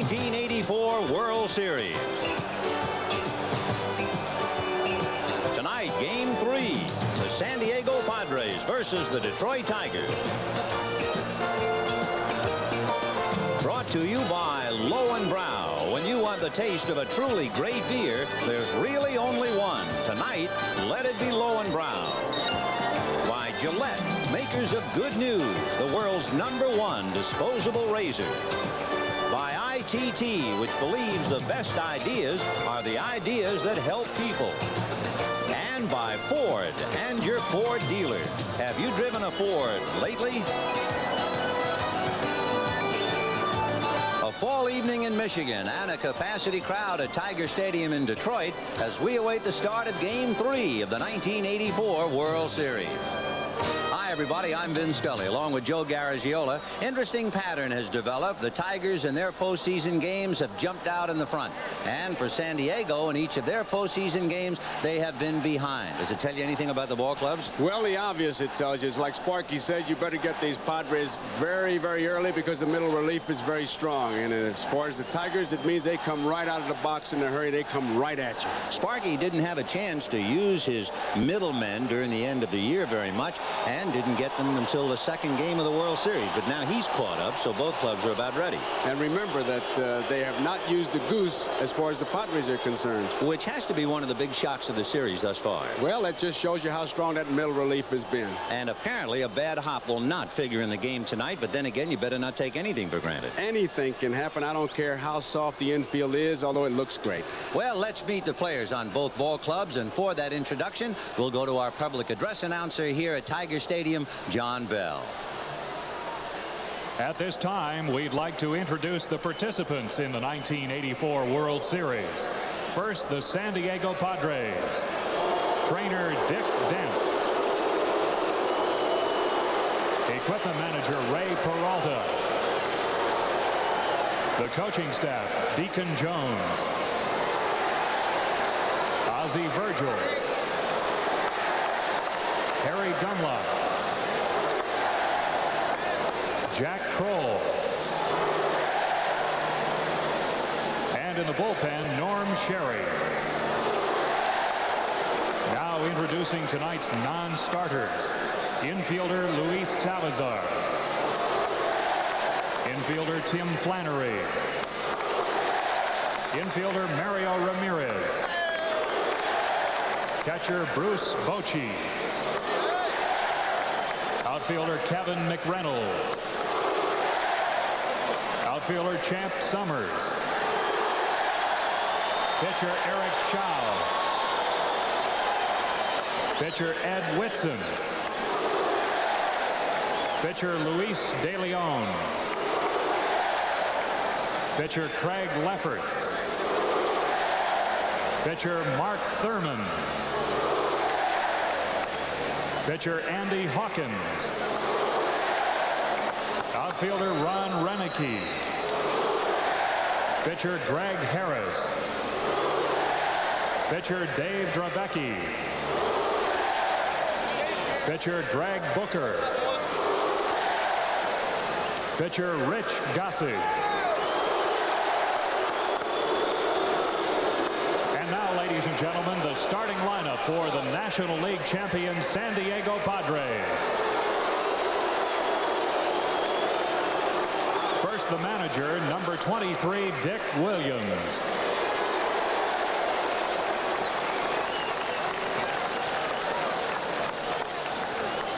1984 World Series. Tonight, Game 3, the San Diego Padres versus the Detroit Tigers. Brought to you by Low & Brow. When you want the taste of a truly great beer, there's really only one. Tonight, let it be Low & Brow. By Gillette, makers of Good News, the world's #1 disposable razor. By ITT, which believes the best ideas are the ideas that help people. And by Ford and your Ford dealer. Have you driven a Ford lately? A fall evening in Michigan and a capacity crowd at Tiger Stadium in Detroit as we await the start of Game 3 of the 1984 World Series. Hi, everybody. I'm Vin Scully, along with Joe Garagiola. Interesting pattern has developed. The Tigers in their postseason games have jumped out in the front. And for San Diego, in each of their postseason games, they have been behind. Does it tell you anything about the ball clubs? Well, the obvious it tells you is, like Sparky says, you better get these Padres very, very early because the middle relief is very strong. And as far as the Tigers, it means they come right out of the box in a hurry. They come right at you. Sparky didn't have a chance to use his middlemen during the end of the year very much and didn't get them until the second game of the World Series. But now he's caught up, so both clubs are about ready. And remember that they have not used the goose as far as the Padres are concerned. Which has to be one of the big shocks of the series thus far. Well, that just shows you how strong that middle relief has been. And apparently a bad hop will not figure in the game tonight, but then again, you better not take anything for granted. Anything can happen. I don't care how soft the infield is, although it looks great. Well, let's meet the players on both ball clubs, and for that introduction, we'll go to our public address announcer here at Tiger Stadium, John Bell. At this time, we'd like to introduce the participants in the 1984 World Series. First, the San Diego Padres. Trainer Dick Dent. Equipment manager Ray Peralta. The coaching staff, Deacon Jones. Ozzie Virgil. Harry Dunlop. Jack Kroll. And in the bullpen, Norm Sherry. Now introducing tonight's non-starters. Infielder Luis Salazar. Infielder Tim Flannery. Infielder Mario Ramirez. Catcher Bruce Bochy. Outfielder Kevin McReynolds. Outfielder Champ Summers. Pitcher Eric Shaw. Pitcher Ed Whitson. Pitcher Luis De Leon. Pitcher Craig Lefferts. Pitcher Mark Thurman. Pitcher Andy Hawkins. Outfielder Ron Renicky. Pitcher Greg Harris. Pitcher Dave Drabecki. Pitcher Greg Booker. Pitcher Rich Gossage. And now, ladies and gentlemen, the starting lineup for the National League champion San Diego Padres. First, the manager, number 23, Dick Williams.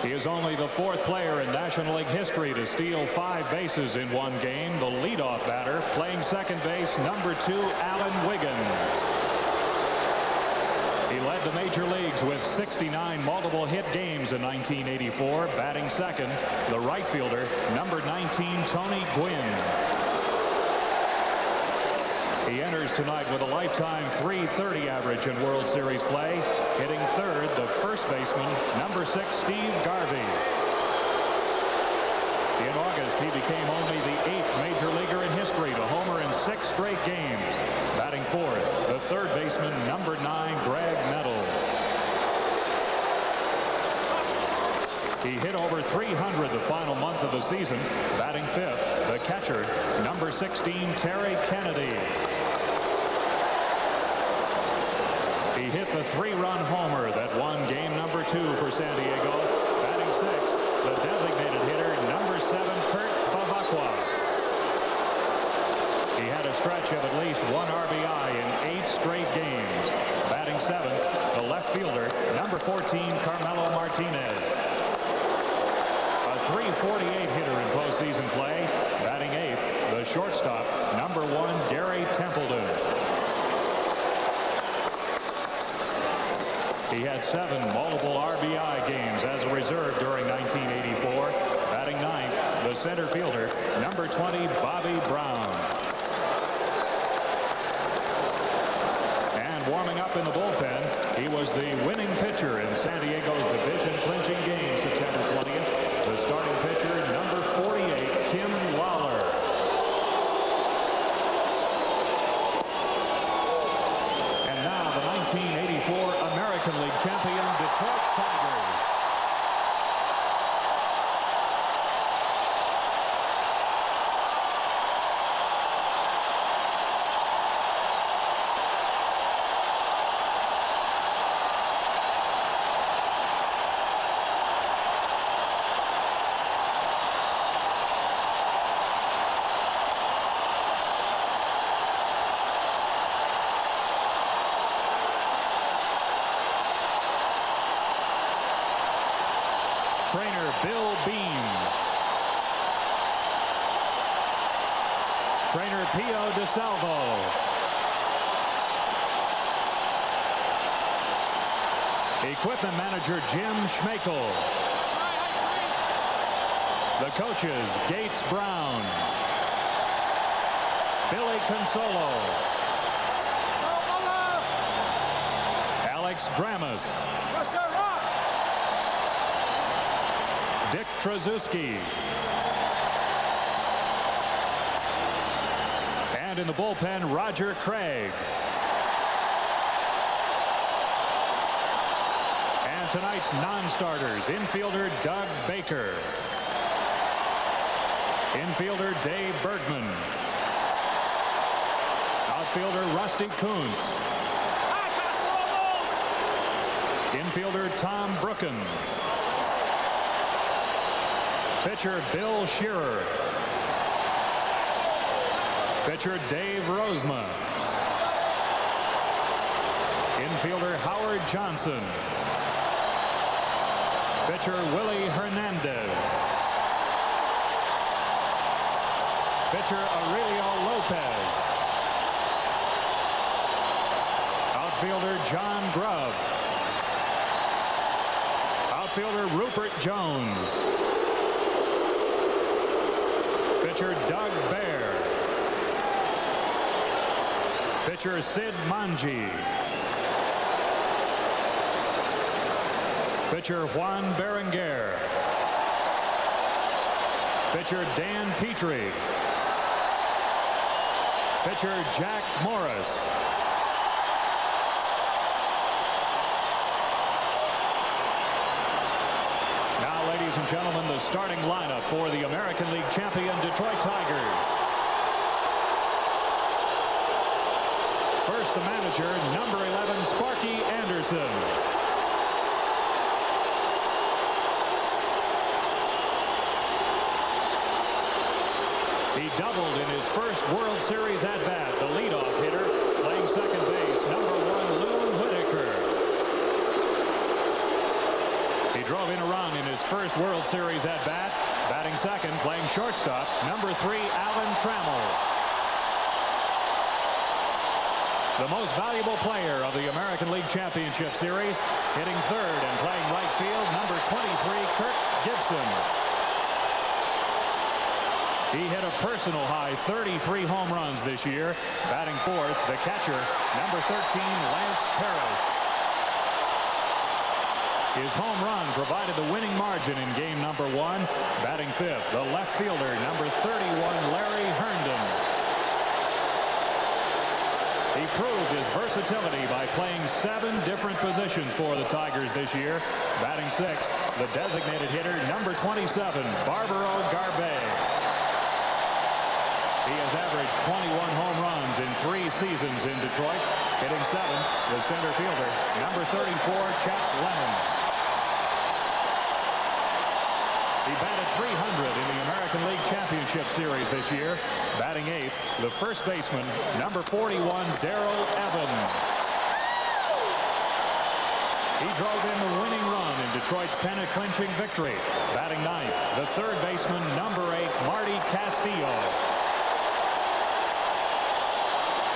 He is only the 4th player in National League history to steal 5 bases in one game. The leadoff batter, playing second base, number 2, Alan Wiggins. He led the major leagues with 69 multiple hit games in 1984. Batting second, the right fielder, number 19, Tony Gwynn. He enters tonight with a lifetime .330 average in World Series play. Hitting third, the first baseman, number 6, Steve Garvey. In August, he became only the 8th major leaguer in history to homer in 6 straight games. Batting fourth, the third baseman, number 9, Greg Nettles. He hit over 300 the final month of the season. Batting fifth, the catcher, number 16, Terry Kennedy. He hit the 3-run homer that won game number 2 for San Diego. Batting sixth, the designated hitter, number 7, Kurt Bavacqua. He had a stretch of at least 1 RBI in 8 straight games. Batting seventh, the left fielder, number 14, Carmelo Martinez. A .348 hitter in postseason play. Batting eighth, the shortstop, number 1, Gary Templeton. He had 7 multiple RBI games as a reserve during 1984. Batting ninth, the center fielder, number 20, Bobby Brown. And warming up in the bullpen, he was the winning pitcher in San Diego's division-clinching game September 20th. The starting pitcher, number 48, Tim Lawler. And now the 1984 American League champion Detroit Tigers. Trainer Bill Beam. Trainer Pio DeSalvo. Equipment manager Jim Schmeichel. The coaches Gates Brown, Billy Consolo, Alex Gramus, Dick Tracewski. And in the bullpen, Roger Craig. And tonight's non-starters, infielder Doug Baker. Infielder Dave Bergman. Outfielder Rusty Kuntz. Infielder Tom Brookins. Pitcher Bill Shearer. Pitcher Dave Rozema. Infielder Howard Johnson. Pitcher Willie Hernandez. Pitcher Aurelio Lopez. Outfielder John Grubb. Outfielder Rupert Jones. Pitcher Doug Baer. Pitcher Sid Manji. Pitcher Juan Berenguer. Pitcher Dan Petrie. Pitcher Jack Morris. Now, ladies and gentlemen, the starting lineup for the American League champion Detroit Tigers. First, the manager, number 11, Sparky Anderson. He doubled in his first World Series at-bat. The leadoff hitter, playing second base, number 1, Lou Whitaker. He drove in a run in his first World Series at-bat. Batting second, playing shortstop, number 3, Alan Trammell. The most valuable player of the American League Championship Series, hitting third and playing right field, number 23, Kirk Gibson. He hit a personal high 33 home runs this year. Batting fourth, the catcher, number 13, Lance Parrish. His home run provided the winning margin in game number 1. Batting fifth, the left fielder, number 31, Larry Herndon. He proved his versatility by playing 7 different positions for the Tigers this year. Batting 6th, the designated hitter, number 27, Barbaro Garbey. He has averaged 21 home runs in 3 seasons in Detroit. Hitting 7th, the center fielder, number 34, Chet Lemon. He batted 300 in the American League Championship Series this year. Batting 8th, the first baseman, number 41, Darrell Evans. He drove in the winning run in Detroit's pennant-clinching victory. Batting 9th, the third baseman, number 8, Marty Castillo.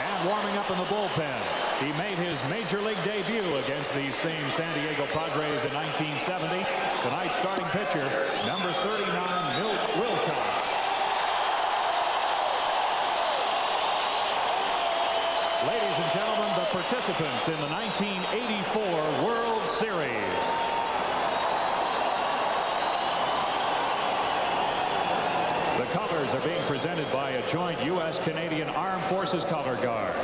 And warming up in the bullpen, he made his major league debut against these same San Diego Padres in 1970. Tonight's starting pitcher, number 39, Milt Wilcox. Ladies and gentlemen, the participants in the 1984 World Series. The colors are being presented by a joint U.S.-Canadian Armed Forces color guard.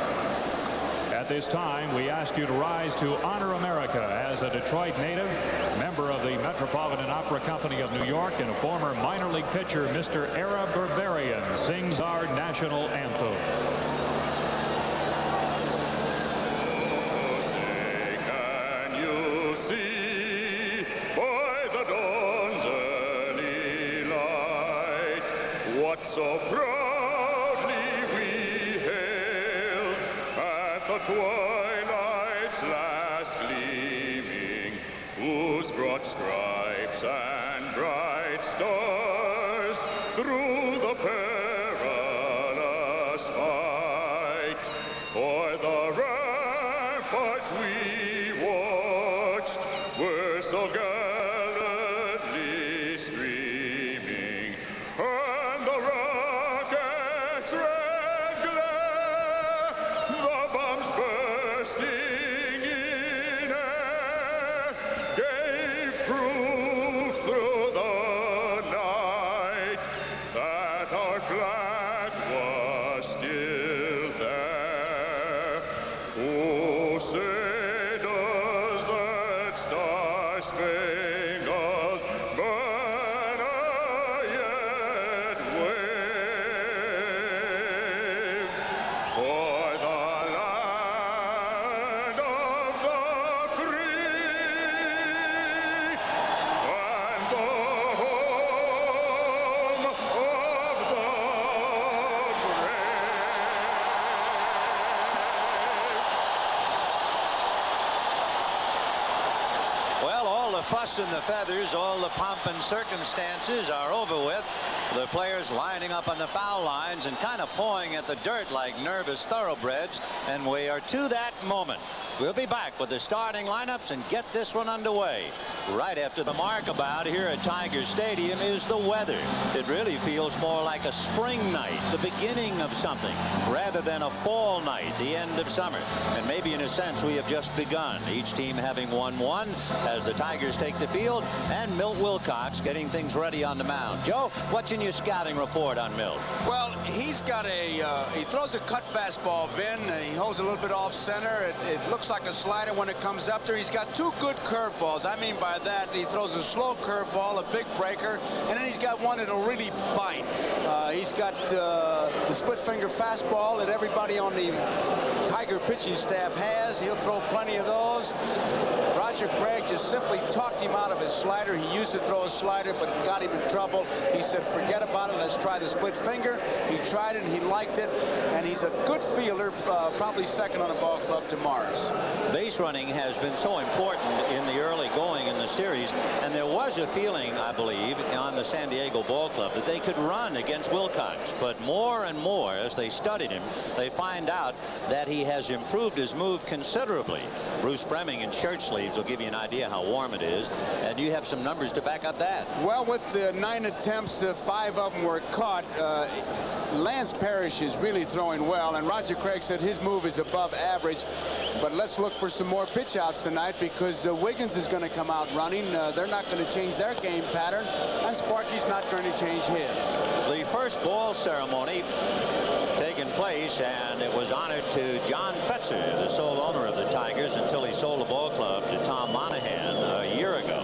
At this time, we ask you to rise to honor America as a Detroit native, member of the Metropolitan Opera Company of New York, and a former minor league pitcher, Mr. Era Berberian, sings our national anthem. So proudly we hailed at the twilight's last gleaming, whose broad stripes and bright stars through the perilous fight for the ramparts we watched were so gallantly streaming. And the rocket's red glare, the bombs bursting in air, gave proof through the night that our flag was still there. Oh, say does that star-spangled banner yet wave for the land of the free and the home of the brave? Well, all the fuss and the feathers, all the pomp and circumstances are over with. The players lining up on the foul lines and kind of pawing at the dirt like nervous thoroughbreds. And we are to that moment. We'll be back with the starting lineups and get this one underway. Right after the mark. About here at Tiger Stadium is the weather. It really feels more like a spring night, the beginning of something, rather than a fall night, the end of summer. And maybe in a sense we have just begun. Each team having won one as the Tigers take the field, and Milt Wilcox getting things ready on the mound. Joe, what's in your scouting report on Milt? Well, he's got he throws a cut fastball, Vin. He holds a little bit off center. It looks like a slider when it comes up there. He's got 2 good curveballs. I mean by that, he throws a slow curveball, a big breaker, and then he's got one that'll really bite. He's got the split finger fastball that everybody on the Tiger pitching staff has. He'll throw plenty of those. Roger Craig just simply talked him out of his slider. He used to throw a slider, but got him in trouble. He said, forget about it, let's try the split finger. He tried it, and he liked it, and he's a good fielder, probably second on the ball club to Morris. Base running has been so important in the early going in the series, and there was a feeling, I believe, on the San Diego Ball Club that they could run against Wilcox. But more and more, as they studied him, they find out that he has improved his move considerably. Bruce Fremming in shirt sleeves will give you an idea how warm it is, and you have some numbers to back up that. Well, with the 9 attempts, 5 of them were caught. Lance Parrish is really throwing well, and Roger Craig said his move is above average. But let's look for some more pitch outs tonight, because Wiggins is going to come out running. They're not going to change their game pattern, and Sparky's not going to change his. The first ball ceremony taken place, and it was honored to John Fetzer, the sole owner of the Tigers, until he sold the ball club to Tom Monahan a year ago.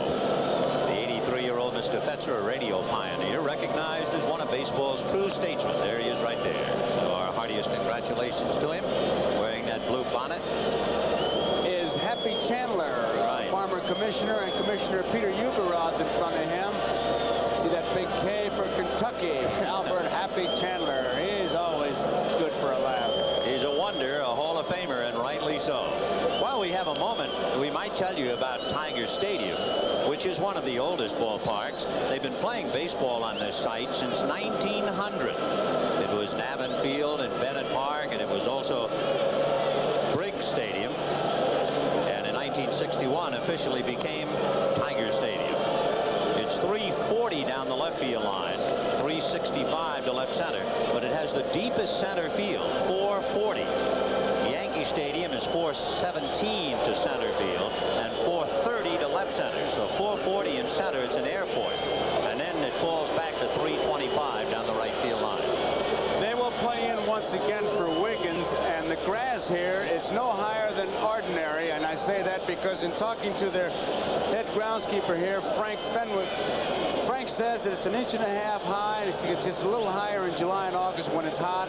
The 83-year-old Mr. Fetzer, a radio pioneer, recognized as one of baseball's true statesmen. There he is right there. So our heartiest congratulations to him, wearing that blue bonnet. Is Happy Chandler, Right. former commissioner, and Commissioner Peter Uberroth in front of him. See that big K for Kentucky. Albert Happy Chandler. He's always good for a laugh. He's a wonder, a Hall of Famer, and rightly so. While we have a moment, we might tell you about Tiger Stadium, which is one of the oldest ballparks. They've been playing baseball on this site since 1900. It was Navin Field and Bennett Park, and it was also Briggs Stadium. And in 1961, officially became Tiger Stadium. It's 340 down the left field line, 365 to left center, but it has the deepest center field, 440. Yankee Stadium is 417 to center field and 430 to left center. So 440 in center, it's an airport. And then it falls back to 325 down the right field line. They will play in once again for Wiggins, and the grass here is no higher than ordinary, and I say that because in talking to their head groundskeeper here, Frank Fenwick, Frank says that it's 1.5 inches high. It's just a little higher in July and August when it's hot,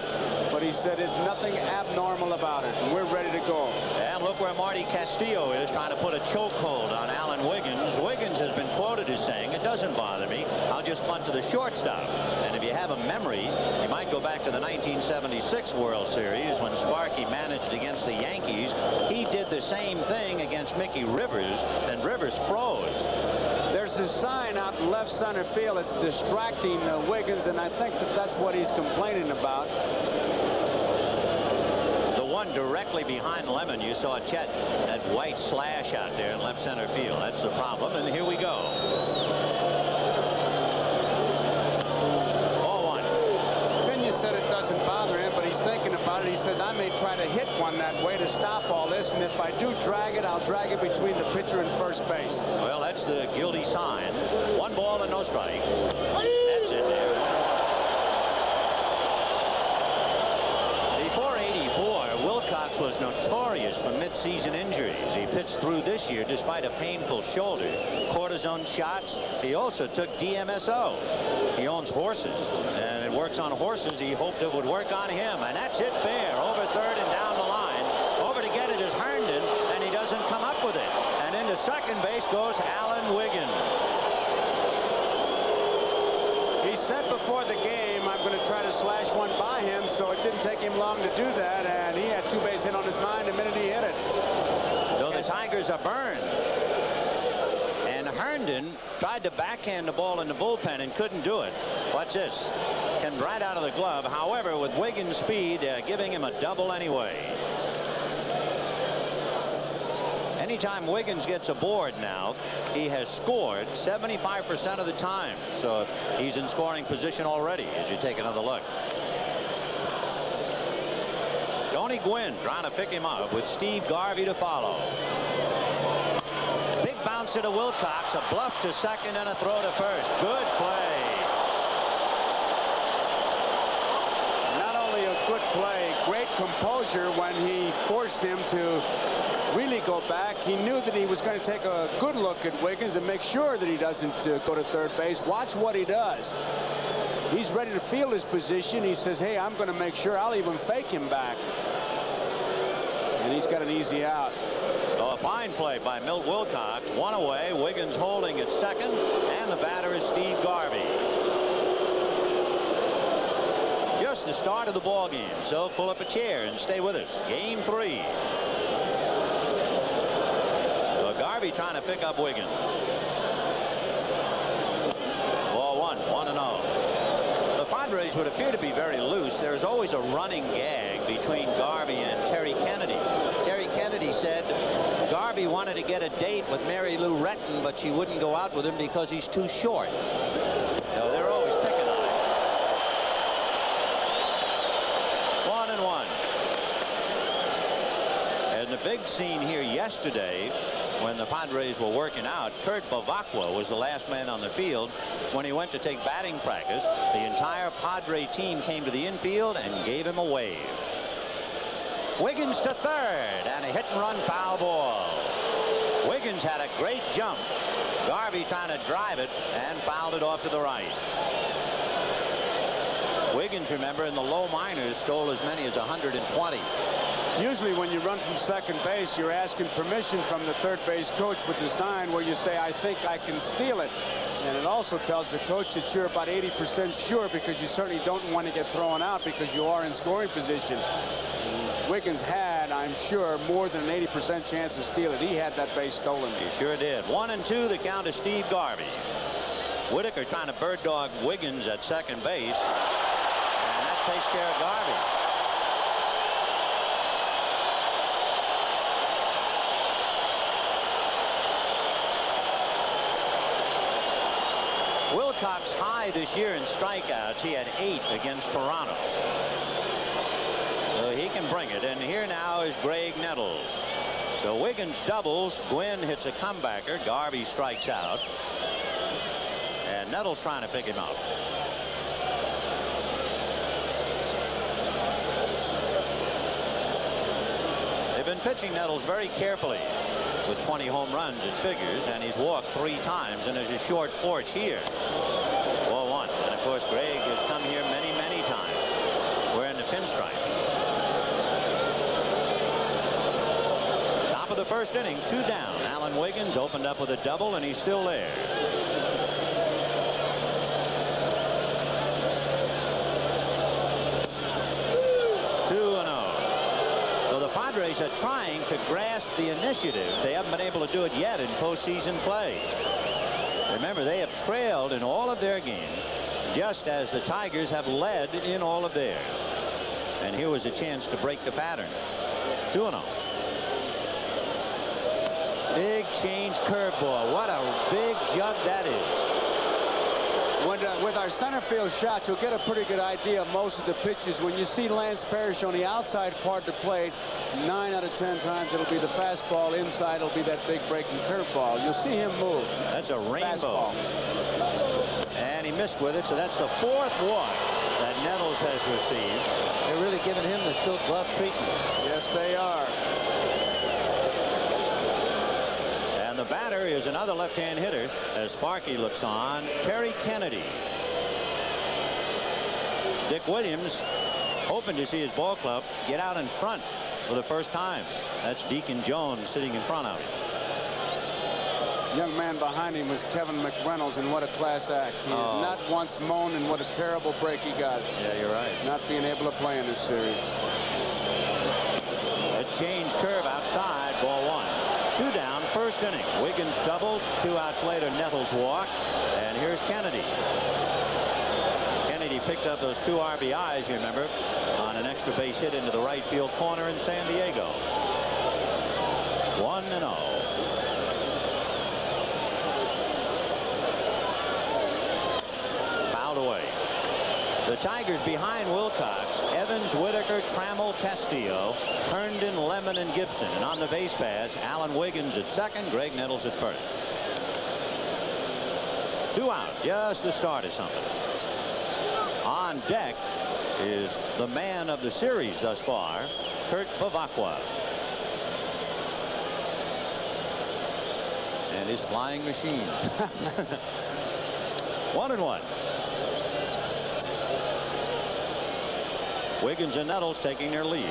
but he said there's nothing abnormal about it, and we're ready to go. And look where Marty Castillo is, trying to put a chokehold on Alan Wiggins. Wiggins has been quoted as saying, "It doesn't bother me. I'll just bunt to the shortstop." And if you have a memory, you might go back to the 1976 World Series when Sparky managed against the Yankees. He did the same thing against Mickey Rivers, and Rivers froze. There's a sign out in left center field. It's distracting Wiggins, and I think that that's what he's complaining about. The one directly behind Lemon, you saw Chet, that white slash out there in left center field. That's the problem, and here we go. 0-1. Pena said it doesn't bother him, but he's thinking about it. He says, I may try to hit one that way to stop all this, and if I do drag it, I'll drag it between the pitcher and first base. Well, that's the guilty sign. 1 ball and no strikes. That's it there. Before '84, Wilcox was notorious for mid-season injuries. He pitched through this year despite a painful shoulder, cortisone shots. He also took DMSO. He owns horses, and it works on horses. He hoped it would work on him, and that's it fair. Over third and down the line. Over to get it is Herndon, and he doesn't come up with it. And into second base goes Alan Wiggins. He said before the game, I'm going to try to slash one by him, so it didn't take him long to do that, and he had 2 base hit on his mind the minute he hit it. So the Tigers are burned. And Herndon tried to backhand the ball in the bullpen and couldn't do it. Watch this. Came right out of the glove. However, with Wiggins' speed, they're giving him a double anyway. Anytime Wiggins gets aboard now, he has scored 75% of the time. So he's in scoring position already as you take another look. Tony Gwynn trying to pick him up with Steve Garvey to follow. Big bounce to Wilcox, a bluff to second and a throw to first. Good play. Not only a good play, great composure when he forced him to really go back. He knew that he was going to take a good look at Wiggins and make sure that he doesn't go to third base. Watch what he does. He's ready to field his position. He says, hey, I'm going to make sure. I'll even fake him back. And he's got an easy out. So a fine play by Milt Wilcox. 1 away. Wiggins holding at second, and the batter is Steve Garvey. Just the start of the ball game. So pull up a chair and stay with us. Game 3. Garvey trying to pick up Wiggins. Ball 1, 1-0. The Padres would appear to be very loose. There's always a running gag between Garvey and Terry Kennedy. Terry Kennedy said Garvey wanted to get a date with Mary Lou Retton, but she wouldn't go out with him because he's too short. So they're always picking on him. 1-1. And the big scene here yesterday when the Padres were working out, Kurt Bavacqua was the last man on the field. When he went to take batting practice, the entire Padre team came to the infield and gave him a wave. Wiggins to third, and a hit-and-run foul ball. Wiggins had a great jump. Garvey trying to drive it and fouled it off to the right. Wiggins, remember, in the low minors stole as many as 120. Usually when you run from second base, you're asking permission from the third base coach with the sign where you say, I think I can steal it. And it also tells the coach that you're about 80% sure, because you certainly don't want to get thrown out because you are in scoring position. Wiggins had, I'm sure, more than an 80% chance to steal it. He had that base stolen. He sure did. 1-2, the count to Steve Garvey. Whitaker trying to bird dog Wiggins at second base. And that takes care of Garvey. Wilcox high this year in strikeouts. He had 8 against Toronto. So he can bring it. And here now is Greg Nettles. So Wiggins doubles. Gwynn hits a comebacker. Garvey strikes out. And Nettles trying to pick him up. They've been pitching Nettles very carefully. With 20 home runs, it figures, and he's walked 3 times, and there's a short porch here. 4-1. And of course, Greg has come here many, many times. Wearing the pinstripes. Top of the first inning, 2 down. Alan Wiggins opened up with a double, and he's still there. Padres are trying to grasp the initiative. They haven't been able to do it yet in postseason play. Remember, they have trailed in all of their games, just as the Tigers have led in all of theirs. And here was a chance to break the pattern. 2-0. Big change curveball. What a big jug that is. With our center field shots, you'll get a pretty good idea of most of the pitches. When you see Lance Parrish on the outside part of the plate, 9 out of 10 times it'll be the fastball. Inside it'll be that big breaking curveball. You'll see him move. That's a rainbow. Fastball. And he missed with it, so that's the 4th walk that Nettles has received. They're really giving him the silk glove treatment. Yes, they are. The batter is another left-hand hitter as Sparky looks on, Terry Kennedy. Dick Williams hoping to see his ball club get out in front for the first time. That's Deacon Jones sitting in front of him. Young man behind him was Kevin McReynolds, and what a class act. He has not once moaned, and what a terrible break he got. Yeah, you're right. Not being able to play in this series. A change curve outside, ball 1. 2 down, first inning. Wiggins doubled. 2 outs later, Nettles walk. And here's Kennedy. Kennedy picked up those 2 RBIs, you remember, on an extra base hit into the right field corner in San Diego. 1-0. Fouled away. The Tigers behind Wilcox, Evans, Whitaker, Trammell, Castillo, Herndon, Lemon, and Gibson. And on the base paths, Alan Wiggins at second, Greg Nettles at first. 2 out, just the start of something. On deck is the man of the series thus far, Kurt Bavacqua. And his flying machine. 1-1. Wiggins and Nettles taking their leads.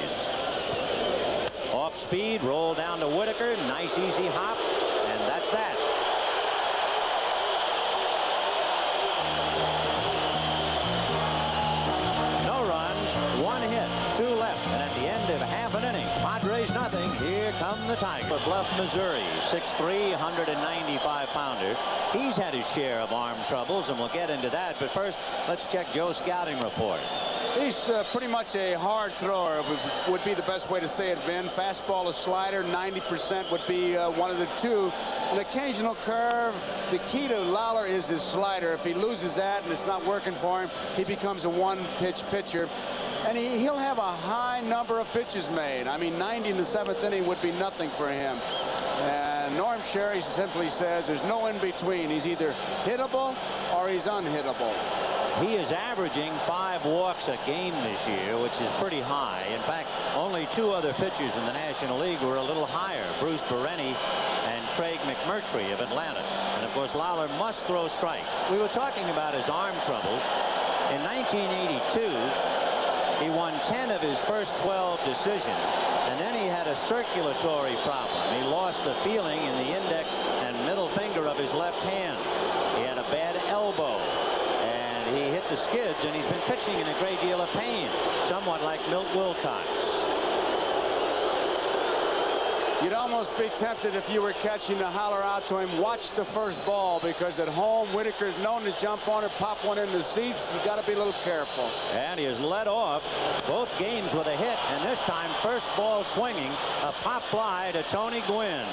Off speed, roll down to Whitaker. Nice easy hop, and that's that. No runs, 1 hit, 2 left, and at the end of half an inning, Padres nothing. Here come the Tigers. Bluff, Missouri, 6'3", 195-pounder. He's had his share of arm troubles, and we'll get into that. But first, let's check Joe's scouting report. He's pretty much a hard thrower, would be the best way to say it, Vin. Fastball or slider, 90% would be one of the 2. An occasional curve. The key to Lawler is his slider. If he loses that and it's not working for him, he becomes a 1-pitch pitcher. And he'll have a high number of pitches made. I mean, 90 in the 7th inning would be nothing for him. And Norm Sherry simply says there's no in between. He's either hittable or he's unhittable. He is averaging 5 walks a game this year, which is pretty high. In fact, only 2 other pitchers in the National League were a little higher, Bruce Bereni and Craig McMurtry of Atlanta. And of course, Lawler must throw strikes. We were talking about his arm troubles. In 1982, he won 10 of his first 12 decisions, and then he had a circulatory problem. He lost the feeling in the index and middle finger of his left hand. He had a bad elbow. He hit the skids, and he's been pitching in a great deal of pain, somewhat like Milt Wilcox. You'd almost be tempted if you were catching to holler out to him, watch the first ball, because at home, Whitaker's known to jump on it, pop one in the seats. You got to be a little careful. And he has led off both games with a hit, and this time first ball swinging, a pop fly to Tony Gwynn.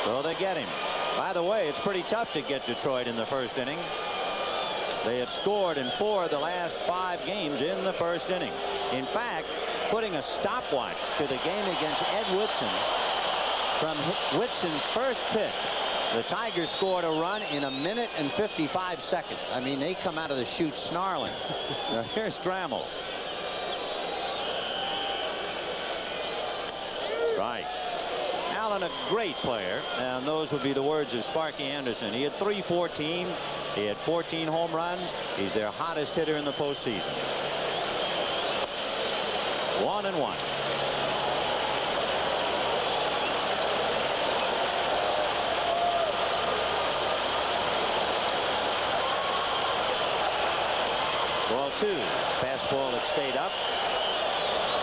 So they get him. By the way, it's pretty tough to get Detroit in the first inning. They have scored in 4 of the last 5 games in the first inning. In fact, putting a stopwatch to the game against Ed Whitson, from Whitson's first pitch, the Tigers scored a run in 1 minute and 55 seconds. I mean, they come out of the chute snarling. Now, here's Trammell. Right. Allen, a great player, and those would be the words of Sparky Anderson. He had 314. He had 14 home runs. He's their hottest hitter in the postseason. 1-1. Ball 2. Fastball that stayed up.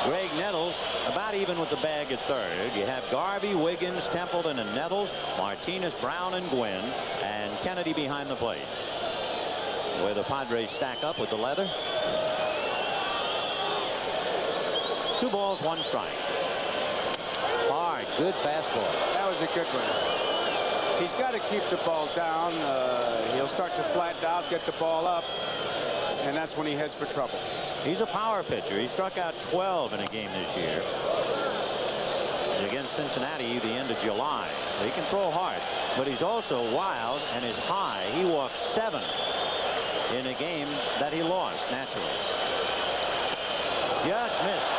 Greg Nettles about even with the bag at third. You have Garvey, Wiggins, Templeton, and Nettles, Martinez, Brown, and Gwynn, and Kennedy behind the plate. Where the Padres stack up with the leather. 2 balls, 1 strike. Hard, good fastball. That was a good one. He's got to keep the ball down. He'll start to flatten out, get the ball up, and that's when he heads for trouble. He's a power pitcher. He struck out 12 in a game this year. Against Cincinnati the end of July. He can throw hard, but he's also wild and is high. He walked 7 in a game that he lost naturally. Just missed.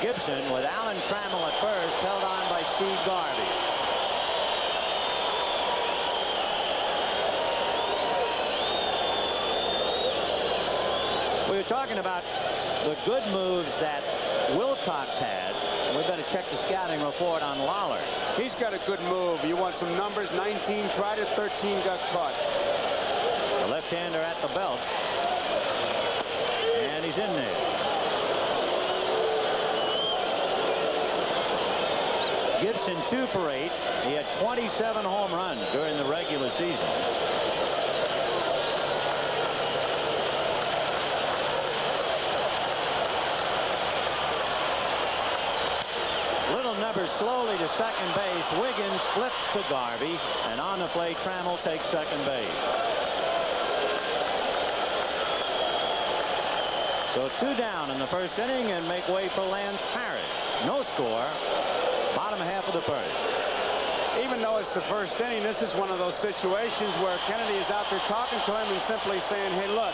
Gibson with Alan Trammell at first, held on by Steve Garvey. We were talking about the good moves that Wilcox had. We better check the scouting report on Lawler. He's got a good move. You want some numbers? 19 tried it, 13 got caught. The left-hander at the belt. And he's in there. Gibson 2 for 8. He had 27 home runs during the regular season. Little number slowly to second base. Wiggins flips to Garvey, and on the play, Trammell takes second base. So 2 down in the first inning and make way for Lance Parrish. No score. Bottom half of the first. Even though it's the first inning, this is one of those situations where Kennedy is out there talking to him and simply saying, hey, look,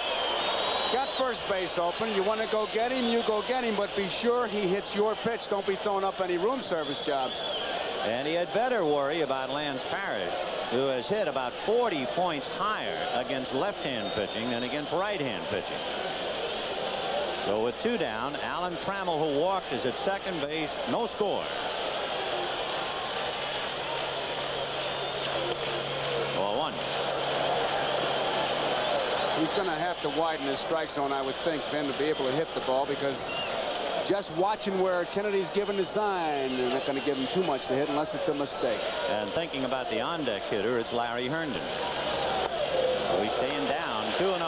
got first base open. You want to go get him, you go get him, but be sure he hits your pitch. Don't be throwing up any room service jobs. And he had better worry about Lance Parrish, who has hit about 40 points higher against left-hand pitching than against right-hand pitching. So with 2 down, Alan Trammell, who walked, is at second base. No score. 0-1. He's going to have to widen his strike zone, I would think, then to be able to hit the ball, because just watching where Kennedy's given the sign, they're not going to give him too much to hit unless it's a mistake. And thinking about the on-deck hitter, it's Larry Herndon. So he's staying down 2-0.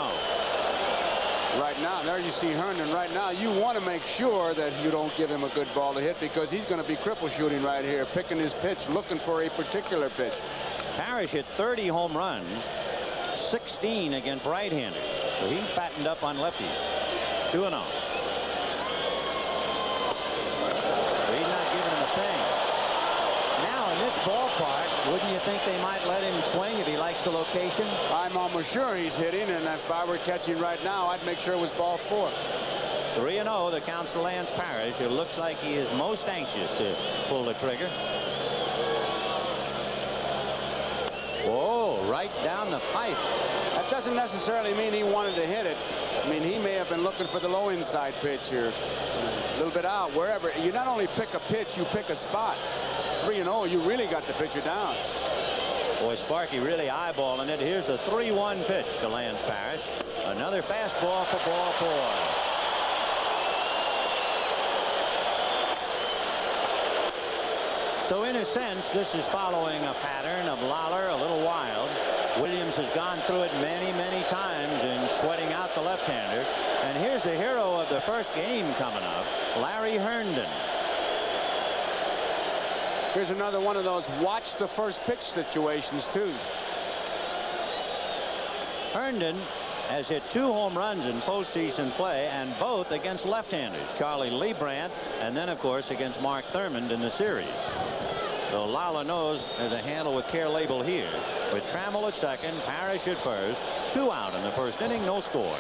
Right now, there you see Herndon. Right now, you want to make sure that you don't give him a good ball to hit, because he's going to be cripple shooting right here, picking his pitch, looking for a particular pitch. Parrish hit 30 home runs, 16 against right-handers. So he fattened up on lefties. 2-0. So he's not giving him a thing. Now in this ballpark, wouldn't you think they might let him swing if he likes the location? I'm almost sure he's hitting, and if I were catching right now, I'd make sure it was ball 4. 3-0, the count's to Lance Parrish, who looks like he is most anxious to pull the trigger. Whoa, right down the pipe. That doesn't necessarily mean he wanted to hit it. I mean, he may have been looking for the low inside pitch, or a little bit out, wherever. You not only pick a pitch, you pick a spot. 3-0, you really got the pitcher down. Boy, Sparky really eyeballing it. Here's a 3-1 pitch to Lance Parrish. Another fastball for ball 4. So in a sense, this is following a pattern of Lawler, a little wild. Williams has gone through it many, many times in sweating out the left-hander. And here's the hero of the first game coming up, Larry Herndon. Here's another one of those watch the first pitch situations, too. Herndon has hit 2 home runs in postseason play, and both against left-handers, Charlie Leibrandt, and then, of course, against Mark Thurmond in the series. So Lawler knows there's a handle with care label here. With Trammell at second, Parrish at first, 2 out in the first inning, no score.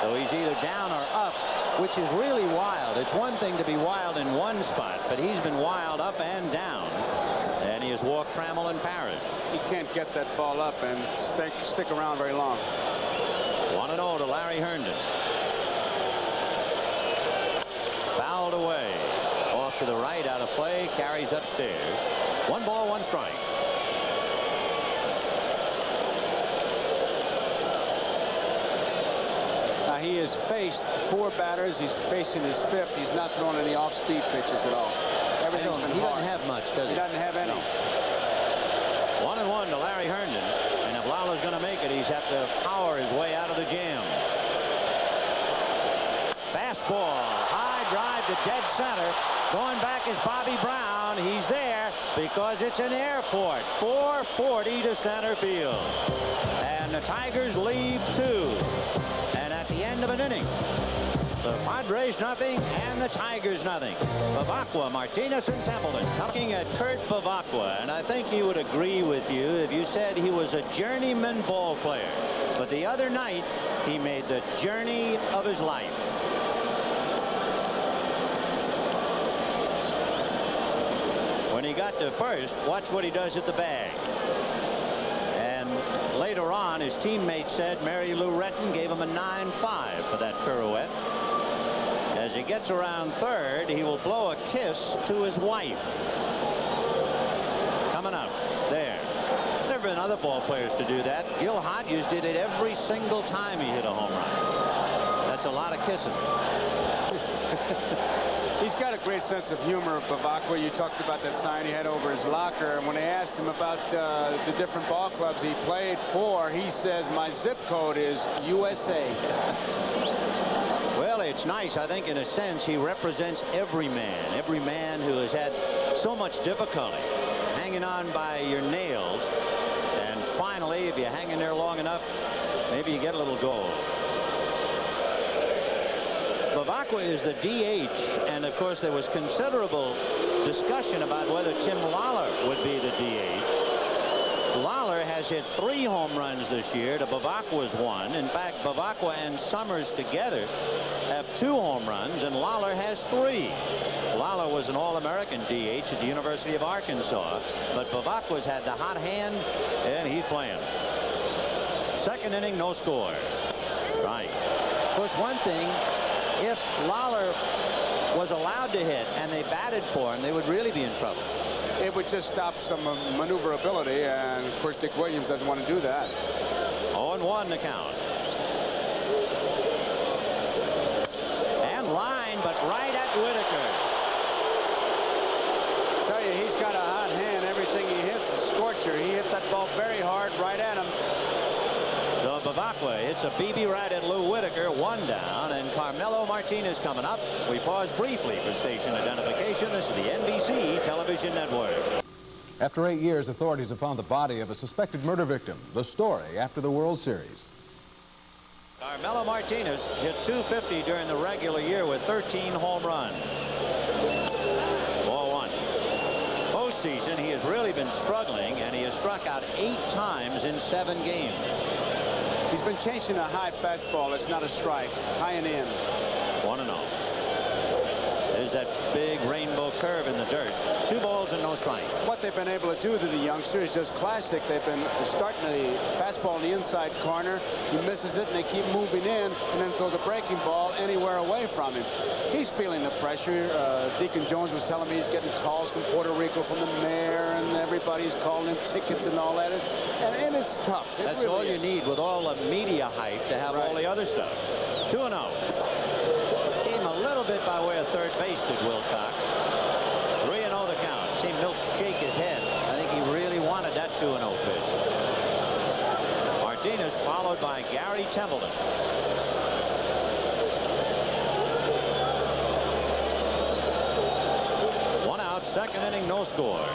So he's either down or up, which is really wild. It's one thing to be wild in one spot, but he's been wild up and down. And he has walked Trammell and Parrish. He can't get that ball up and stick around very long. 1-0 to Larry Herndon. Fouled away. Off to the right, out of play, carries upstairs. 1 ball, 1 strike. Now he has faced 4 batters. He's facing his 5th. He's not throwing any off-speed pitches at all. Everything's been He hard. doesn't have much, does he? He doesn't have any. No. 1-1 to Larry Herndon. And if Lawler's going to make it, he's have to power his way out of the jam. Fastball. High drive to dead center. Going back is Bobby Brown. He's there because it's an airport. 440 to center field. And the Tigers lead 2. And at the end of an inning, the Padres nothing and the Tigers nothing. Bavacqua, Martinez, and Templeton. Looking at Kurt Bavacqua, and I think he would agree with you if you said he was a journeyman ball player. But the other night, he made the journey of his life. When he got to first, watch what he does at the bag. And later on, his teammate said Mary Lou Retton gave him a 9.5 for that pirouette. As he gets around third, he will blow a kiss to his wife. Coming up there. There have been other ball players to do that. Gil Hodges did it every single time he hit a home run. That's a lot of kissing. He's got a great sense of humor, Bavacqua. You talked about that sign he had over his locker, and when they asked him about the different ball clubs he played for, he says, my zip code is USA. Well, it's nice. I think in a sense he represents every man who has had so much difficulty hanging on by your nails, and finally, if you hang in there long enough, maybe you get a little gold. Bavacqua is the DH, and of course there was considerable discussion about whether Tim Lawler would be the DH. Lawler has hit 3 home runs this year to Bavacqua's 1. In fact, Bavacqua and Summers together have 2 home runs, and Lawler has 3. Lawler was an All-American DH at the University of Arkansas, but Bavacqua's had the hot hand, and he's playing. Second inning, no score. Right. Of course, one thing, if Lawler was allowed to hit and they batted for him, they would really be in trouble. It would just stop some maneuverability, and of course Dick Williams doesn't want to do that. 0-1 the count. And line, but right at Whitaker. he's got a hot hand. Everything he hits is scorcher. He hit that ball very hard right at him. So Bavacqua hits a BB right at Lou Whitaker, 1 down, and Carmelo Martinez coming up. We pause briefly for station identification. This is the NBC Television Network. After 8 years, authorities have found the body of a suspected murder victim. The story after the World Series. Carmelo Martinez hit .250 during the regular year with 13 home runs. Ball 1. Postseason, he has really been struggling, and he has struck out 8 times in 7 games. He's been chasing a high fastball. It's not a strike. High and in. 1-0. There's that big rainbow curve in the dirt. 2 balls and no strike. What they've been able to do to the youngster is just classic. They've been starting the fastball in the inside corner. He misses it, and they keep moving in, and then throw the breaking ball anywhere away from him. He's feeling the pressure. Deacon Jones was telling me he's getting calls from Puerto Rico, from the mayor, and everybo's calling him tickets and all that. And it's tough. That's really all you need with all the media hype to have all the other stuff. 2-0. Came a little bit by way of third base, did Wilcox. 3-0 the count. See Milt shake his head. I think he really wanted that 2-0 pitch. Martinez followed by Gary Templeton. One out, second inning, no score.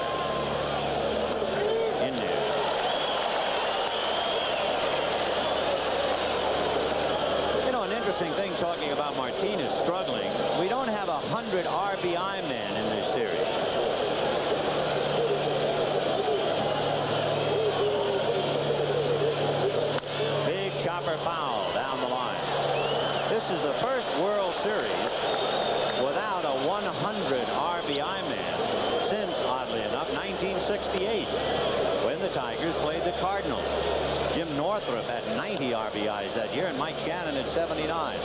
In there. You know, an interesting thing talking about Martinez struggling, we don't have a 100 RBI man in this series. Big chopper foul down the line. This is the first World Series without a 100 RBI man since, oddly enough, 1968, when the Tigers played the Cardinals. Jim Northrup had 90 RBIs that year, and Mike Shannon had 79.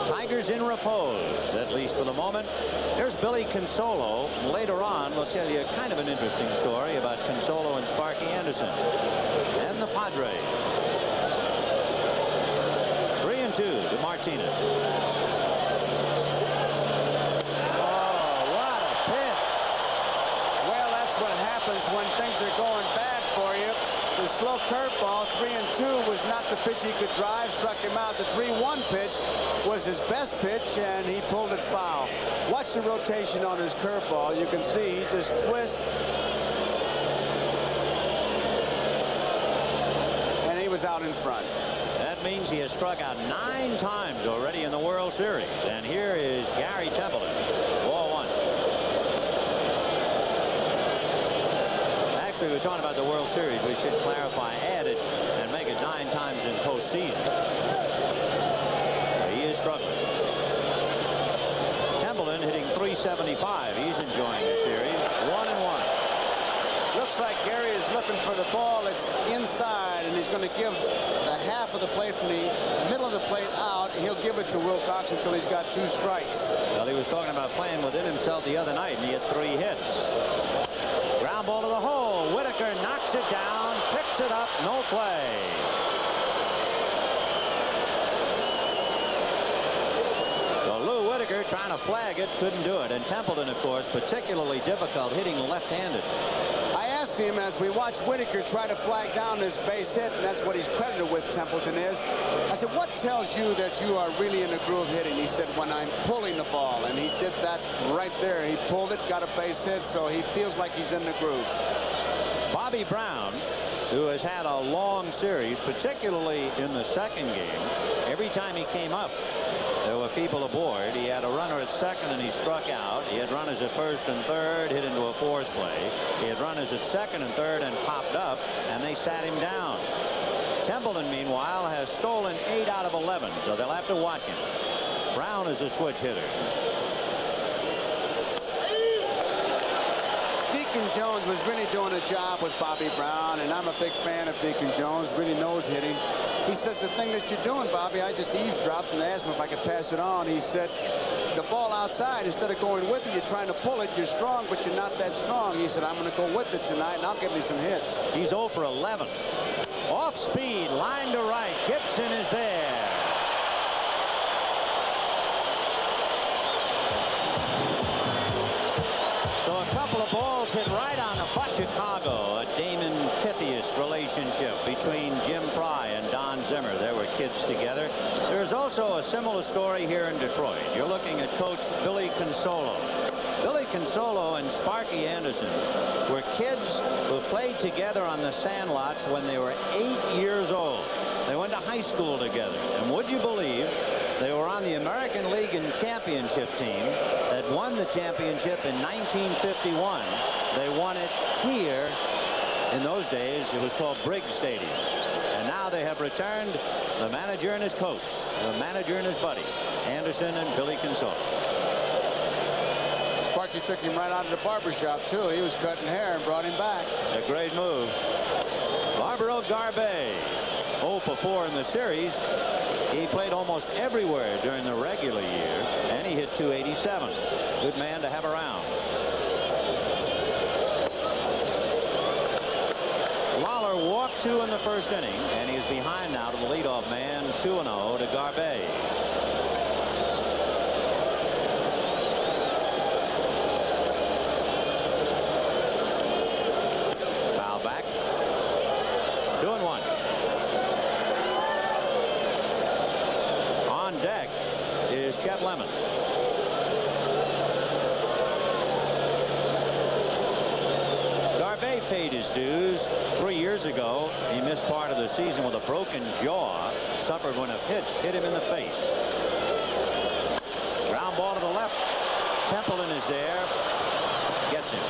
Tigers in repose, at least for the moment. There's Billy Consolo. Later on, we'll tell you kind of an interesting story about Consolo and Sparky Anderson and the Padres. 3-2 to Martinez. Oh, what a pitch. Well, that's what happens when things are going bad for you. The slow curveball, 3-2, was not the pitch he could drive, struck him out. The 3-1 pitch was his best pitch, and he pulled it foul. Watch the rotation on his curveball. You can see he just twists. And he was out in front. That means he has struck out 9 times already in the World Series. And here is Gary Templeton. Ball 1. Actually, we're talking about the World Series. We should clarify, add it, and make it 9 times in postseason. He is struggling. Templeton hitting .375. He's enjoying the series. 1-1. Looks like Gary is looking for the ball. It's inside, and he's going to give the half of the plate from the middle of the plate out. He'll give it to Wilcox until he's got 2 strikes. Well, he was talking about playing within himself the other night, and he had 3 hits. Ground ball to the hole. Whitaker knocks it down, picks it up, no play. So Lou Whitaker trying to flag it, couldn't do it. And Templeton, of course, particularly difficult hitting left-handed. I asked him as we watched Whitaker try to flag down his base hit, and that's what he's credited with, Templeton is. I said, what tells you that you are really in a groove hitting? He said, when I'm pulling the ball, and he did that right there. He pulled it, got a base hit, so he feels like he's in the groove. Bobby Brown, who has had a long series, particularly in the second game, every time he came up, there were people aboard. He had a runner at second, and he struck out. He had runners at first and third, hit into a force play. He had runners at second and third and popped up, and they sat him down. Templeton, meanwhile, has stolen 8 out of 11, so they'll have to watch him. Brown is a switch hitter. Deacon Jones was really doing a job with Bobby Brown, and I'm a big fan of Deacon Jones, really knows hitting. He says, the thing that you're doing, Bobby, I just eavesdropped and asked him if I could pass it on. He said, the ball outside, instead of going with it, you're trying to pull it. You're strong, but you're not that strong. He said, I'm going to go with it tonight, and I'll get me some hits. He's 0 for 11. Off speed, line to right. Gibson is there. So a couple Roosevelt hit right on the bus. Chicago, a Damon Pythias relationship between Jim Fry and Don Zimmer. They were kids together. There's also a similar story here in Detroit. You're looking at Coach Billy Consolo. Billy Consolo and Sparky Anderson were kids who played together on the sandlots when they were 8 years old. They went to high school together. And would you believe they were on the American League and Championship team that won the championship in 1951. They won it here. In those days, it was called Briggs Stadium. And now they have returned, the manager and his coach, the manager and his buddy, Anderson and Billy Consolo. Sparky took him right out of the barbershop, too. He was cutting hair and brought him back. A great move. Barbaro Garbey, 0 for 4 in the series. He played almost everywhere during the regular year, and he hit .287. Good man to have around. Lawler walked 2 in the first inning, and he is behind now to the leadoff man, 2-0 to Garbey. Foul back. 2-1. On deck is Chet Lemon. Garbey paid his dues 3 years ago. He missed part of the season with a broken jaw, suffered when a pitch hit him in the face. Ground ball to the left. Templeton is there. Gets him.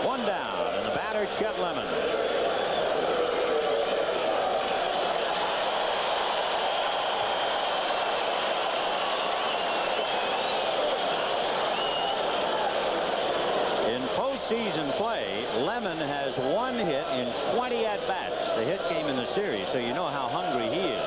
One down, and the batter, Chet Lemon. Season play, Lemon has 1 hit in 20 at-bats. The hit came in the series, so you know how hungry he is.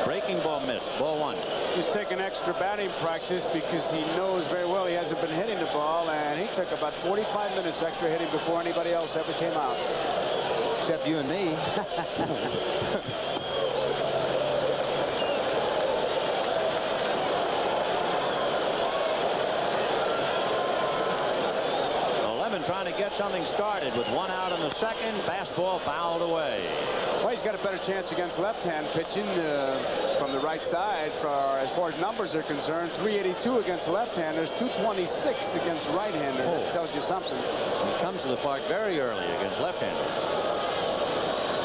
Breaking ball missed. Ball 1. He's taking extra batting practice because he knows very well he hasn't been hitting the ball, and he took about 45 minutes extra hitting before anybody else ever came out. Except you and me. Trying to get something started with 1 out in the second. Fastball fouled away. Well, he's got a better chance against left-hand pitching from the right side. As far as numbers are concerned, 382 against left-handers, 226 against right-handers. Oh. That tells you something. He comes to the park very early against left-handers.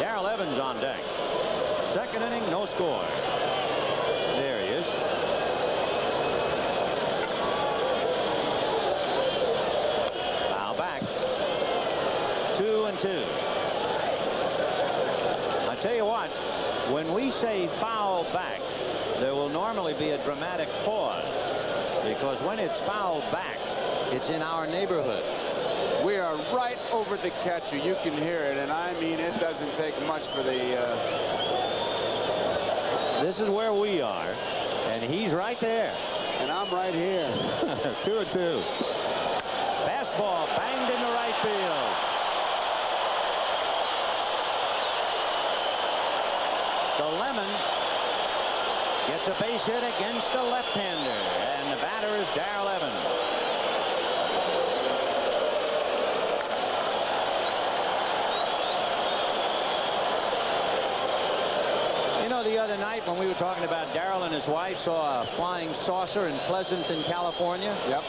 Darrell Evans on deck. Second inning, no score. There he is. Back. 2-2. I tell you what, when we say foul back, there will normally be a dramatic pause, because when it's fouled back, it's in our neighborhood. We are right over the catcher. You can hear it, and I mean, it doesn't take much for the... This is where we are, and he's right there. And I'm right here. 2-2. Fastball banged into right field. So Lemon gets a base hit against a left-hander, and the batter is Darrell Evans. You know, the other night when we were talking about Darrell and his wife saw a flying saucer in Pleasanton, California. Yep.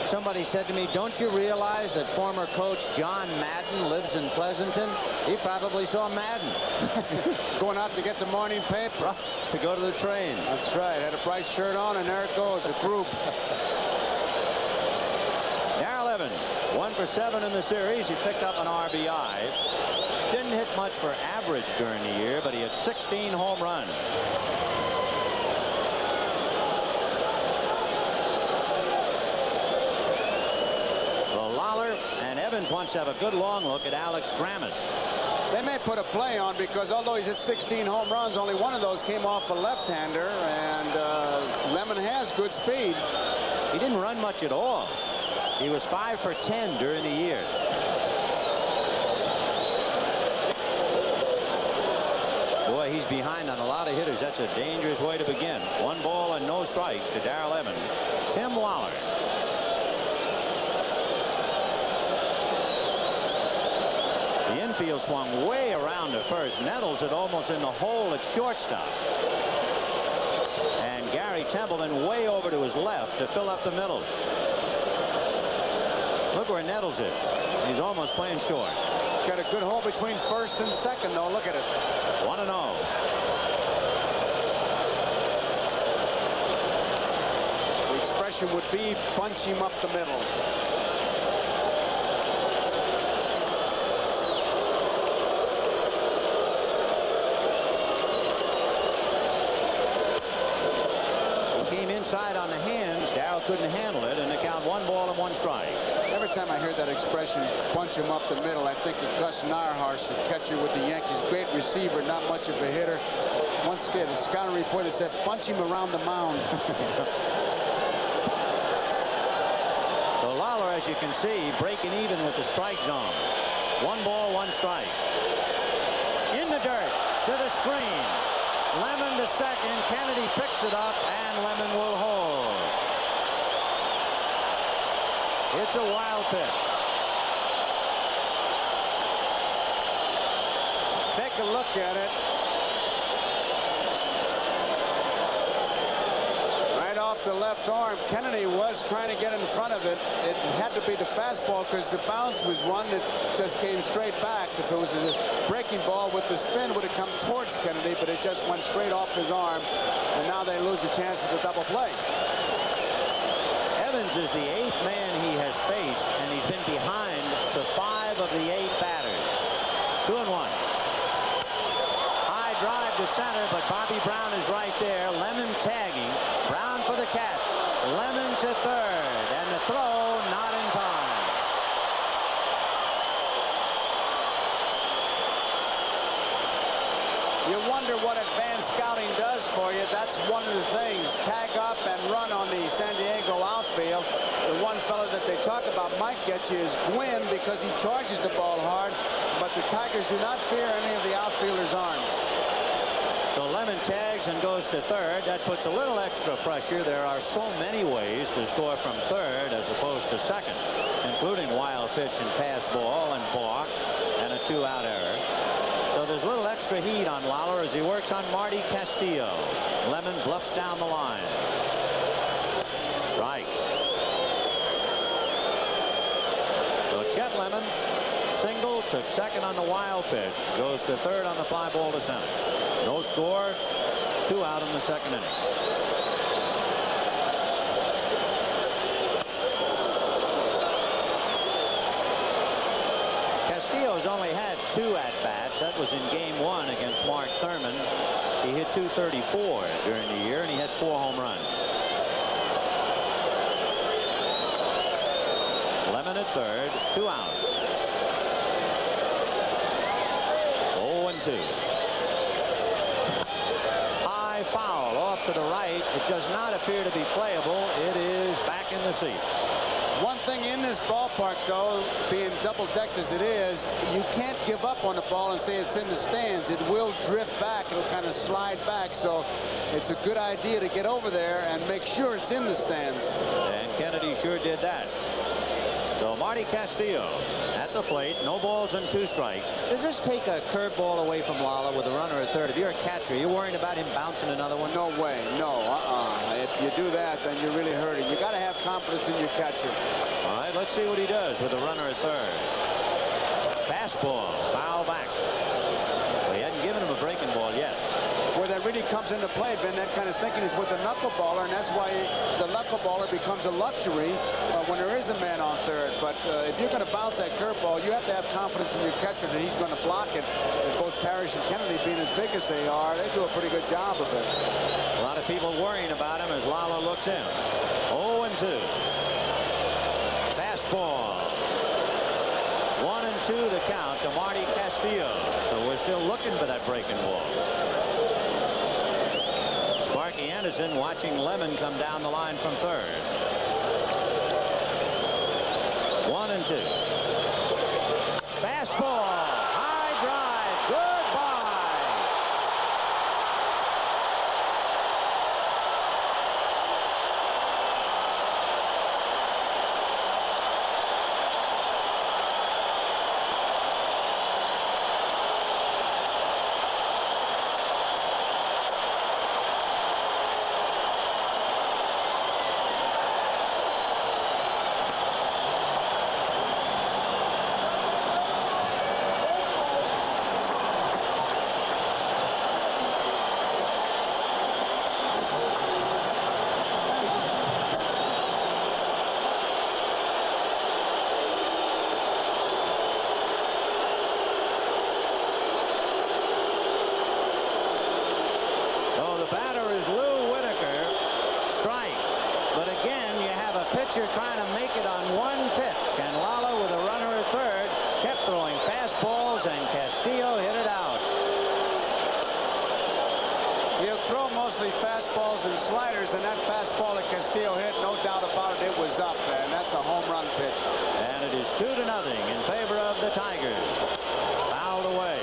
Somebody said to me, don't you realize that former coach John Madden lives in Pleasanton? He probably saw Madden. Going out to get the morning paper. To go to the train. That's right. Had a bright shirt on, and there it goes, the group. Darrell Evans, 1 for 7 in the series. He picked up an RBI. Didn't hit much for average during the year, but he had 16 home runs. Evans wants to have a good long look at Alex Grammas. They may put a play on, because although he's hit 16 home runs, only 1 of those came off a left-hander, and Lemon has good speed. He didn't run much at all. He was 5 for 10 during the year. behind on a lot of hitters. That's a dangerous way to begin. 1 ball and no strikes to Darrell Evans. Tim Lawler. The infield swung way around to first. Nettles it almost in the hole at shortstop. And Gary Templeton way over to his left to fill up the middle. Look where Nettles is. He's almost playing short. He's got a good hole between first and second, though. Look at it. 1-0. The expression would be bunch him up the middle. Inside on the hands. Darrell couldn't handle it, and the count 1 ball and 1 strike. Every time I hear that expression, bunch him up the middle, I think of Gus Narhart, the catcher with the Yankees. Great receiver, not much of a hitter. Once again, the scouting report that said bunch him around the mound. So Lawler, as you can see, breaking even with the strike zone. 1 ball, 1 strike. In the dirt to the screen. Lemon to second. Kennedy picks it up, and Lemon will hold. It's a wild pitch. Take a look at it. Right off the left arm. Kennedy was trying to get in front of it. It had to be the fastball because the bounce was one that just came straight back. If it was a breaking ball with the spin, would have come towards Kennedy, but it just went straight off his arm, and now they lose a chance for the double play. Evans is the 8th man he has faced, and he's been behind to 5 of the 8 batters. 2-1. High drive to center, but Bobby Brown is right there. Lemon tagging. Brown for the catch. Lemon to third, and the throw not in time. You wonder what advanced scouting does for you. That's one of the things. Tag up and run on the San Diego outfield. The one fellow that they talk about might get you is Gwynn because he charges the ball hard, but the Tigers do not fear any of the outfielders' arms. So Lemon tags and goes to third. That puts a little extra pressure. There are so many ways to score from third as opposed to second, including wild pitch and pass ball and balk and a 2-out error. So there's a little extra heat on Lawler as he works on Marty Castillo. Lemon bluffs down the line. Strike. So Chet Lemon, single, took second on the wild pitch, goes to third on the fly ball to center. No score, 2 out in the second inning. Castillo's only had 2 at-bats. That was in game 1 against Mark Thurman. He hit .234 during the year, and he had 4 home runs. Lemon at third, 2 out. 0-2. High foul off to the right. It does not appear to be playable. It is back in the seats. One thing in this ballpark, though, being double-decked as it is, you can't give up on the ball and say it's in the stands. It will drift back. It'll kind of slide back. So it's a good idea to get over there and make sure it's in the stands. And Kennedy sure did that. So Marty Castillo at the plate. No balls and 2 strikes. Does this take a curveball away from Lawler with a runner at third? If you're a catcher, you're worried about him bouncing another one? No way. No. If you do that, then you're really hurting. You got to have confidence in your catcher. All right, let's see what he does with a runner at third. Fastball, foul back. Well, he hadn't given him a breaking ball yet. Where that really comes into play, Ben, that kind of thinking is with the knuckleballer, and that's why the knuckleballer becomes a luxury when there is a man on third. But if you're going to bounce that curveball, you have to have confidence in your catcher that he's going to block it. And both Parrish and Kennedy, being as big as they are, they do a pretty good job of it. A lot of people worrying about him as Lawler looks in. 0-2. Fastball. 1-2 the count to Marty Castillo. So we're still looking for that breaking ball. Sparky Anderson watching Lemon come down the line from third. 1-2. Fastball. High drive. Goodbye. balls, and Castillo hit it out. He'll throw mostly fastballs and sliders, and that fastball that Castillo hit, no doubt about it, it was up, and that's a home run pitch. And it is 2-0 in favor of the Tigers. Fouled away.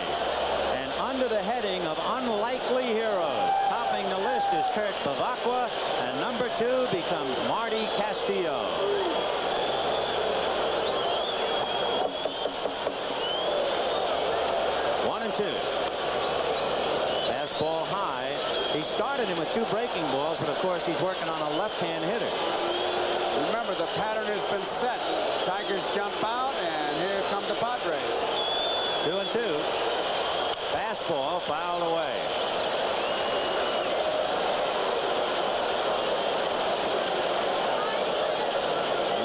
And under the heading of unlikely heroes, topping the list is Kurt Bavacqua, and number 2 becomes Marty Castillo. One and two. Fastball high. He started him with 2 breaking balls, but of course he's working on a left-hand hitter. Remember, the pattern has been set. Tigers jump out, and here come the Padres. 2 and 2. Fastball fouled away.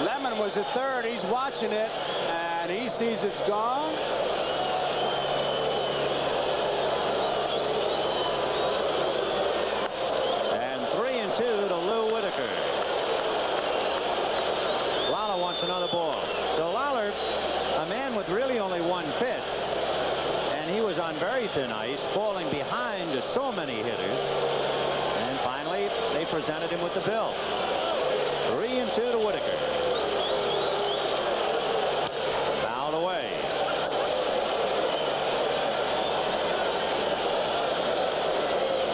Lemon was at third. He's watching it, and he sees it's gone. And 3 and 2 to Lou Whitaker. Lawler wants another ball. So Lawler, a man with really only 1 pitch, and he was on very thin ice, falling behind to so many hitters. And finally, they presented him with the bill. 3 and 2 to Whitaker. Fouled away.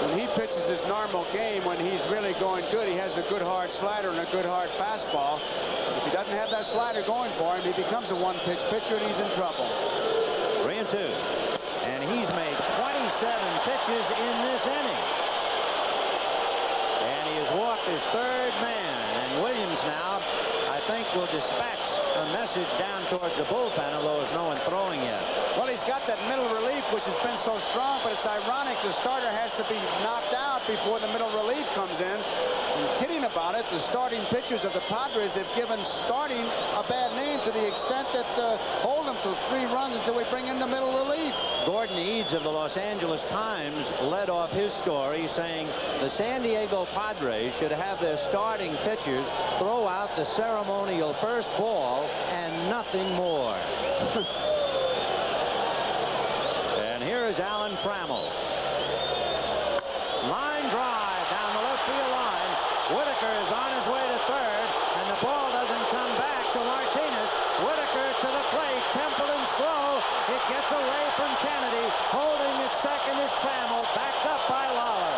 When he pitches his normal game, when he's really going good, he has a good hard slider and a good hard fastball. If he doesn't have that slider going for him, he becomes a 1-pitch pitcher, and he's in trouble. 3 and 2. And he's made 27 pitches in this inning. And he has walked his 3rd man. And Williams now, I think, will dispatch a message down towards the bullpen, although there's no one throwing yet. Well, he's got that middle relief, which has been so strong, but it's ironic the starter has to be knocked out before the middle relief comes in. I'm kidding about it. The starting pitchers of the Padres have given starting a bad name to the extent that hold them to 3 runs until we bring in the middle relief. Gordon Eads of the Los Angeles Times led off his story saying the San Diego Padres should have their starting pitchers throw out the ceremonial first ball and nothing more. And here is Alan Trammell. Line drive down the left field line. Whitaker is on his way to third, and the ball doesn't come back to Martinez. Whitaker to the plate. Templeton's throw. It gets away from Kennedy. Holding at second is Trammell, backed up by Lawler.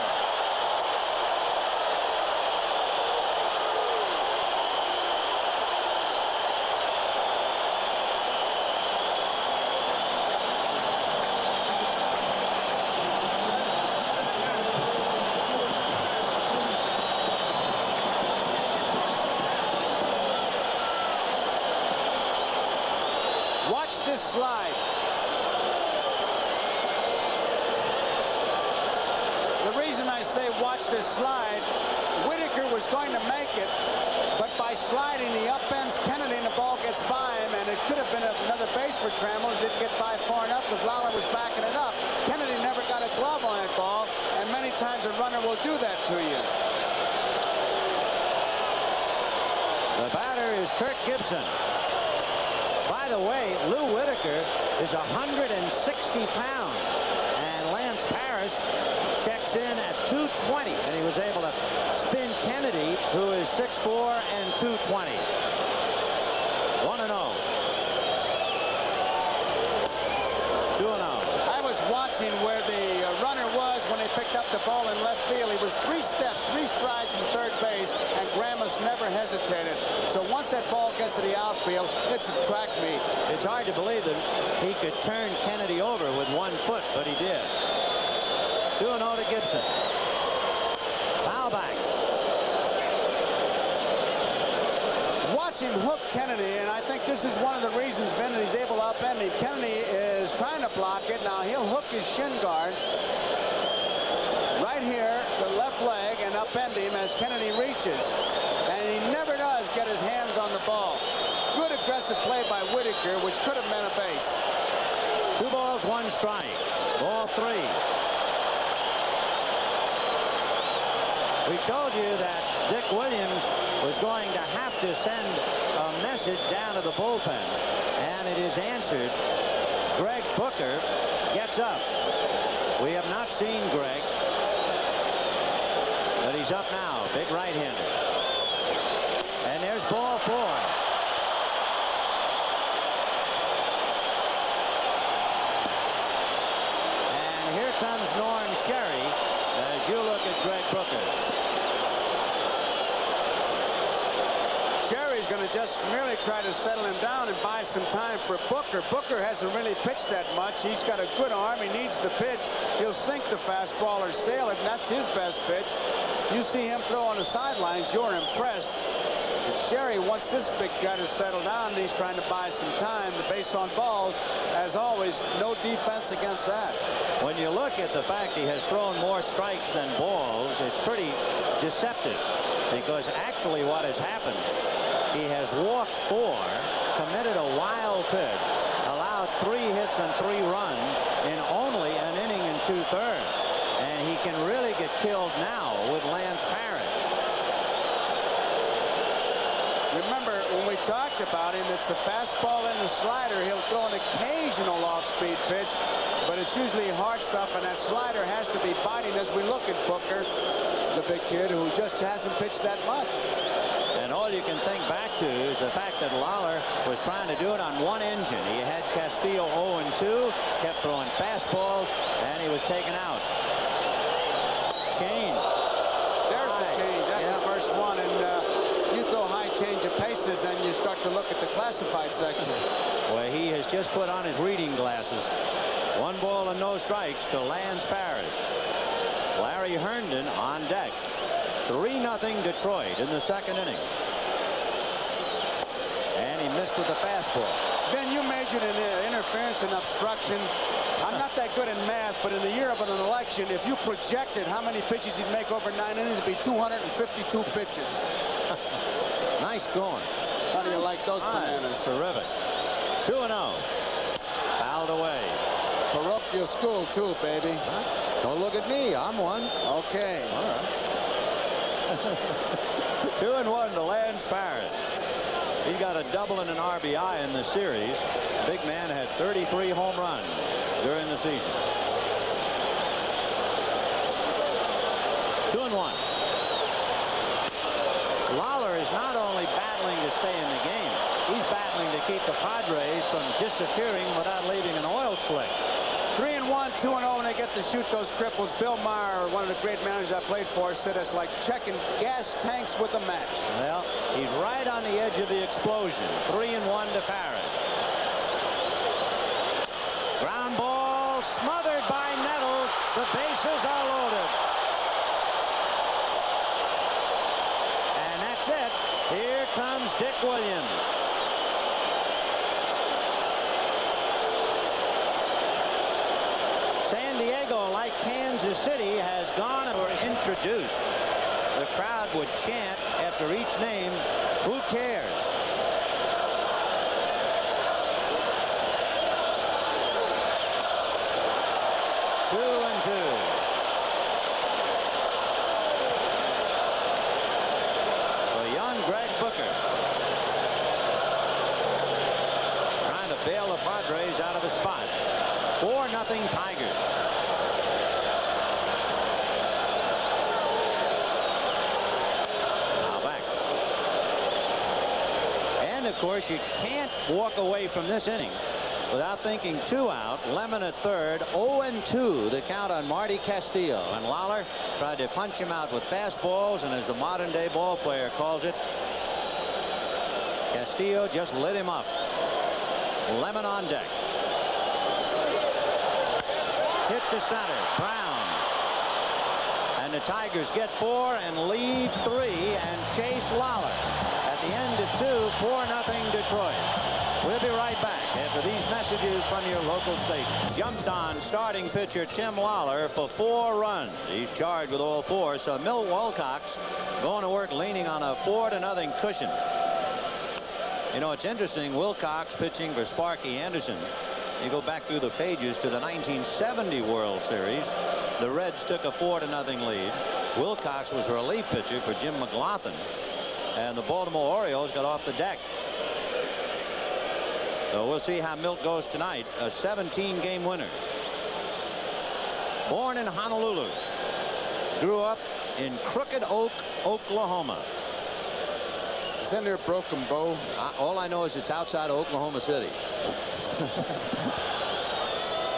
Watch this slide. The reason I say watch this slide, Whitaker was going to make it, but by sliding, he upends Kennedy and the ball gets by him, and it could have been another base for Trammell. It didn't get by far enough because Lawler was backing it up. Kennedy never got a glove on that ball, and many times a runner will do that to you. The batter is Kirk Gibson. By the way, Lou Whitaker is 160 pounds, and Lance Parrish checks in at 220, and he was able to spin Kennedy, who is 6'4" and 220. 1-0. 2-0. I was watching where the runner was when they picked up the ball in left field. He was 3 steps, 3 strides from third base, and Grammas never hesitated. So once that ball gets to the outfield, it's a track meet. It's hard to believe that he could turn Kennedy over with 1 foot, but he did. 2-0 to Gibson. Foul back. Watch him hook Kennedy, and I think this is one of the reasons, Ben, that he's able to upend him. Kennedy is trying to block it. Now he'll hook his shin guard right here, the left leg, and upend him as Kennedy reaches. And he never does get his hands on the ball. Good aggressive play by Whitaker, which could have meant a base. 2 balls, 1 strike. Ball 3. We told you that Dick Williams was going to have to send a message down to the bullpen, and it is answered Greg Booker gets up. We have not seen Greg, but he's up now. Big right-hander. And there's ball 4. And here comes Norm Sherry as you look at Greg Booker. Sherry's going to just merely try to settle him down and buy some time for Booker. Booker hasn't really pitched that much. He's got a good arm. He needs the pitch. He'll sink the fastball or sail it, and that's his best pitch. You see him throw on the sidelines, you're impressed. But Sherry wants this big guy to settle down, and he's trying to buy some time. The base on balls, as always, no defense against that. When you look at the fact he has thrown more strikes than balls, it's pretty deceptive, because actually what has happened, he has walked 4, committed a wild pitch, allowed 3 hits and 3 runs in only an inning and 2/3. And he can really get killed now with Lance Parrish. Remember, when we talked about him, it's the fastball and the slider. He'll throw an occasional off-speed pitch, but it's usually hard stuff, and that slider has to be biting as we look at Booker, the big kid who just hasn't pitched that much. And all you can think back to is the fact that Lawler was trying to do it on one engine. He had Castillo 0-2, kept throwing fastballs, and he was taken out. Change. There's the change. That's the first one. And you throw high change of paces, and you start to look at the classified section. Well, he has just put on his reading glasses. 1 ball and no strikes to Lance Parrish. Larry Herndon on deck. 3-0 Detroit in the 2nd inning. And he missed with the fastball. Ben, you majored in interference and obstruction. I'm not that good in math, but in the year of an election, if you projected how many pitches he'd make over 9 innings, it'd be 252 pitches. Nice going. How do you like those bananas? Terrific. 2-0. Fouled away. Parochial school, too, baby. Huh? Don't look at me. I'm one. Okay. All right. 2-1 to Lance Parrish. He's got a double and an RBI in the series. Big man had 33 home runs during the season. 2-1. Lawler is not only battling to stay in the game, he's battling to keep the Padres from disappearing without leaving an oil slick. 3-1, 2-0, and they get to shoot those cripples. Bill Maher, one of the great managers I played for, said it's like checking gas tanks with a match. Well, he's right on the edge of the explosion. 3-1 to Parrish. Ground ball smothered by Nettles. The bases are loaded. And that's it. Here comes Dick Williams. San Diego, like Kansas City, has gone or introduced. The crowd would chant after each name, "Who cares?" Two and two. For young Greg Booker. Trying to bail the Padres out of the spot. 4-0 Tigers. Now back. And of course, you can't walk away from this inning without thinking 2 out. Lemon at third. 0-2 the count on Marty Castillo. And Lawler tried to punch him out with fastballs, and as the modern day ball player calls it, Castillo just lit him up. Lemon on deck. Hit to center. Brown. And the Tigers get 4 and lead 3 and chase Lawler. At the end of 2, 4-0 Detroit. We'll be right back after these messages from your local station. Jumped on starting pitcher Tim Lawler for 4 runs. He's charged with all 4, so Milt Wilcox going to work leaning on a 4-0 cushion. You know, it's interesting, Wilcox pitching for Sparky Anderson. You go back through the pages to the 1970 World Series. The Reds took a 4-0 lead. Wilcox was a relief pitcher for Jim McLaughlin. 'Laughlin, and the Baltimore Orioles got off the deck. 2-2. The young Greg Booker, trying to bail the Padres out of the spot. 4-0 Tigers. So we'll see how Milt goes tonight. A 17-game winner. Born in Honolulu. Grew up in Crooked Oak, Oklahoma. Is in there Broken Bow? All I know is it's outside of Oklahoma City.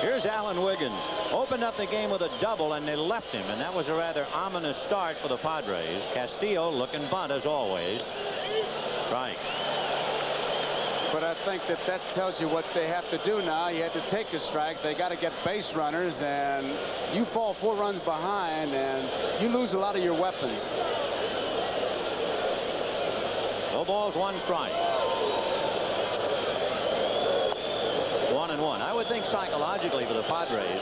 Here's Alan Wiggins. Opened up the game with a double, and they left him, and that was a rather ominous start for the Padres. Castillo looking bunt as always. Strike. But I think that tells you what they have to do now. You have to take a strike. They got to get base runners, and you fall 4 runs behind, and you lose a lot of your weapons. No balls, 1 strike. 1-1. I would think psychologically for the Padres,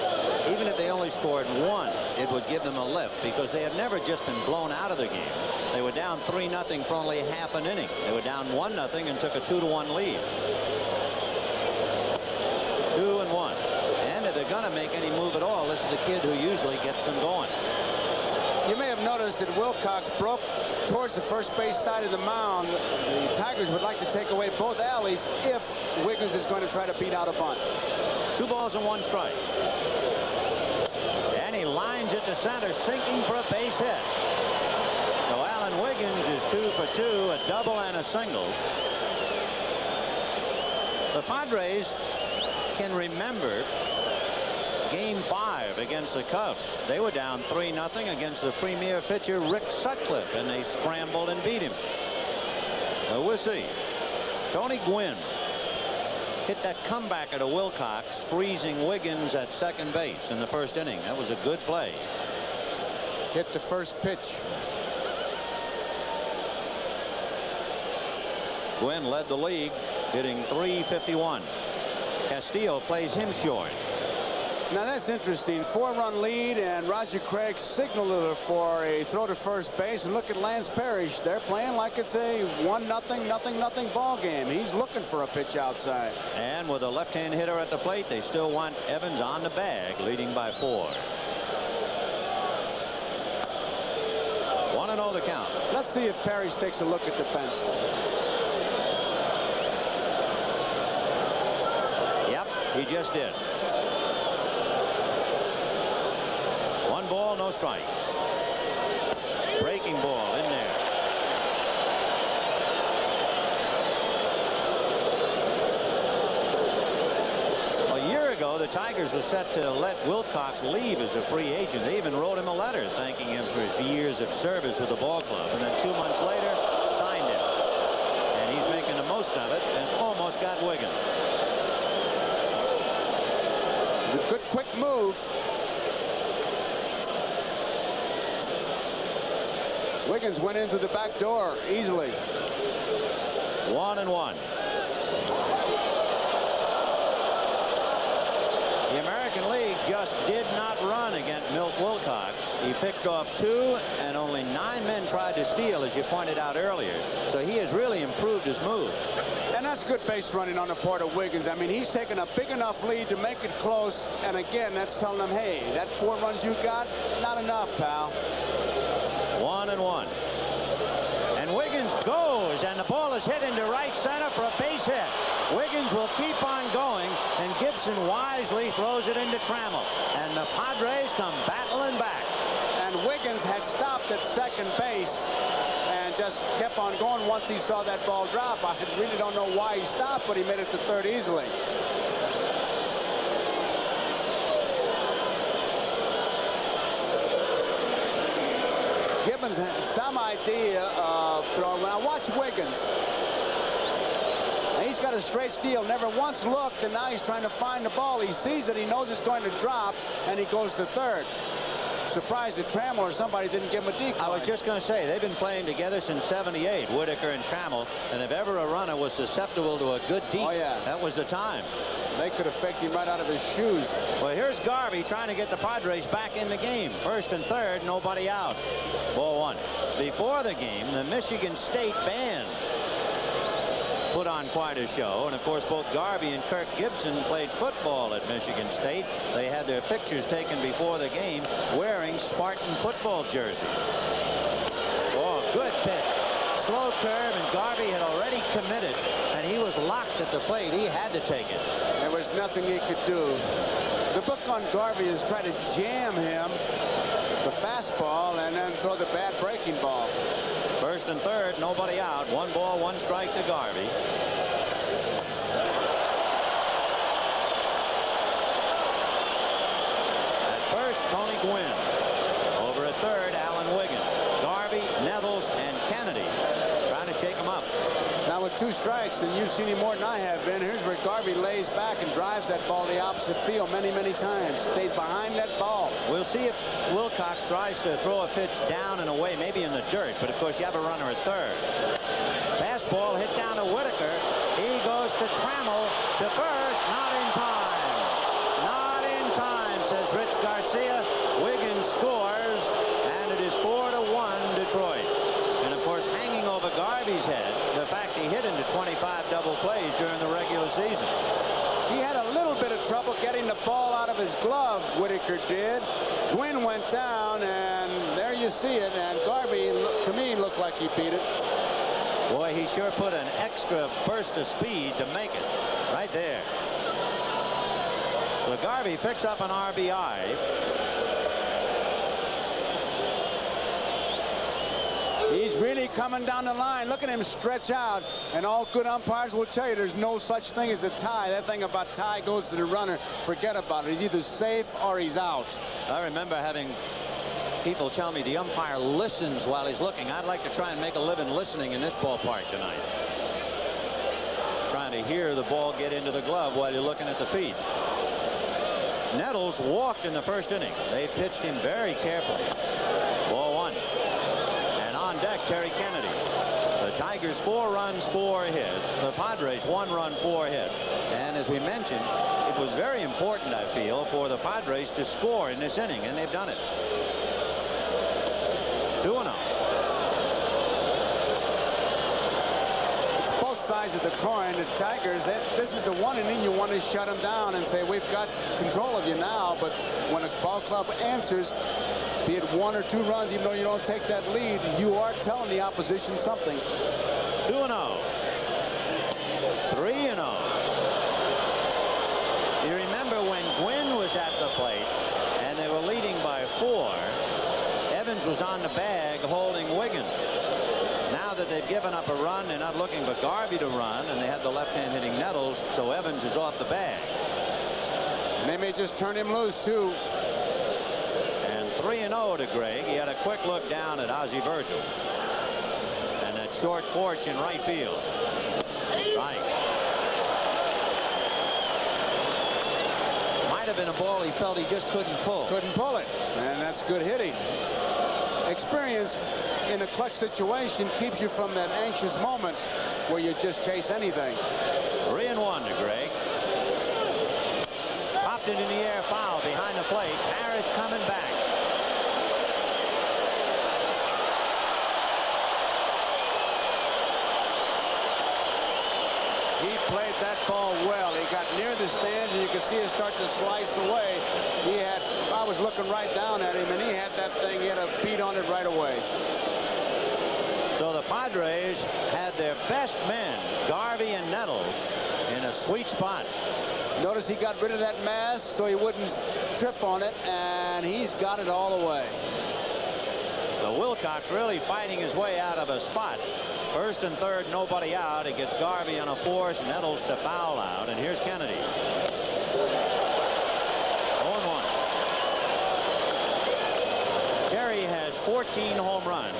even if they only scored 1, it would give them a lift, because they have never just been blown out of the game. They were down 3-0 for only half an inning. They were down 1-0 and took a 2-1 lead. 2-1. And if they're going to make any move at all, this is the kid who usually gets them going. You may have noticed that Wilcox broke towards the first base side of the mound. The Tigers would like to take away both alleys if Wiggins is going to try to beat out a bunt. 2 balls and 1 strike. And he lines it to center, sinking for a base hit. So Alan Wiggins is 2 for 2, a double and a single. The Padres can remember Game 5 against the Cubs. They were down 3-0 against the premier pitcher Rick Sutcliffe, and they scrambled and beat him. We'll see. Tony Gwynn hit that comebacker to Wilcox, freezing Wiggins at second base in the first inning. That was a good play. Hit the first pitch. Gwynn led the league, hitting .351. Castillo plays him short. Now that's interesting. 4-run lead, and Roger Craig signaled for a throw to first base. And look at Lance Parrish. They're playing like it's a 1-0, nothing ball game. He's looking for a pitch outside. And with a left-hand hitter at the plate, they still want Evans on the bag, leading by 4. 1-0 the count. Let's see if Parrish takes a look at the bench. Yep, he just did. 1 ball, no strikes. Breaking ball in there. A year ago, the Tigers were set to let Wilcox leave as a free agent. They even wrote him a letter thanking him for his years of service with the ball club. And then 2 months later, signed him. And he's making the most of it and almost got Wiggins. It's a good quick move. Wiggins went into the back door easily. 1-1. The American League just did not run against Milt Wilcox. He picked off 2, and only 9 men tried to steal, as you pointed out earlier. So he has really improved his move. And that's good base running on the part of Wiggins. I mean, he's taken a big enough lead to make it close. And again, that's telling him, hey, that 4 runs you got, not enough, pal. 1-1. And Wiggins goes, and the ball is hit into right center for a base hit. Wiggins will keep on going, and Gibson wisely throws it into Trammell. And the Padres come battling back. And Wiggins had stopped at second base and just kept on going once he saw that ball drop. I really don't know why he stopped, but he made it to third easily. Gibbons had some idea of throwing. When I watch Wiggins, he's got a straight steal, never once looked, and now he's trying to find the ball. He sees it, he knows it's going to drop, and he goes to third. Surprised that Trammell or somebody didn't give him a decoy. I was just going to say, they've been playing together since '78, Whitaker and Trammell, and if ever a runner was susceptible to a good deep, that was the time. They could have faked him right out of his shoes. Well, here's Garvey trying to get the Padres back in the game. First and third, nobody out. Ball 1. Before the game, the Michigan State band put on quite a show, and of course both Garvey and Kirk Gibson played football at Michigan State. They had their pictures taken before the game wearing Spartan football jerseys. Oh, good pitch. Slow curve, and Garvey had already committed, and he was locked at the plate. He had to take it. There was nothing he could do. The book on Garvey is try to jam him the fastball and then throw the bad breaking ball. First and third, nobody out. 1 ball, 1 strike to Garvey. At first, Tony Gwynn. Over at third, Alan Wiggins. Garvey, Nettles, and Kennedy trying to shake him up. Now with 2 strikes, and you've seen him more than I have been, here's where Garvey lays back and drives that ball to the opposite field many, many times. Stays behind that ball. We'll see if Wilcox tries to throw a pitch down and away, maybe in the dirt, but of course you have a runner at third. Fastball hit down to Whitaker. He goes to Trammell to first. Not in time. Not in time, says Rich Garcia. Wiggins scores, and it is 4-1 Detroit. And of course, hanging over Garvey's head, the fact he hit into 25 double plays during the regular season. He had a little bit of trouble getting the ball out of his glove, Whitaker did. Gwynn went down, and there you see it. And Garvey, to me, looked like he beat it. Boy, he sure put an extra burst of speed to make it. Right there. So Garvey picks up an RBI. He's really coming down the line. Look at him stretch out. And all good umpires will tell you there's no such thing as a tie. That thing about tie goes to the runner. Forget about it. He's either safe or he's out. I remember having people tell me the umpire listens while he's looking. I'd like to try and make a living listening in this ballpark tonight. Trying to hear the ball get into the glove while you're looking at the feet. Nettles walked in the first inning. They pitched him very carefully. Ball 1. And on deck, Terry Kennedy. The Tigers 4 runs, 4 hits. The Padres 1 run, 4 hits. And as we mentioned, it was very important, I feel, for the Padres to score in this inning, and they've done it. 2-0. It's both sides of the coin. The Tigers, this is the one inning you want to shut them down and say, we've got control of you now. But when a ball club answers, be it 1 or 2 runs, even though you don't take that lead, you are telling the opposition something. 2-0. 3-0. You remember when Gwynn was at the plate and they were leading by 4, Evans was on the bag holding Wiggins. Now that they've given up a run, they're not looking for Garvey to run, and they have the left-hand hitting Nettles, so Evans is off the bag. And they may just turn him loose, too. And 3-0 to Gregg. He had a quick look down at Ozzie Virgil. And that short porch in right field. Right. Might have been a ball he felt he just couldn't pull. Couldn't pull it. And that's good hitting. Experience in a clutch situation keeps you from that anxious moment where you just chase anything. 3-1 to Gregg. Popped it in the air, foul behind the plate. Harris coming back. He played that ball well. He got near the stands, and you could see it start to slice away. I was looking right down at him, and he had that thing. He had a beat on it right away. So the Padres had their best men, Garvey and Nettles, in a sweet spot. Notice he got rid of that mass so he wouldn't trip on it, and he's got it all away. So Wilcox really fighting his way out of a spot. First and third, nobody out. It gets Garvey on a force, Nettles to foul out, and here's Kennedy. 0-1. Terry has 14 home runs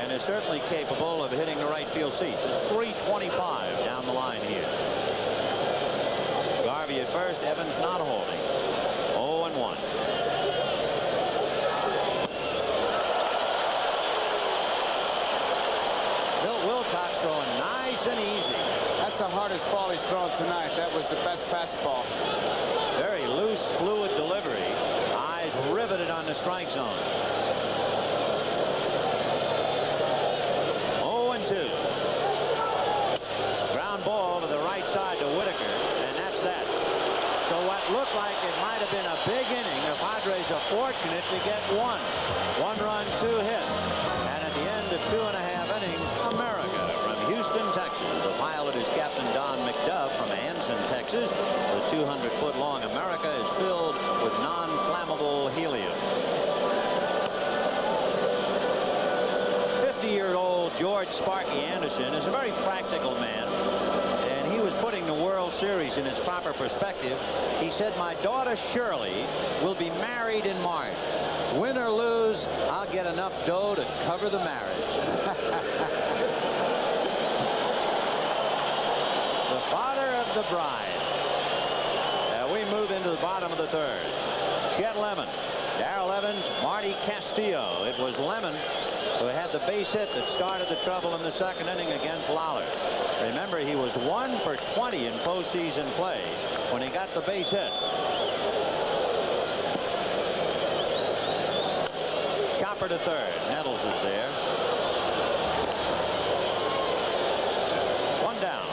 and is certainly capable of hitting the right field seats. It's 325 down the line here. Garvey at first, Evans not holding. 0-1. Wilcox throwing nice and easy. That's the hardest ball he's thrown tonight. That was the best fastball. Very loose, fluid delivery. Eyes riveted on the strike zone. 0-2. Ground ball to the right side to Whitaker, and that's that. So what looked like it might have been a big inning, the Padres are fortunate to get 1 run, 2 hits. And at the end of 2.5 innings, America from Houston, Texas. The pilot is Captain Don McDuff from Anson, Texas. The 200-foot-long America is filled with non-flammable helium. 50-year-old George Sparky Anderson is a very practical man, and he was putting the World Series in its proper perspective. He said, "My daughter Shirley will be married in March. Win or lose, I'll get enough dough to cover the marriage." The father of the bride. We move into the bottom of the third. Chet Lemon, Darrell Evans, Marty Castillo. It was Lemon who had the base hit that started the trouble in the second inning against Lawler. Remember, he was 1 for 20 in postseason play when he got the base hit. Chopper to third. Nettles is there. One down.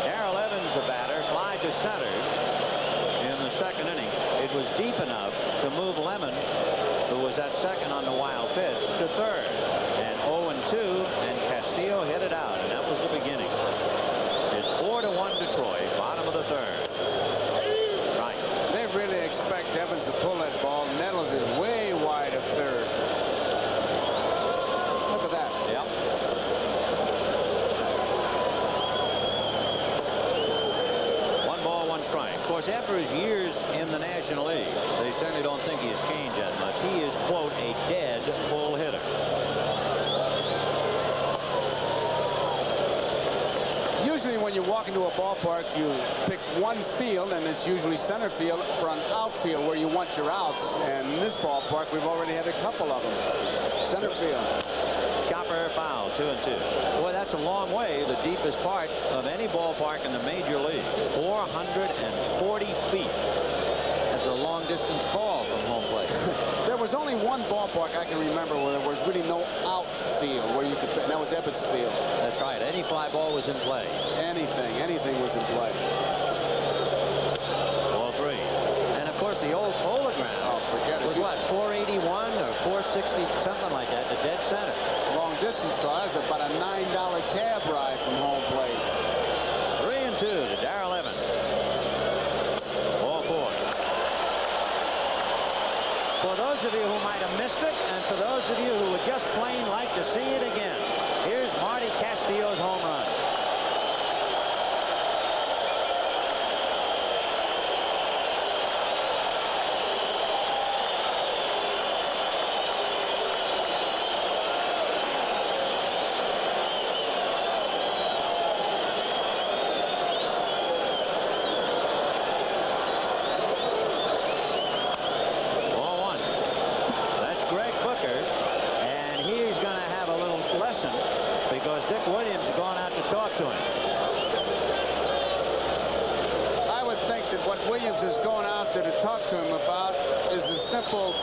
Darrell Evans, the batter, fly to center in the second inning. It was deep enough to move Lemon, who was at second on the wild pitch, to third. And 0-2, and Castillo hit it out, and that was the beginning. It's 4-1 Detroit, bottom of the third. Right. They really expect Evans to pull that ball. Nettles is way wide of third. Look at that. Yep. One ball, one strike. Of course, after his years in the National League, they certainly don't think he has changed that much. He is, quote, a dead pull hitter. Usually when you walk into a ballpark, you pick one field, and it's usually center field, for an outfield where you want your outs. And in this ballpark, we've already had a couple of them. Center field. Chopper foul, 2-2. Boy, that's a long way, the deepest part of any ballpark in the major league. 440 feet. That's a long distance call from home plate. There was only one ballpark I can remember where there was really no outfield where you could, and that was Ebbets Field. That's right. Any fly ball was in play. Anything was in play. Ball three. And of course, the old Polo Ground. Oh, forget it. Was what, 481 or 460, something like that, the dead center. Long distance car. That's about a $9 cab ride from home plate. 3-2 to Darrell Evans. Ball four. For those of you who might have missed it, and for those of you who would just plain like to see it again, here's Marty Castillo's home run.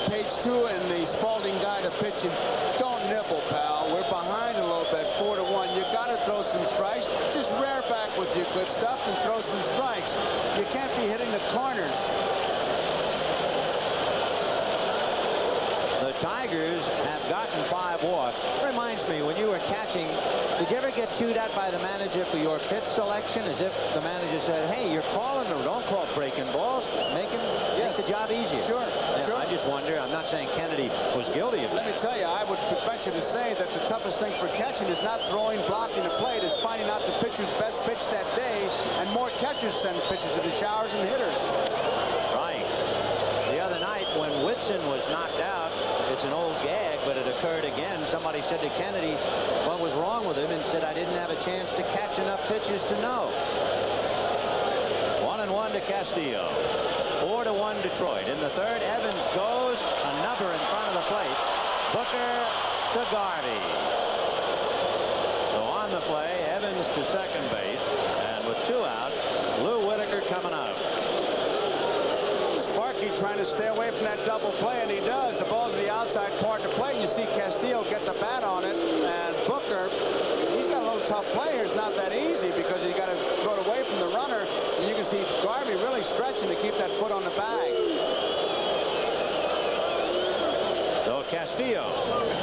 Page 2 and the Spalding guy to pitching. Don't nibble, pal. We're behind a little bit, 4-1. You got to throw some strikes. Just rear back with your good stuff and throw some strikes. You can't be hitting the corners. The Tigers have gotten 5 walks. Reminds me, when you were catching, did you ever get chewed at by the manager for your pitch selection? As if the manager said, "Hey, you're calling them. Don't call breaking balls. Make the job easier." Sure, yeah, sure. I just wonder. I'm not saying Kennedy was guilty of that. Let me tell you, I would venture to say that the toughest thing for catching is not throwing, blocking the plate. Is finding out the pitcher's best pitch that day, and more catchers send pitches to the showers than hitters. Right. The other night when Whitson was knocked out, it's an old gag, but it occurred again. Somebody said to Kennedy what was wrong with him, and said, "I didn't have a chance to catch enough pitches to know." 1-1 to Castillo. 4-1 Detroit. In the third, Evans goes a number in front of the plate. Booker to Garvey. So on the play, Evans to second base, and with 2 out, Lou Whitaker coming up. Sparky trying to stay away from that double play, and he does. The ball's in the outside part of the plate. You see Castillo get the bat on it, and Booker, he's got a little tough play here. It's not that easy because you got to throw it away from the runner. And you can see Garvey really stretching to keep that foot on the bag. So Castillo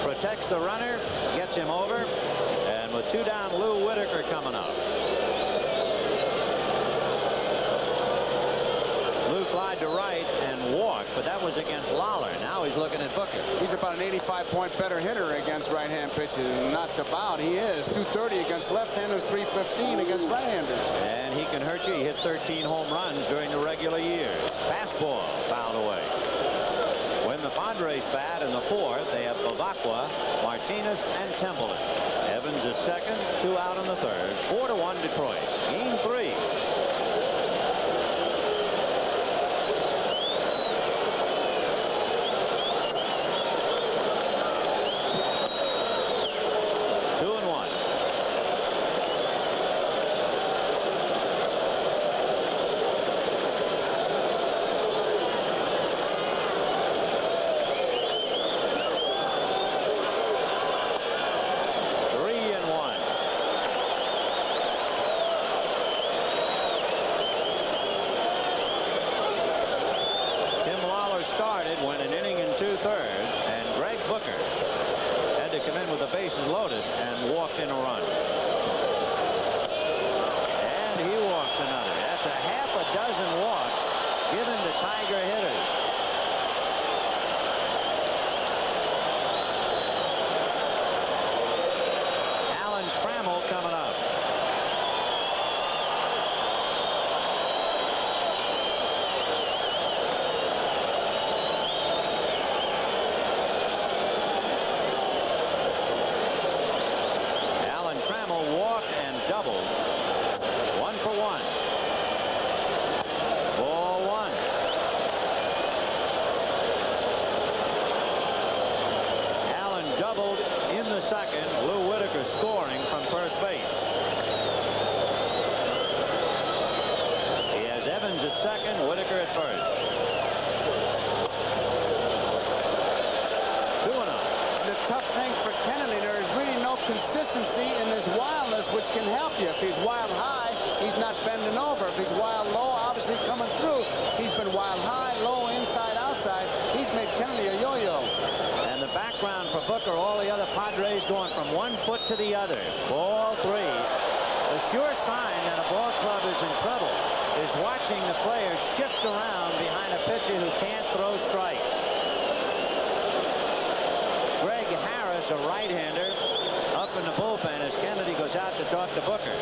protects the runner, gets him over, and with 2 down, Lou Whitaker coming up. Lou flied to right and walked, but that was against Lawler. Now he's looking at Booker. He's about an 85-point better hitter against right-hand pitches. Not about, he is. 230 against left-handers, 315 against right-handers. And he can hurt you. He hit 13 home runs during the regular year. Fastball fouled away. When the Padres bat in the 4th, they have Bavacqua, Martinez, and Templeton. Evans at second, 2 out in the 3rd. 4-1 Detroit. Game 3. Started when an inning and 2/3, and Greg Booker had to come in with the bases loaded and walked in a run. And he walks another. That's a half a dozen walks given to Tiger hitters. Alan Trammell coming up. Walked and doubled. 1 for 1. Ball 1. Allen doubled in the 2nd. Lou Whitaker scoring from first base. He has Evans at 2nd, Whitaker at 1st. 2-0. The tough thing for Kennedy, there is really no consistency in his wildness, which can help you. If he's wild high, he's not bending over. If he's wild low, obviously coming through. He's been wild high, low, inside, outside. He's made Kennedy a yo-yo. And the background for Booker, all the other Padres going from one foot to the other. Ball 3. The sure sign that a ball club is in trouble is watching the players shift around behind a pitcher who can't throw strikes. Greg Harris, a right-hander, up in the bullpen as Kennedy goes out to talk to Booker.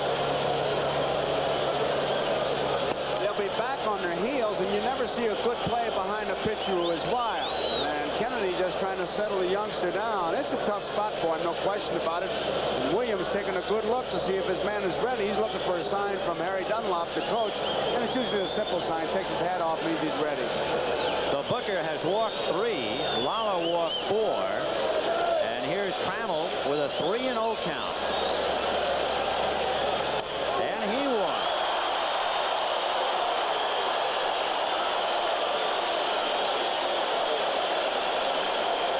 They'll be back on their heels, and you never see a good play behind a pitcher who is wild. And Kennedy just trying to settle the youngster down. It's a tough spot for him, no question about it. And Williams taking a good look to see if his man is ready. He's looking for a sign from Harry Dunlop, the coach, and it's usually a simple sign. Takes his hat off, means he's ready. So Booker has walked 3. Lala walked 4. Here's Trammell with a 3-0 count. And he walked.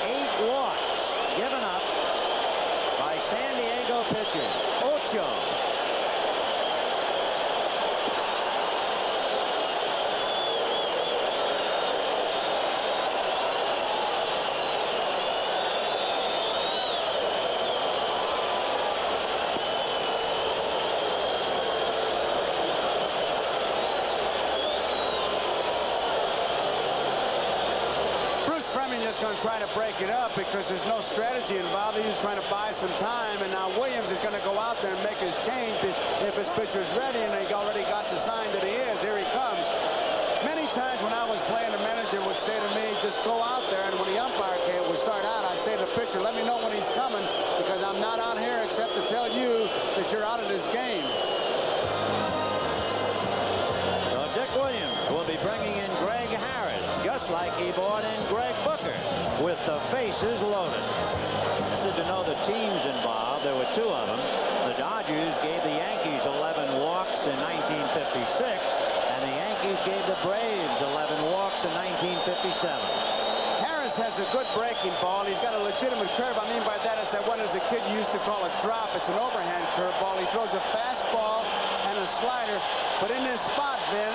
Eight walks given up by San Diego pitcher Ocho. Going to try to break it up because there's no strategy involved. He's just trying to buy some time, and now Williams is going to go out there and make his change if his pitcher's ready, and he already got the sign that he is. Here he comes. Many times when I was playing, the manager would say to me, just go out there, and when the umpire would start out, I'd say to the pitcher, let me know when he's coming, because I'm not out here except to tell you that you're out of this game. So Dick Williams will be bringing in Greg Harris, just like he brought in Greg Booker, with the bases loaded. Interested to know the teams involved. There were 2 of them. The Dodgers gave the Yankees 11 walks in 1956, and the Yankees gave the Braves 11 walks in 1957. Harris Gibs has a good breaking ball, and he's got a legitimate curve. I mean by that is that one as a kid you used to call a drop. It's an overhand curveball. He throws a fastball and a slider. But in this spot, Vin,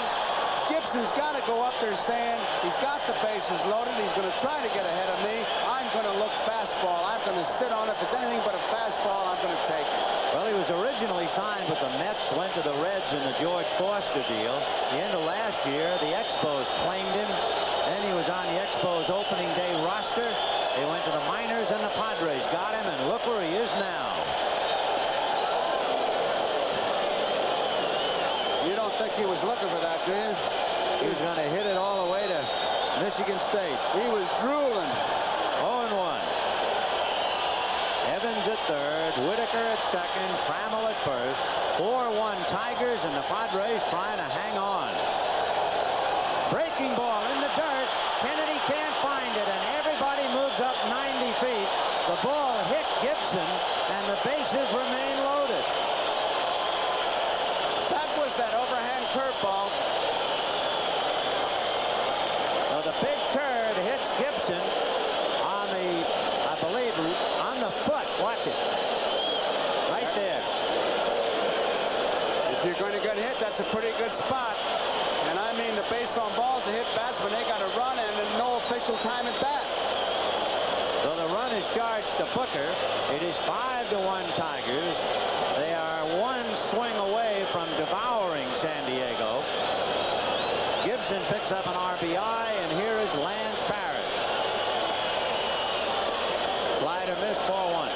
Gibson's got to go up there saying he's got the bases loaded. He's going to try to get ahead of me. I'm going to look fastball. I'm going to sit on it. If it's anything but a fastball, I'm going to take it. Well, he was originally signed with the Mets, went to the Reds in the George Forster deal. The end of last year, the Expos claimed him. Then he was on the Expos opening day roster. They went to the minors, and the Padres got him, and look where he is now. You don't think he was looking for that, do you? He was going to hit it all the way to Michigan State. He was drooling. 0-1. Evans at third, Whitaker at second, Trammell at first. 4-1 Tigers, and the Padres trying to hang on. Breaking ball in the dirt. Kennedy can't find it, and everybody moves up 90 feet. The ball hit Gibson, and the bases remain loaded. That was that overhand curveball. Now the big curve hits Gibson on the, I believe, on the foot. Watch it. Right there. If you're going to get hit, that's a pretty good spot. And I mean, the base on balls to hit batsmen, they got to run, and no official time at bat. So the run is charged to Booker. It is 5-1 Tigers. They are one swing away from devouring San Diego. Gibson picks up an RBI, and here is Lance Parrish. Slider missed, ball one.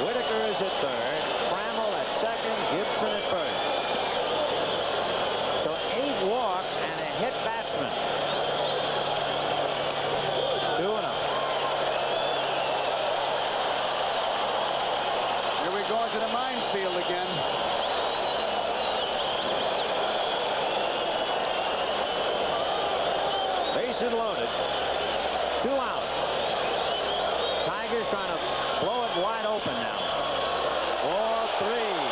Whitaker is at third, Trammell at second, Gibson at first. So 8 walks and a hit batsman. 2-0. Here we go into the minefield again. Bases loaded. 2 out. Tigers trying to blow it wide open now. 4-3.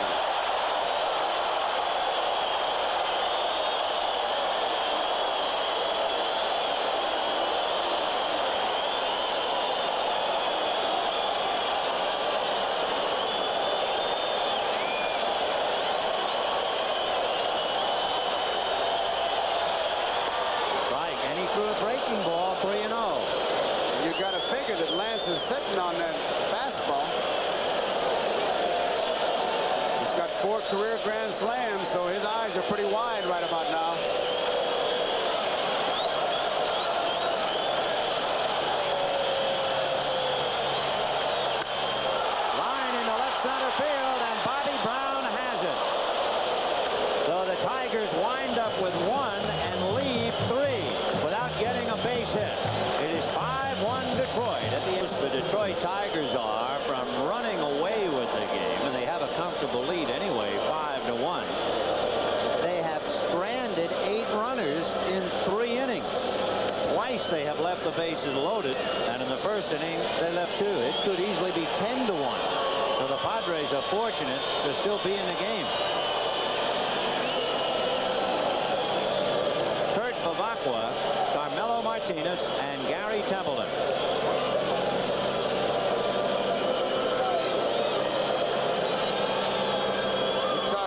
Is sitting on that fastball. He's got 4 career grand slams, so his eyes are pretty wide right about now. Line into left center field, and Bobby Brown has it. So the Tigers wind up with 1 and leave 3 without getting a base hit. It is 5-1 Detroit. At the Detroit Tigers are from running away with the game, and they have a comfortable lead anyway, 5-1. They have stranded 8 runners in 3 innings. Twice they have left the bases loaded, and in the first inning they left 2. It could easily be 10-1. So the Padres are fortunate to still be in the game. Kurt Bavacqua, Carmelo Martinez, and Gary Templeton.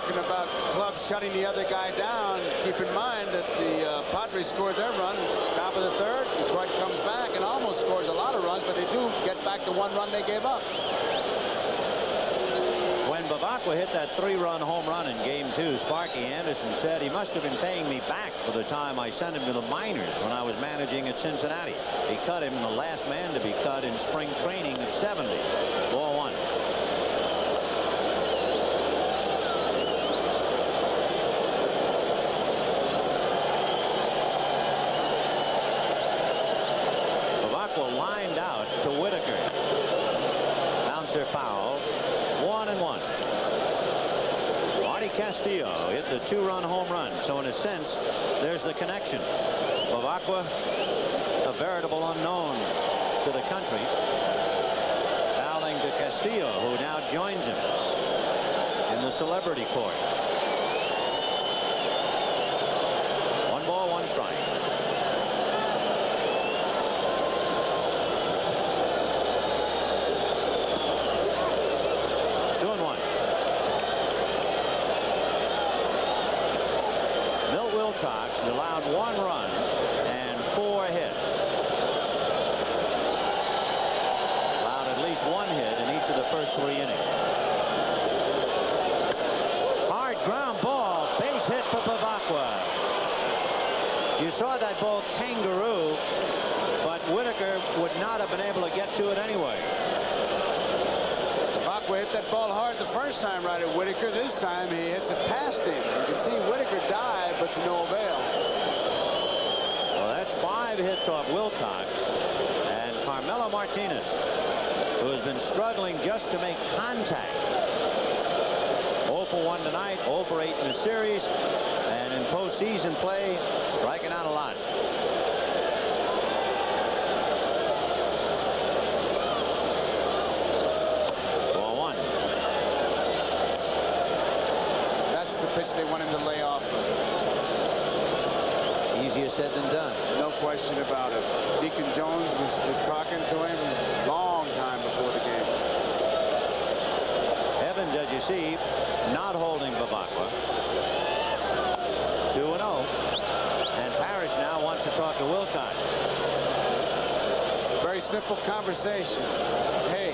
About the club shutting the other guy down. Keep in mind that the Padres scored their run top of the 3rd. Detroit comes back and almost scores a lot of runs, but they do get back the 1 run they gave up. When Bavacqua hit that 3-run home run in game 2, Sparky Anderson said he must have been paying me back for the time I sent him to the minors when I was managing at Cincinnati. He cut him, the last man to be cut in spring training at 70. Ball 1. Lined out to Whitaker. Bouncer foul. 1-1. Marty Castillo hit the 2-run home run. So in a sense, there's the connection. Bavacqua, a veritable unknown to the country, fouling to Castillo, who now joins him in the celebrity court. 1 ball, 1 strike. Wilcox has allowed 1 run and 4 hits. Allowed at least 1 hit in each of the first 3 innings. Hard ground ball, base hit for Bavacqua. You saw that ball kangaroo, but Whitaker would not have been able to get to it anyway. Bavacqua hit that ball hard the first time right at Whitaker. This time he hits it past him. You can see Whitaker dive, but to no avail. Well, that's 5 hits off Wilcox. And Carmelo Martinez, who has been struggling just to make contact. 0 for 1 tonight, 0 for 8 in the series, and in postseason play, striking out a lot. Pitch they want him to lay off. Easier said than done. No question about it. Deacon Jones was talking to him a long time before the game. Evans, as you see, not holding Bavacqua. 2-0. And Parrish now wants to talk to Wilcox. Very simple conversation. Hey,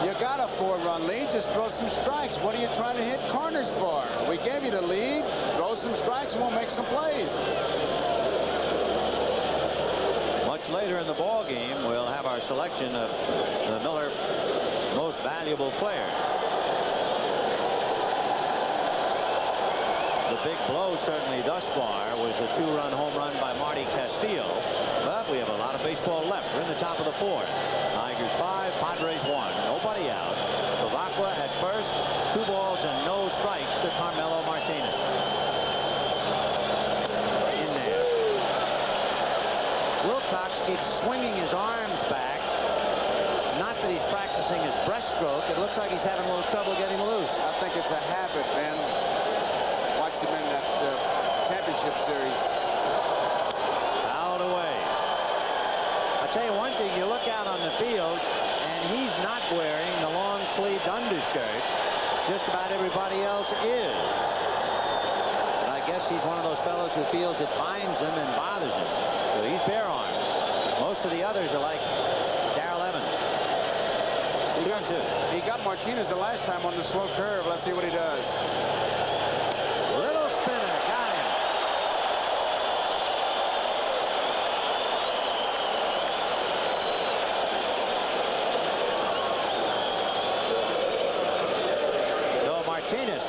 you got a 4-run lead, just throw some strikes. What are you trying to hit corners for? We gave you the lead. Throw some strikes and we'll make some plays. Much later in the ball game, we'll have our selection of the Miller most valuable player. The big blow certainly thus far was the 2-run home run by Marty Castillo. But we have a lot of baseball left. We're in the top of the 4th. Tigers 5, Padres 1. Nobody out. Bavacqua at first. 2 balls and no strikes to Carmelo Martinez. In there. Wilcox keeps swinging his arms back. Not that he's practicing his breaststroke. It looks like he's having a little trouble getting loose. I think it's a habit, man. Watched him in that championship series. Fouled away. I'll tell you one thing. You look out on the field, and he's not wearing the long-sleeved undershirt. Just about everybody else is. And I guess he's one of those fellows who feels it binds him and bothers him. So he's bare-armed. Most of the others are like Darrell Evans. He got Martinez the last time on the slow curve. Let's see what he does. Little spinner. Got him. So Martinez,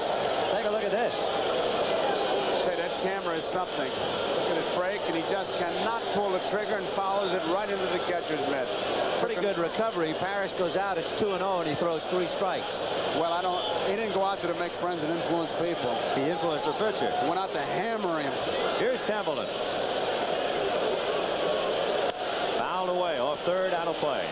take a look at this. Say that camera is something. Look at it break, and he just cannot pull the trigger and follows it right into the catcher's mitt. Pretty good recovery. Parrish goes out. It's 2-0, and he throws 3 strikes. Well, he didn't go out there to make friends and influence people. He influenced the pitcher. He went out to hammer him. Here's Templeton. Fouled away off third, out of play.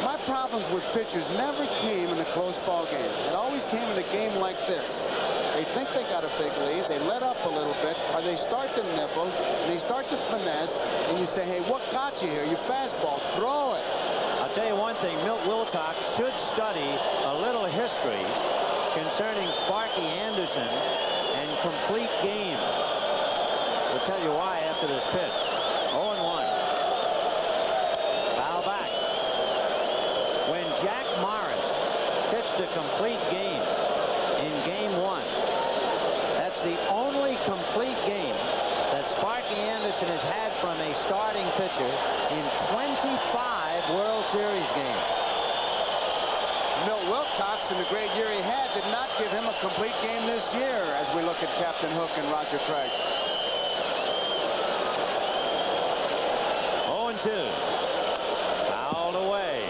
My problems with pitchers never came in a close ball game. It always came in a game like this. They think they got a big lead, they let up a little bit, or they start to nibble, and they start to finesse, and you say, hey, what got you here? Your fastball, throw it. I'll tell you one thing, Milt Wilcox should study a little history concerning Sparky Anderson and complete games. We'll tell you why after this pitch. 0-1. Foul back. When Jack Morris pitched a complete game in game 1, that's the only complete game that Sparky Anderson has had from a starting pitcher in 25 World Series games. Milt Wilcox, in the great year he had, did not give him a complete game this year as we look at Captain Hook and Roger Craig. 0-2. Fouled away.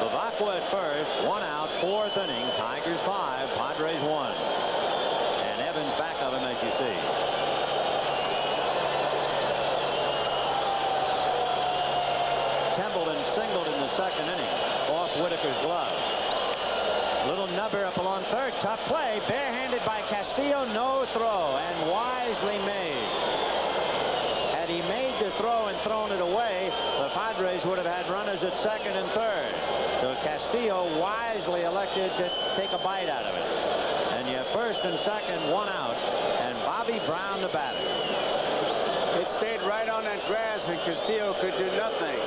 Bavacqua at first, 1 out, 4th inning. Tigers 5, Padres 1. And Evans back of him, as you see. Templeton singled in the 2nd inning off Whitaker's glove. Little nubber up along third. Tough play. Barehanded by Castillo. No throw. And wisely made. Had he made the throw and thrown it away, the Padres would have had runners at 2nd and 3rd. So Castillo wisely elected to take a bite out of it. And you have first and second, one out, and Bobby Brown the batter. It stayed right on that grass, and Castillo could do nothing.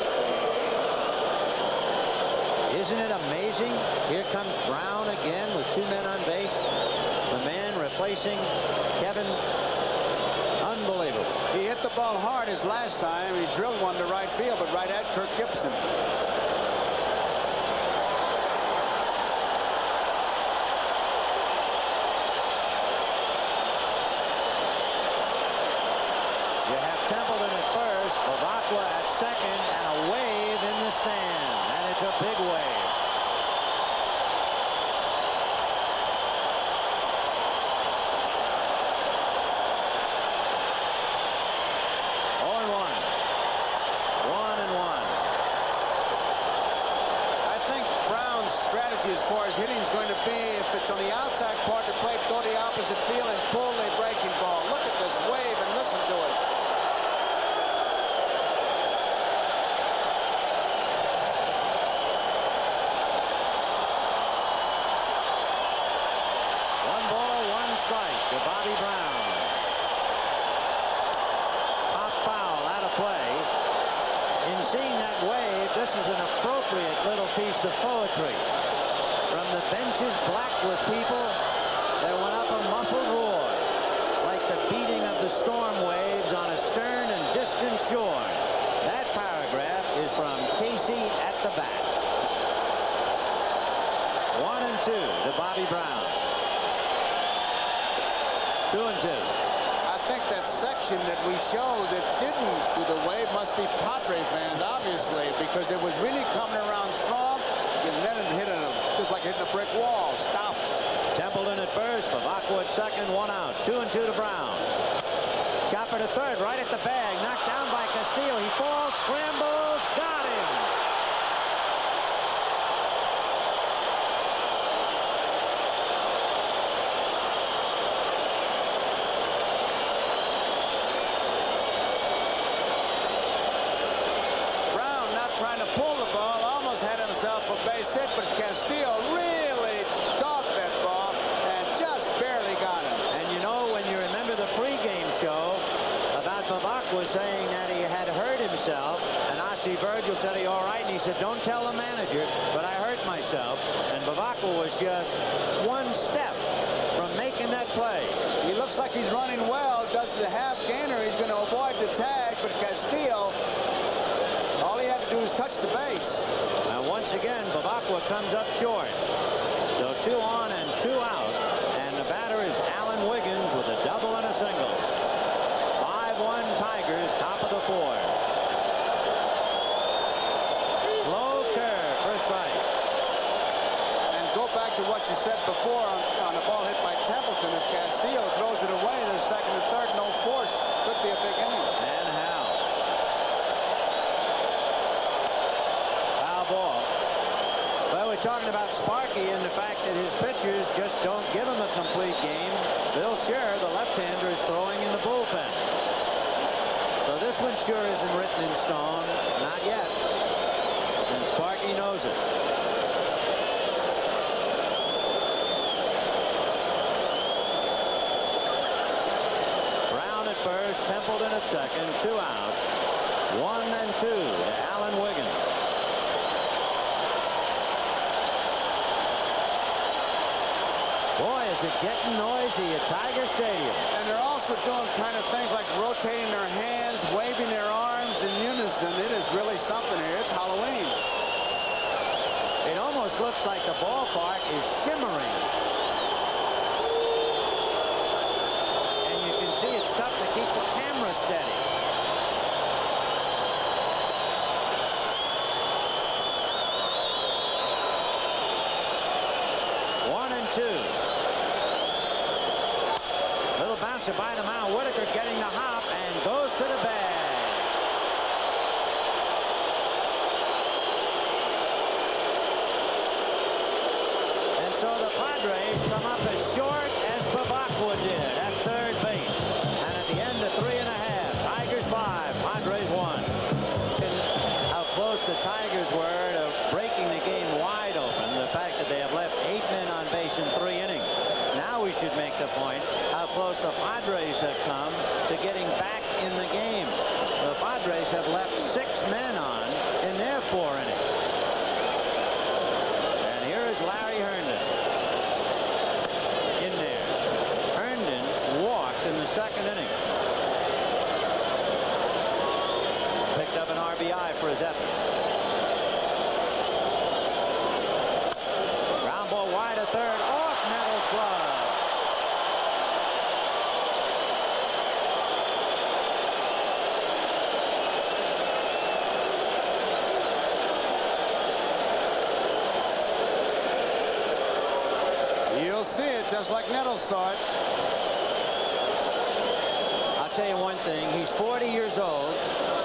Isn't it amazing? Here comes Brown again with 2 men on base. The man replacing Kevin. Unbelievable. He hit the ball hard his last time. He drilled one to right field, but right at Kirk Gibson. You have Templeton at first, Bavacqua at second, and a wave in the stand. And it's a big wave. As far as hitting is going to be, if it's on the outside part of the plate, go the opposite field and pull the breaking ball. Look at this wave and listen to it. One ball, one strike to Bobby Brown. Pop foul out of play. In seeing that wave, this is an appropriate little piece of poetry. From the benches black with people, there went up a muffled roar, like the beating of the storm waves on a stern and distant shore. That paragraph is from Casey at the bat. 1-2 to Bobby Brown. 2-2. I think that section that we showed that didn't do the wave must be Padre fans, obviously, because it was really coming around strong. And then it hit just like hitting a brick wall. Stopped. Templeton at first, Bavacqua at second, one out. 2-2 to Brown. Chopper to third, right at the bag. Knocked down by Castillo. He falls, scrambles, got him. Brown not trying to pull the ball, almost had himself a base hit, but Castillo really dogged that ball and just barely got him. And you know, when you remember the pregame show about Bavacqua saying that he had hurt himself, and Ossie Virgil said, "Are you all right?" And he said, "Don't tell the manager, but I hurt myself." And Bavacqua was just one step from making that play. He looks like he's running well. Does the half gainer, he's going to avoid the tag, but Castillo, all he had to do is touch the base. And once again, Bavacqua comes up short. So 2 on and 2 out. And the batter is Alan Wiggins with a double and a single. 5-1 Tigers, top of the 4th. Slow curve, first strike. And go back to what you said before on the ball hit by Templeton. If Castillo throws it away, there's second and third, no force. Could be a big inning. And how? Foul ball. Well, we're talking about Sparky and the fact that his pitchers just don't give him a complete game. Bill Scher, the left-hander, is throwing in the bullpen. So this one sure isn't written in stone. Not yet. And Sparky knows it. Brown at first, Templeton at second, 2 out. 1-2 to Alan Wiggins. Boy, is it getting noisy at Tiger Stadium. And they're also doing kind of things like rotating their hands, waving their arms in unison. It is really something here. It's Halloween. It almost looks like the ballpark is shimmering. And you can see it's tough to keep the camera steady. Little bouncer by the mound. Whitaker getting the hop and goes to the bag. And so the Padres come up as short as Bavacqua did at third base. And at the end of 3 1/2, Tigers 5, Padres 1. How close the Tigers were to breaking the game wide. Padres have come to getting back in the game. The Padres have left 6 men on in their 4 innings. And here is Larry Herndon. In there. Herndon walked in the 2nd inning. Picked up an RBI for his effort. Ground ball wide to third, off Nettles' glove. You'll see it just like Nettles saw it. I'll tell you one thing, he's 40 years old,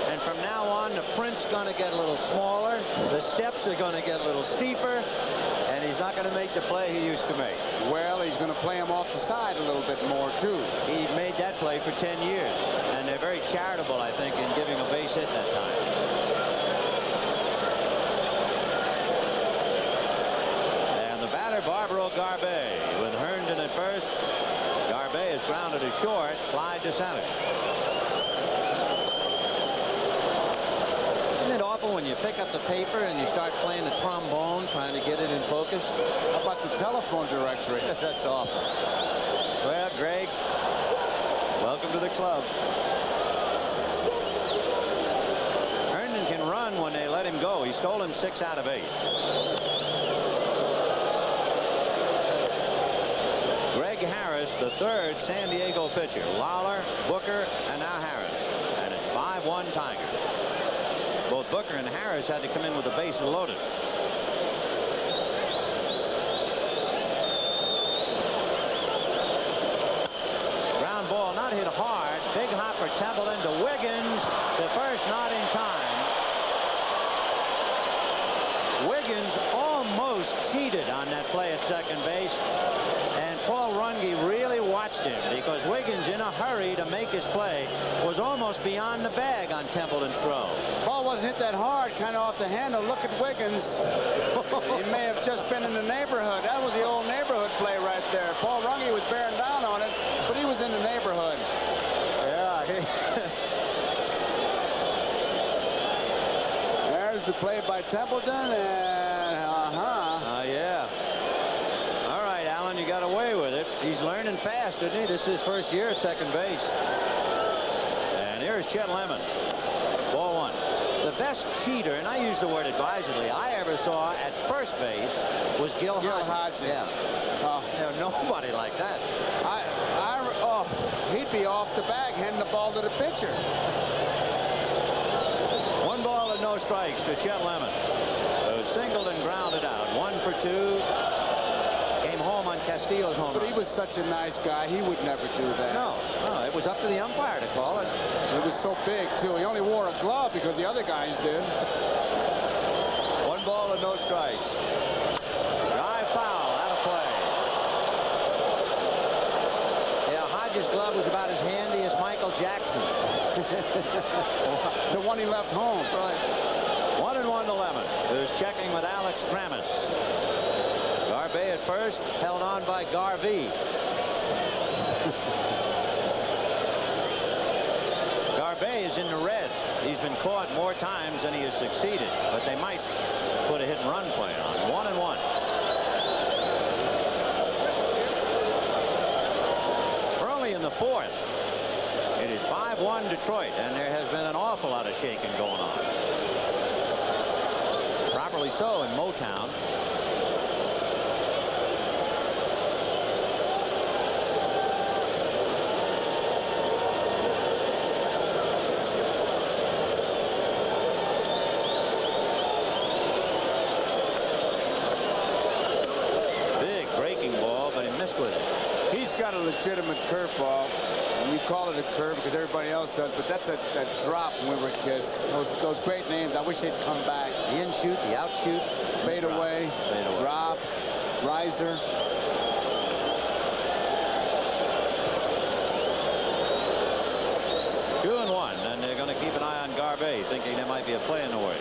and from now on the print's going to get a little smaller, the steps are going to get a little steeper, and he's not going to make the play he used to make. Well, he's going to play him off the side a little bit more, too. He made that play for 10 years, and they're very charitable, I think, in giving a base hit that time. And the batter, Barbaro Garbe, with Herndon at first. Garbe is grounded to short, fly to center. Isn't it awful when you pick up the paper and you start playing the trombone, trying to get it in focus? How about the telephone directory? That's awful. Well, Greg, welcome to the club. Herndon can run when they let him go. He stole him 6 out of 8. Greg Harris, the 3rd San Diego pitcher. Lawler, Booker, and now Harris. And it's 5-1 Tigers. Both Booker and Harris had to come in with the bases loaded. Ground ball not hit hard. Big hop for Templeton to Wiggins. The first not in time. Wiggins almost cheated on that play at second base. And Paul Runge really watched him because Wiggins, in a hurry to make his play, was almost beyond the bag on Templeton's throw. Ball wasn't hit that hard, kind of off the handle. Look at Wiggins. He may have just been in the neighborhood. That was the old neighborhood play right there. Paul Runge was bearing down on it, but he was in the neighborhood. Yeah. There's the play by Templeton, and yeah. All right, Allen, you got away with it. He's learning fast, isn't he? This is his first year at second base. And here's Chet Lemon. Ball 1. The best cheater, and I use the word advisedly, I ever saw at first base was Gil Hodges. Yeah. There's nobody like that. He'd be off the bag, handing the ball to the pitcher. 1 ball and no strikes to Chet Lemon, who singled and grounded out. 1 for 2. Came home on Castillo's home run. But he was such a nice guy. He would never do that. No, it was up to the umpire to call it. He was so big, too. He only wore a glove because the other guys did. 1 ball and no strikes. Drive foul, out of play. Yeah, Hodges' glove was about as handy as Michael Jackson's. The one he left home. Right. 1-1 to Lemon, who's checking with Alex Kramis. Garbe at first, held on by Garvey. Garbe is in the red. He's been caught more times than he has succeeded, but they might put a hit and run play on. 1-1. Early in the 4th, it is 5-1 Detroit, and there has been an awful lot of shaking going on. Properly so in Motown. With it. He's got a legitimate curveball, and you call it a curve because everybody else does, but that's a drop when we were kids. Those great names, I wish they'd come back. The in-shoot, the out-shoot, fade away, drop, riser. 2-1, and they're going to keep an eye on Garbe, thinking there might be a play in the works.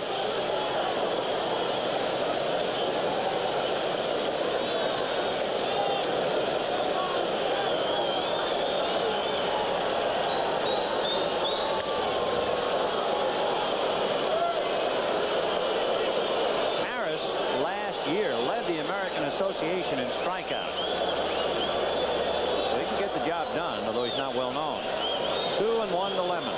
association in strikeouts. So he can get the job done, although he's not well known. 2-1 to Lemon.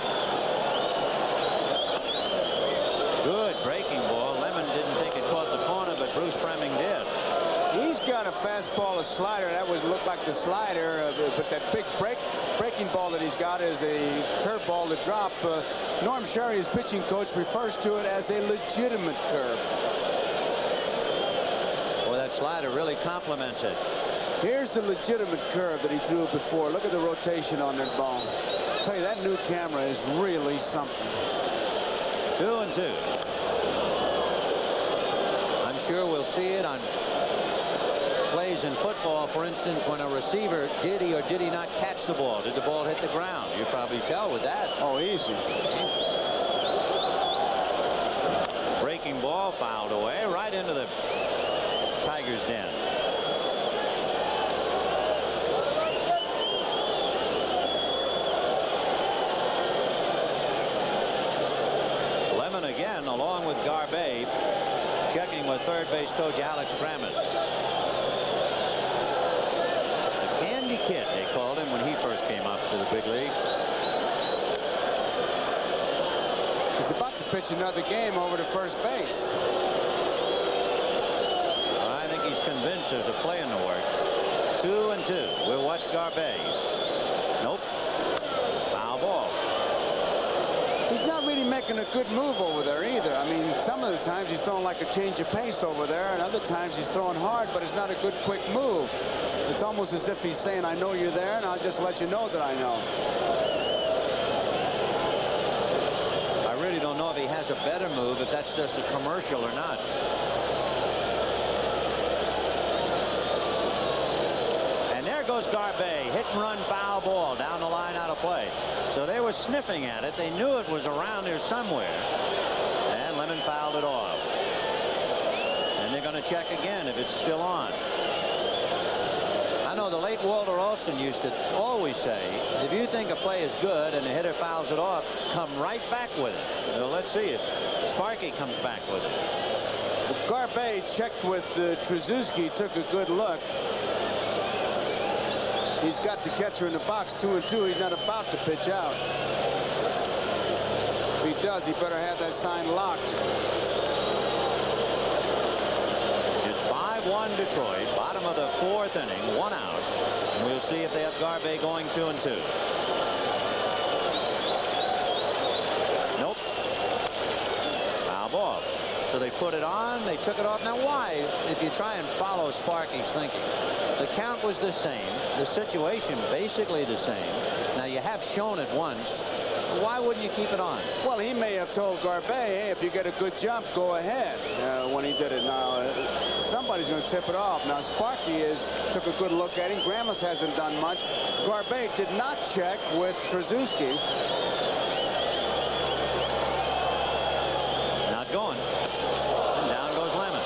Good breaking ball. Lemon didn't think it caught the corner, but Bruce Fleming did. He's got a fastball, a slider. That would look like the slider, but that big breaking ball that he's got is a curveball to drop. Norm Sherry, his pitching coach, refers to it as a legitimate curve. Well, that slider really complements it. Here's the legitimate curve that he threw before. Look at the rotation on that ball. I'll tell you, that new camera is really something. 2-2. I'm sure we'll see it on plays in football, for instance, when a receiver did he or did he not catch the ball. Did the ball hit the ground? You probably tell with that. Oh, easy. Breaking ball fouled away right into the Tigers' den. Lemon again, along with Garbe, checking with third base coach Alex Grammett. The Candy Kid, they called him when he first came up to the big leagues. He's about to pitch another game over to first base. I think he's convinced there's a play in the works. 2-2. We'll watch Garbe. Nope. Foul ball. He's not really making a good move over there either. I mean, some of the times he's throwing like a change of pace over there, and other times he's throwing hard, but it's not a good quick move. It's almost as if he's saying, I know you're there, and I'll just let you know that I know. I really don't know if he has a better move, if that's just a commercial or not. And there goes Garbe. Hit and run foul ball down the line out of play. So they were sniffing at it. They knew it was around here somewhere. And Lemon fouled it off. And they're going to check again if it's still on. I know the late Walter Alston used to always say, if you think a play is good and the hitter fouls it off, come right back with it. Well, let's see if Sparky comes back with it. Garbe checked with Trzaskowski, took a good look. He's got the catcher in the box, 2-2. He's not about to pitch out. If he does, he better have that sign locked. It's 5-1 Detroit, bottom of the fourth inning, 1 out. And we'll see if they have Garbe going 2-2. Nope. Foul ball. So they put it on, they took it off. Now why, if you try and follow Sparky's thinking, the count was the same, the situation basically the same. Now you have shown it once. Why wouldn't you keep it on? Well, he may have told Garbe, hey, if you get a good jump, go ahead, when he did it. Now, somebody's going to tip it off. Now, Sparky took a good look at him. Grammas hasn't done much. Garbe did not check with Trzaskowski. Not going. And down goes Lemon.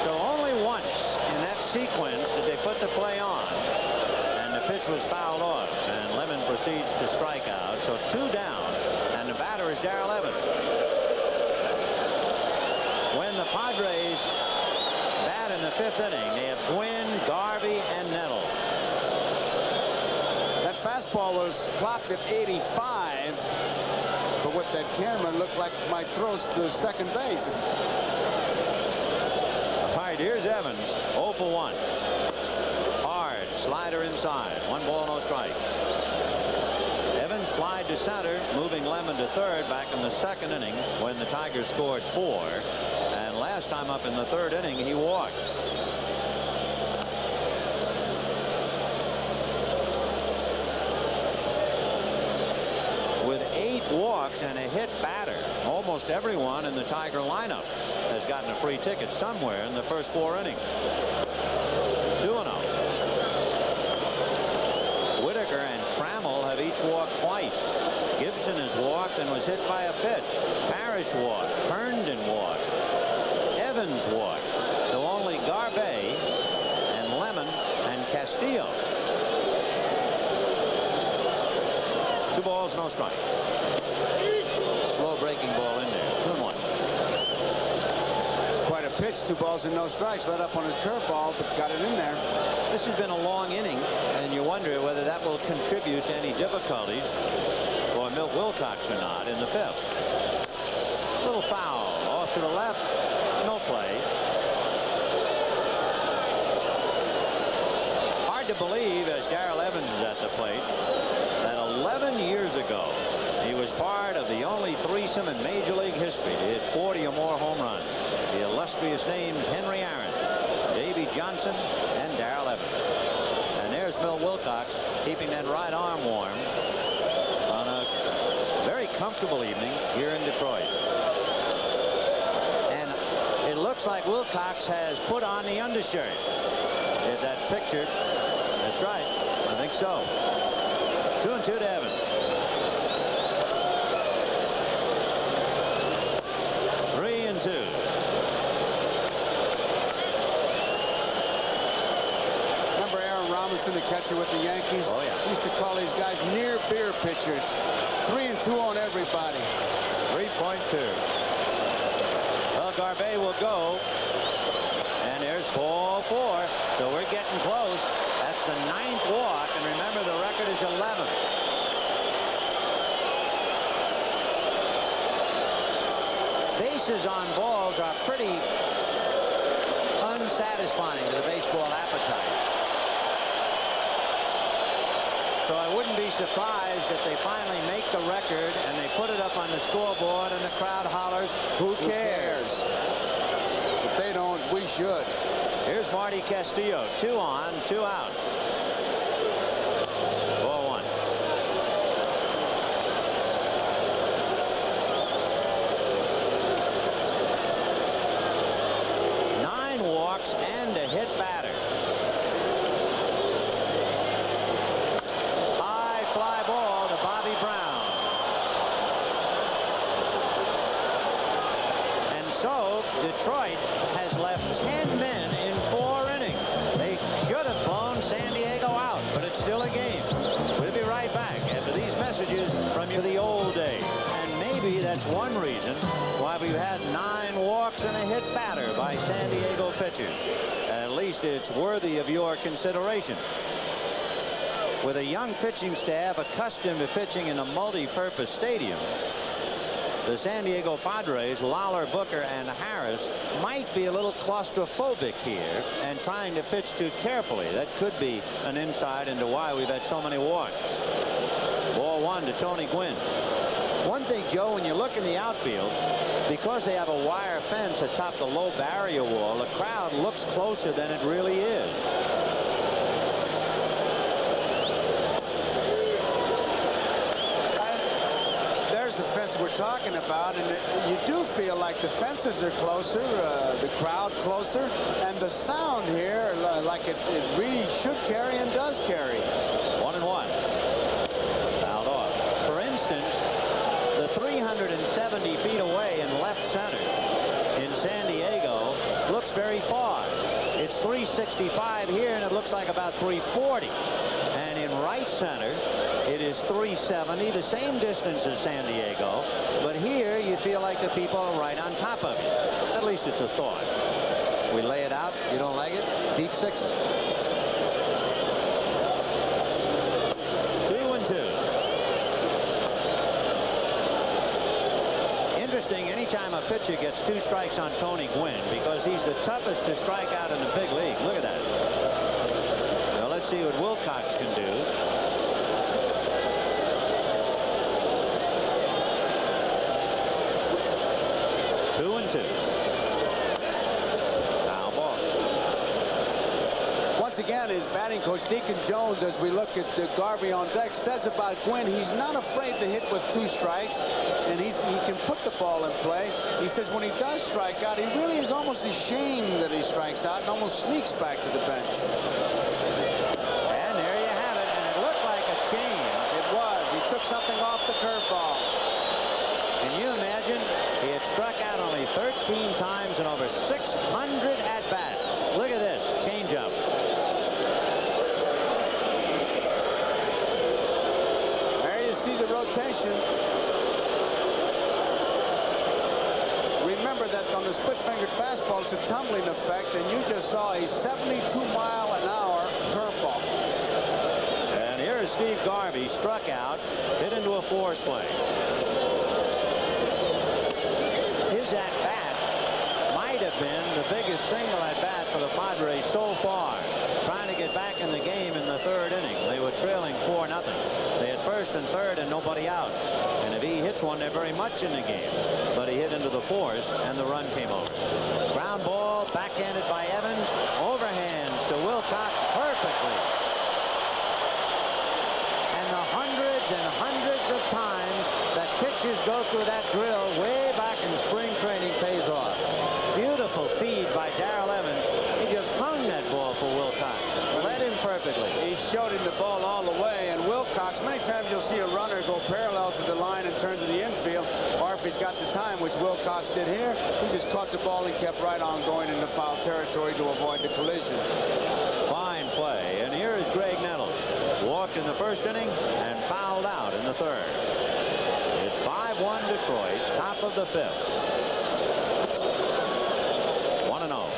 So only once in that sequence did they put the play on. And the pitch was fouled off. And Lemon proceeds to strike out. So 2 down. And the batter is Darrell Evans. When the Padres bat in the 5th inning, they have Gwynn, Garvey, and Nettles. That fastball was clocked at 85. But with that camera, it looked like might throw to second base. All right, here's Evans, 0 for 1. Hard slider inside, 1 ball, no strikes. Evans flied to center, moving Lemon to third back in the 2nd inning when the Tigers scored 4. And last time up in the 3rd inning, he walked. With 8 walks and a hit batter, almost everyone in the Tiger lineup has gotten a free ticket somewhere in the first 4 innings. 2-0. Whitaker and Trammell have each walked twice. Gibson has walked and was hit by a pitch. Parrish walked. Herndon walked. Evans walked. So only Garbe and Lemon and Castillo. 2 balls, no strike. Slow breaking ball in there. 2-1. It's quite a pitch, 2 balls and no strikes. Let up on his curveball, but got it in there. This has been a long inning, and you wonder whether that will contribute to any difficulties for Milt Wilcox or not in the 5th. Little foul off to the left. No play. Hard to believe, as Darrell Evans is at the plate, that 11 years ago he was part of the only threesome in Major League history to hit 40 or more home runs. The illustrious names Henry Aaron, Davy Johnson, and Darrell Evans. And there's Milt Wilcox keeping that right arm warm on a very comfortable evening here in Detroit. And it looks like Wilcox has put on the undershirt. If that picture, that's right, I think so. 2-2 to Evans. 3-2. Remember Aaron Robinson, the catcher with the Yankees? Oh, yeah. He used to call these guys near beer pitchers. 3-2 on everybody. 3.2. Well, Garvey will go. And there's ball 4. So we're getting close. That's the 9th walk. And remember, the record is 11. Bases on balls are pretty unsatisfying to the baseball appetite. So I wouldn't be surprised if they finally make the record and they put it up on the scoreboard and the crowd hollers, "Who cares?" If they don't, we should. Here's Marty Castillo. 2 on, 2 out. Ball 1. And a hit batter. High fly ball to Bobby Brown. And so Detroit has left 10 men in 4 innings. They should have blown San Diego out, but it's still a game. We'll be right back after these messages from the old days. And maybe that's one reason why we've had 9 walks and a hit batter by San Diego pitchers. At least it's worthy of your consideration. With a young pitching staff accustomed to pitching in a multi-purpose stadium, the San Diego Padres, Lawler, Booker, and Harris might be a little claustrophobic here and trying to pitch too carefully. That could be an insight into why we've had so many walks. Ball 1 to Tony Gwynn. One thing, Joe, when you look in the outfield, because they have a wire fence atop the low barrier wall, the crowd looks closer than it really is. There's the fence we're talking about, and you do feel like the fences are closer, the crowd closer, and the sound here, like it really should carry and does carry. 1-1. Fouled off. For instance, the 370 feet away in left center in San Diego looks very far. It's 365 here, and it looks like about 340. And in right center, it is 370, the same distance as San Diego. But here, you feel like the people are right on top of you. At least it's a thought. We lay it out. You don't like it? Deep 6. 2-2. Interesting, anytime a pitcher gets 2 strikes on Tony Gwynn, because he's the toughest to strike out in the big league. Look at that. Now let's see what Wilcox can do. Foul ball. Once again, his batting coach, Deacon Jones, as we look at Garvey on deck, says about Gwynn, he's not afraid to hit with 2 strikes, and he can put the ball in play. He says when he does strike out, he really is almost ashamed that he strikes out and almost sneaks back to the bench. And there you have it, and it looked like a change. It was. He took something off the curveball. Can you imagine? He had struck out only 13 times and over 600 at-bats. Look at this, changeup. There you see the rotation. Remember, that on the split-fingered fastball, it's a tumbling effect, and you just saw a 72-mile-an-hour curveball. And here's Steve Garvey, struck out, hit into a force play. His at-bat might have been the biggest single at-bat for the Padres so far, trying to get back in the game in the third inning. They were trailing 4-0. They had first and third and nobody out. And if he hits one, they're very much in the game. But he hit into the force, and the run came over. Ground ball, backhanded by Evans, overhands to Wilcox perfectly. And the hundreds and hundreds of times that pitchers go through that drill way back in spring training pays off. Beautiful feed by Darrell Evans. He just hung that ball for Wilcox. Led him perfectly. He showed him the ball all the way, and Wilcox, many times you'll see a runner go parallel to the line and turn to the infield, or if he's got the time, which Wilcox did here, he just caught the ball and kept right on going into foul territory to avoid the collision. Fine play. And here is Greg Nettles. Walked in the first inning and fouled out in the third. It's 5-1 Detroit, top of the fifth. 1-0.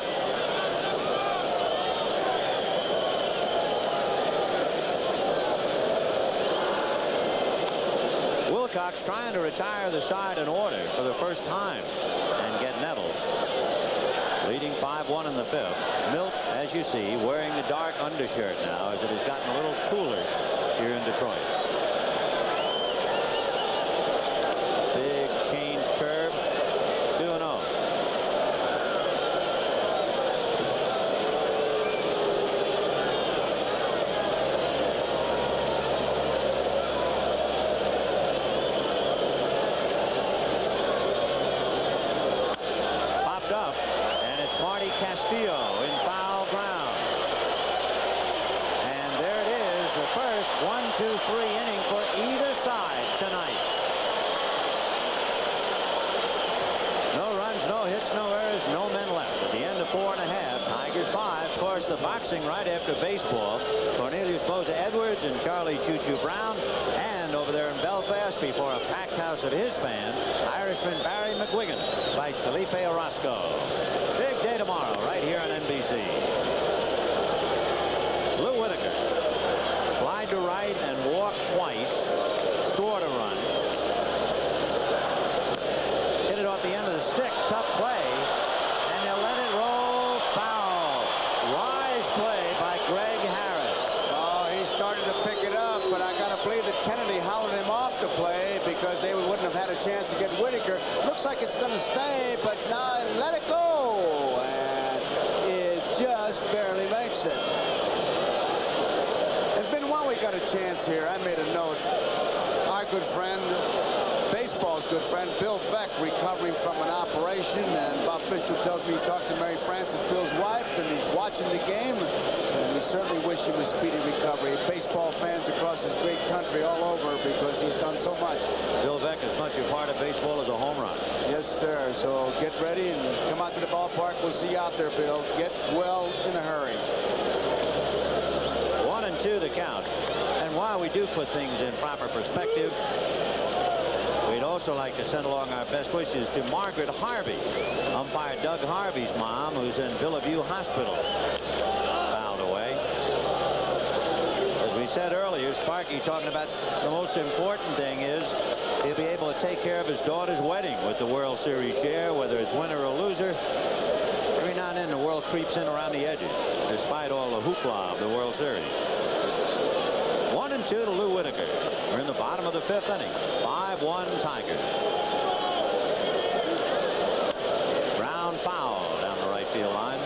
Wilcox trying to retire the side in order for the first time and get Nettles. Leading 5-1 in the fifth. Milt, as you see, wearing the dark undershirt now as it has gotten a little cooler here in Detroit. Big change curve. 2-0. Popped up, and it's Marty Castillo in foul ground. And there it is, the first 1-2-3 inning for either side tonight. No runs, no hits, no errors, no men left. At the end of 4 1/2, Tigers 5. Of course, the boxing right after baseball. Cornelius Boza Edwards and Charlie Choo-Choo Brown. And over there in Belfast, before a packed house of his fans, Irishman Barry McGuigan fights Felipe Orozco. Big day tomorrow right here on NBC. Lou Whitaker flied to right and walked twice. Scored a run. Hit it off the end of the stick. Tough play. And they'll let it roll foul. Wise play by Greg Harris. Oh, he started to pick it up, but I got to believe that Kennedy hollered him off the play because they wouldn't have had a chance to get Whitaker. Looks like it's going to stay, but now let it go. And it just barely makes it. And Benoit, we got a chance here. I made a note. Our good friend, baseball's good friend, Bill Beck, recovering from an operation. And Bob Fisher tells me he talked to Mary Frances, Bill's wife, and he's watching the game. And we certainly wish him a speedy recovery. Baseball fans across this great country all over because he's done so much. Bill Beck is much a part of baseball as a home run. Yes, sir. So get ready and come out to the ballpark. We'll see you out there, Bill. Get well in a hurry. 1-2 the count. And while we do put things in proper perspective, we'd also like to send along our best wishes to Margaret Harvey, umpire Doug Harvey's mom, who's in Bellevue Hospital. Fouled away. As we said earlier, Sparky talking about the most important thing is he'll be able to take care of his daughter's wedding with the World Series share, whether it's winner or loser. Every now and then the world creeps in around the edges, despite all the hoopla of the World Series. 1-2 to Lou Whitaker. We're in the bottom of the fifth inning. 5-1 Tigers. Ground foul down the right field line.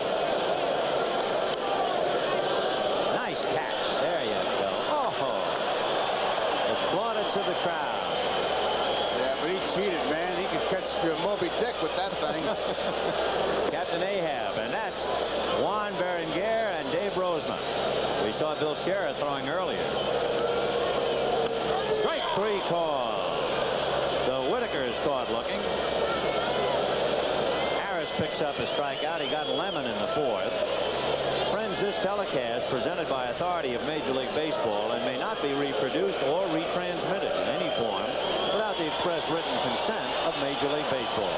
Nice catch. There you go. Oh, the plaudits of the crowd. Yeah, but he cheated, man. He could catch your Moby Dick with that thing. It's Captain Ahab, and that's Juan Berenguer and Dave Roseman. We saw Bill Sherritt throwing earlier. Strike 3 call. So Whitaker is caught looking. Harris picks up a strikeout. He got Lemon in the fourth. Friends, this telecast presented by authority of Major League Baseball and may not be reproduced or retransmitted in any form without the express written consent of Major League Baseball.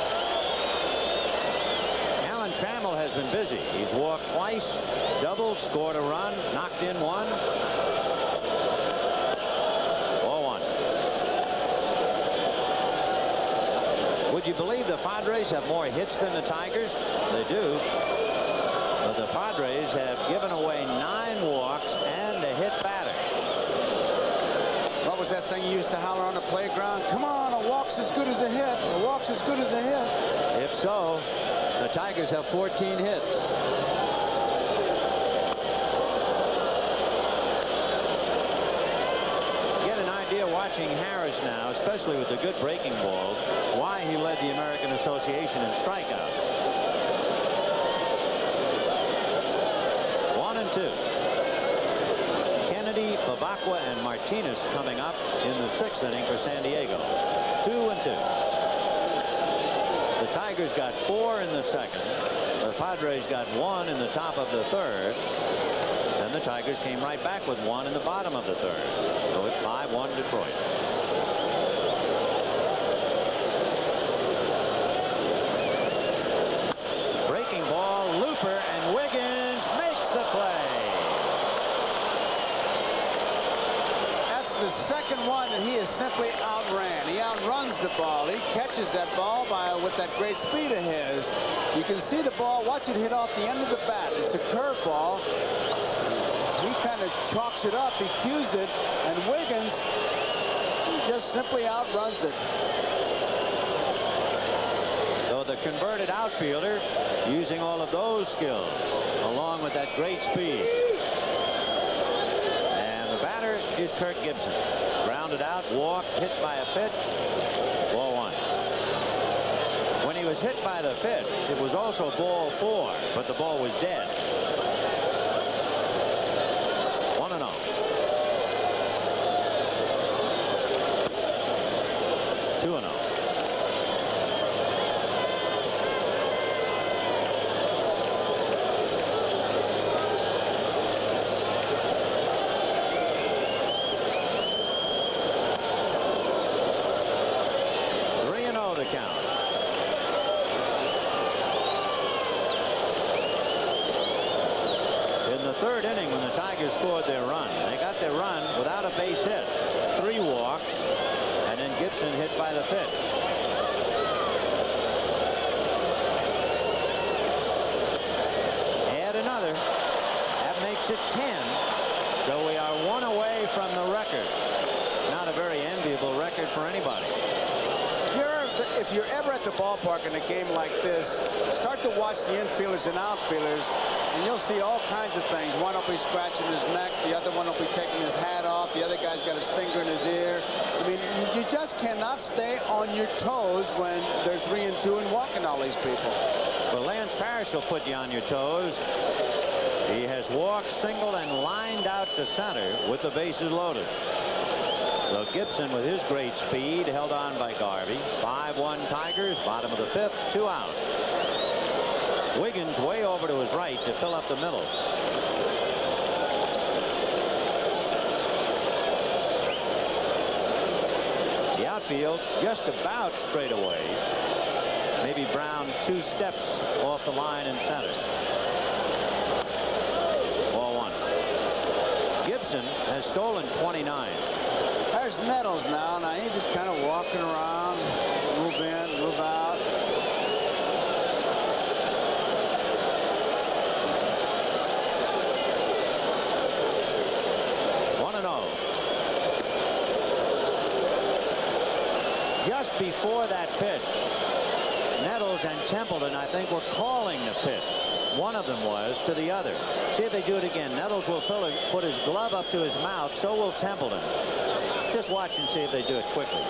been busy. He's walked twice, doubled, scored a run, knocked in one. 0-1. Would you believe the Padres have more hits than the Tigers? They do. But the Padres have given away 9 walks and a hit batter. What was that thing you used to holler on the playground? Come on, a walk's as good as a hit. A walk's as good as a hit. If so, the Tigers have 14 hits. Get an idea watching Harris now, especially with the good breaking balls, why he led the American Association in strikeouts. 1-2. Kennedy, Bavacqua, and Martinez coming up in the 6th inning for San Diego. 2-2. The Tigers got 4 in the 2nd. The Padres got 1 in the top of the 3rd. Then the Tigers came right back with 1 in the bottom of the 3rd. So it's 5-1 Detroit. Breaking ball, Looper, and Wiggins makes the play. That's the second one that he has simply outran. He outruns the ball. He catches that ball with that great speed of his. You can see the ball. Watch it hit off the end of the bat. It's a curve ball. He kind of chalks it up. He cues it. And Wiggins, he just simply outruns it. So the converted outfielder using all of those skills along with that great speed. And the batter is Kirk Gibson. Grounded out, walked, hit by a pitch. Ball 1. When he was hit by the pitch, it was also ball 4, but the ball was dead. 1-0. Scored their run. They got their run without a base hit. 3 walks, and then Gibson hit by the pitch. Add another. That makes it 10. So we are 1 away from the record. Not a very enviable record for anybody. If you're ever at the ballpark in a game like this, start to watch the infielders and outfielders, and you'll see all kinds of things. One will be scratching his neck, the other one will be taking his hat off, the other guy's got his finger in his ear. I mean, you just cannot stay on your toes when they're 3-2 and walking all these people. Well, Lance Parrish will put you on your toes. He has walked, singled, and lined out to center with the bases loaded. So Gibson, with his great speed, held on by Garvey. 5-1 Tigers, bottom of the 5th, 2 out. Wiggins way over to his right to fill up the middle. The outfield just about straight away. Maybe Brown 2 steps off the line in center. Ball 1. Gibson has stolen 29. There's Nettles now. Now he's just kind of walking around, move in, move out. Just before that pitch, Nettles and Templeton, I think, were calling the pitch. One of them was to the other. See if they do it again. Nettles will put his glove up to his mouth. So will Templeton. Just watch and see if they do it quickly.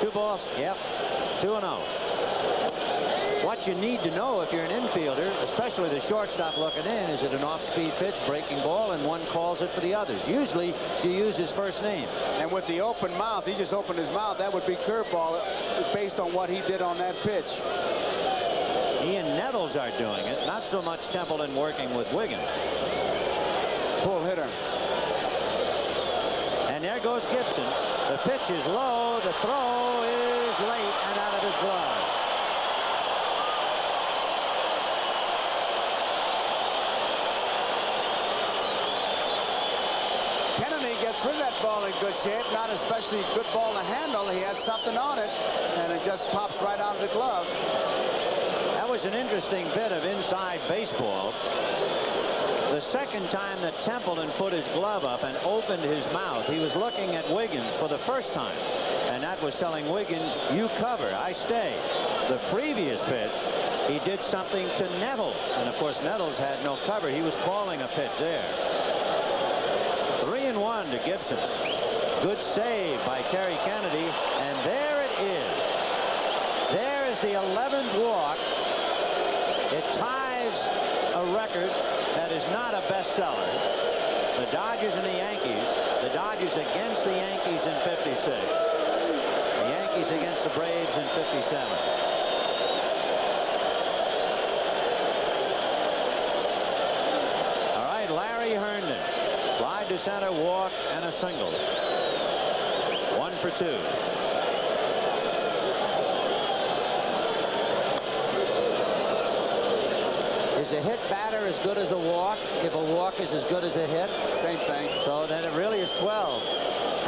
2 balls. Yep. 2-0. What you need to know if you're an infielder, especially the shortstop looking in, is it an off-speed pitch, breaking ball, and one calls it for the others. Usually you use his first name. And with the open mouth, he just opened his mouth. That would be curveball based on what he did on that pitch. He and Nettles are doing it, not so much Templeton working with Wiggins. Pull hitter. And there goes Gibson. The pitch is low. The throw is late and out of his glove. ball in good shape, not especially good ball to handle. He had something on it, and it just pops right out of the glove. That was an interesting bit of inside baseball. The second time that Templeton put his glove up and opened his mouth, he was looking at Wiggins for the first time. And that was telling Wiggins, you cover, I stay. The previous pitch, he did something to Nettles. And, of course, Nettles had no cover. He was calling a pitch there. 3-1 to Gibson. Good save by Terry Kennedy. And there it is. There is the 11th walk. It ties a record that is not a bestseller. The Dodgers and the Yankees. The Dodgers against the Yankees in '56. The Yankees against the Braves in '57. All right, Larry Herndon. Fly to center, walk, and a single. 1 for 2. Is a hit batter as good as a walk if a walk is as good as a hit? Same thing. So then it really is 12.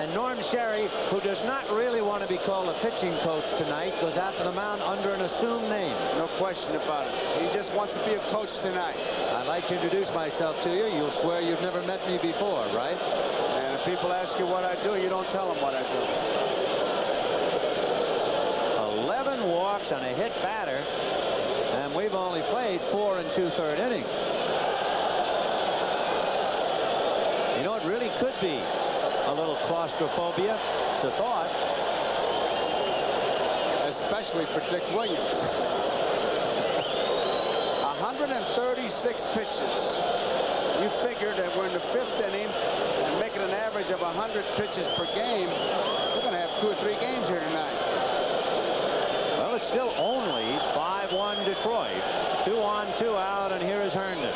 And Norm Sherry, who does not really want to be called a pitching coach tonight, goes out to the mound under an assumed name. No question about it. He just wants to be a coach tonight. I'd like to introduce myself to you. You'll swear you've never met me before, right? And if people ask you what I do, you don't tell them what I do. 11 walks on a hit batter. And we've only played 4 2/3 innings. You know, it really could be a little claustrophobia. It's a thought. Especially for Dick Williams. 136 pitches. You figure that we're in the 5th inning and making an average of 100 pitches per game. We're going to have 2 or 3 games here tonight. Well, it's still only 5-1 Detroit. 2 on, 2 out, and here is Herndon.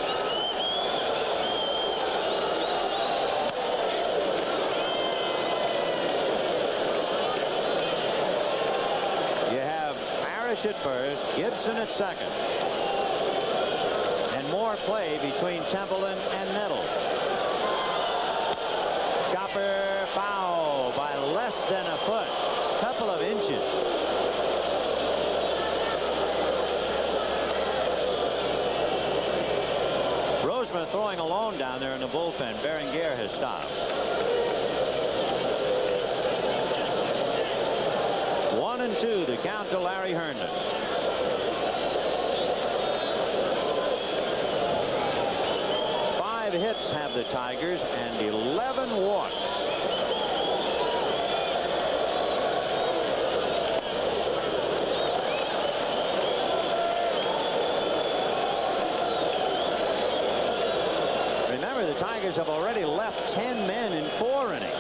You have Parrish at first, Gibson at second. And more play between Templeton and Nettles. Chopper foul by less than a foot. Couple of inches. Roseman throwing alone down there in the bullpen. Berenguer has stopped. 1-2 the count to Larry Herndon. Five hits have the Tigers and 11 walks. Remember, the Tigers have already left 10 men in 4 innings.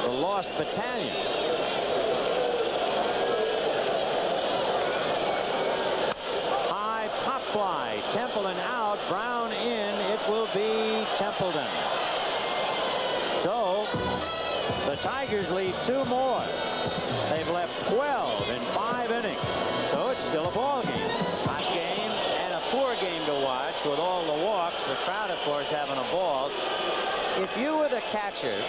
The lost battalion. High pop fly. Templeton out. Brown in. It will be Templeton. So the Tigers lead 2 more. They've left 12 in 5 innings. So it's still a ball game. Hot game and a poor game to watch with all the walks. The crowd, of course, having a ball. If you were the catcher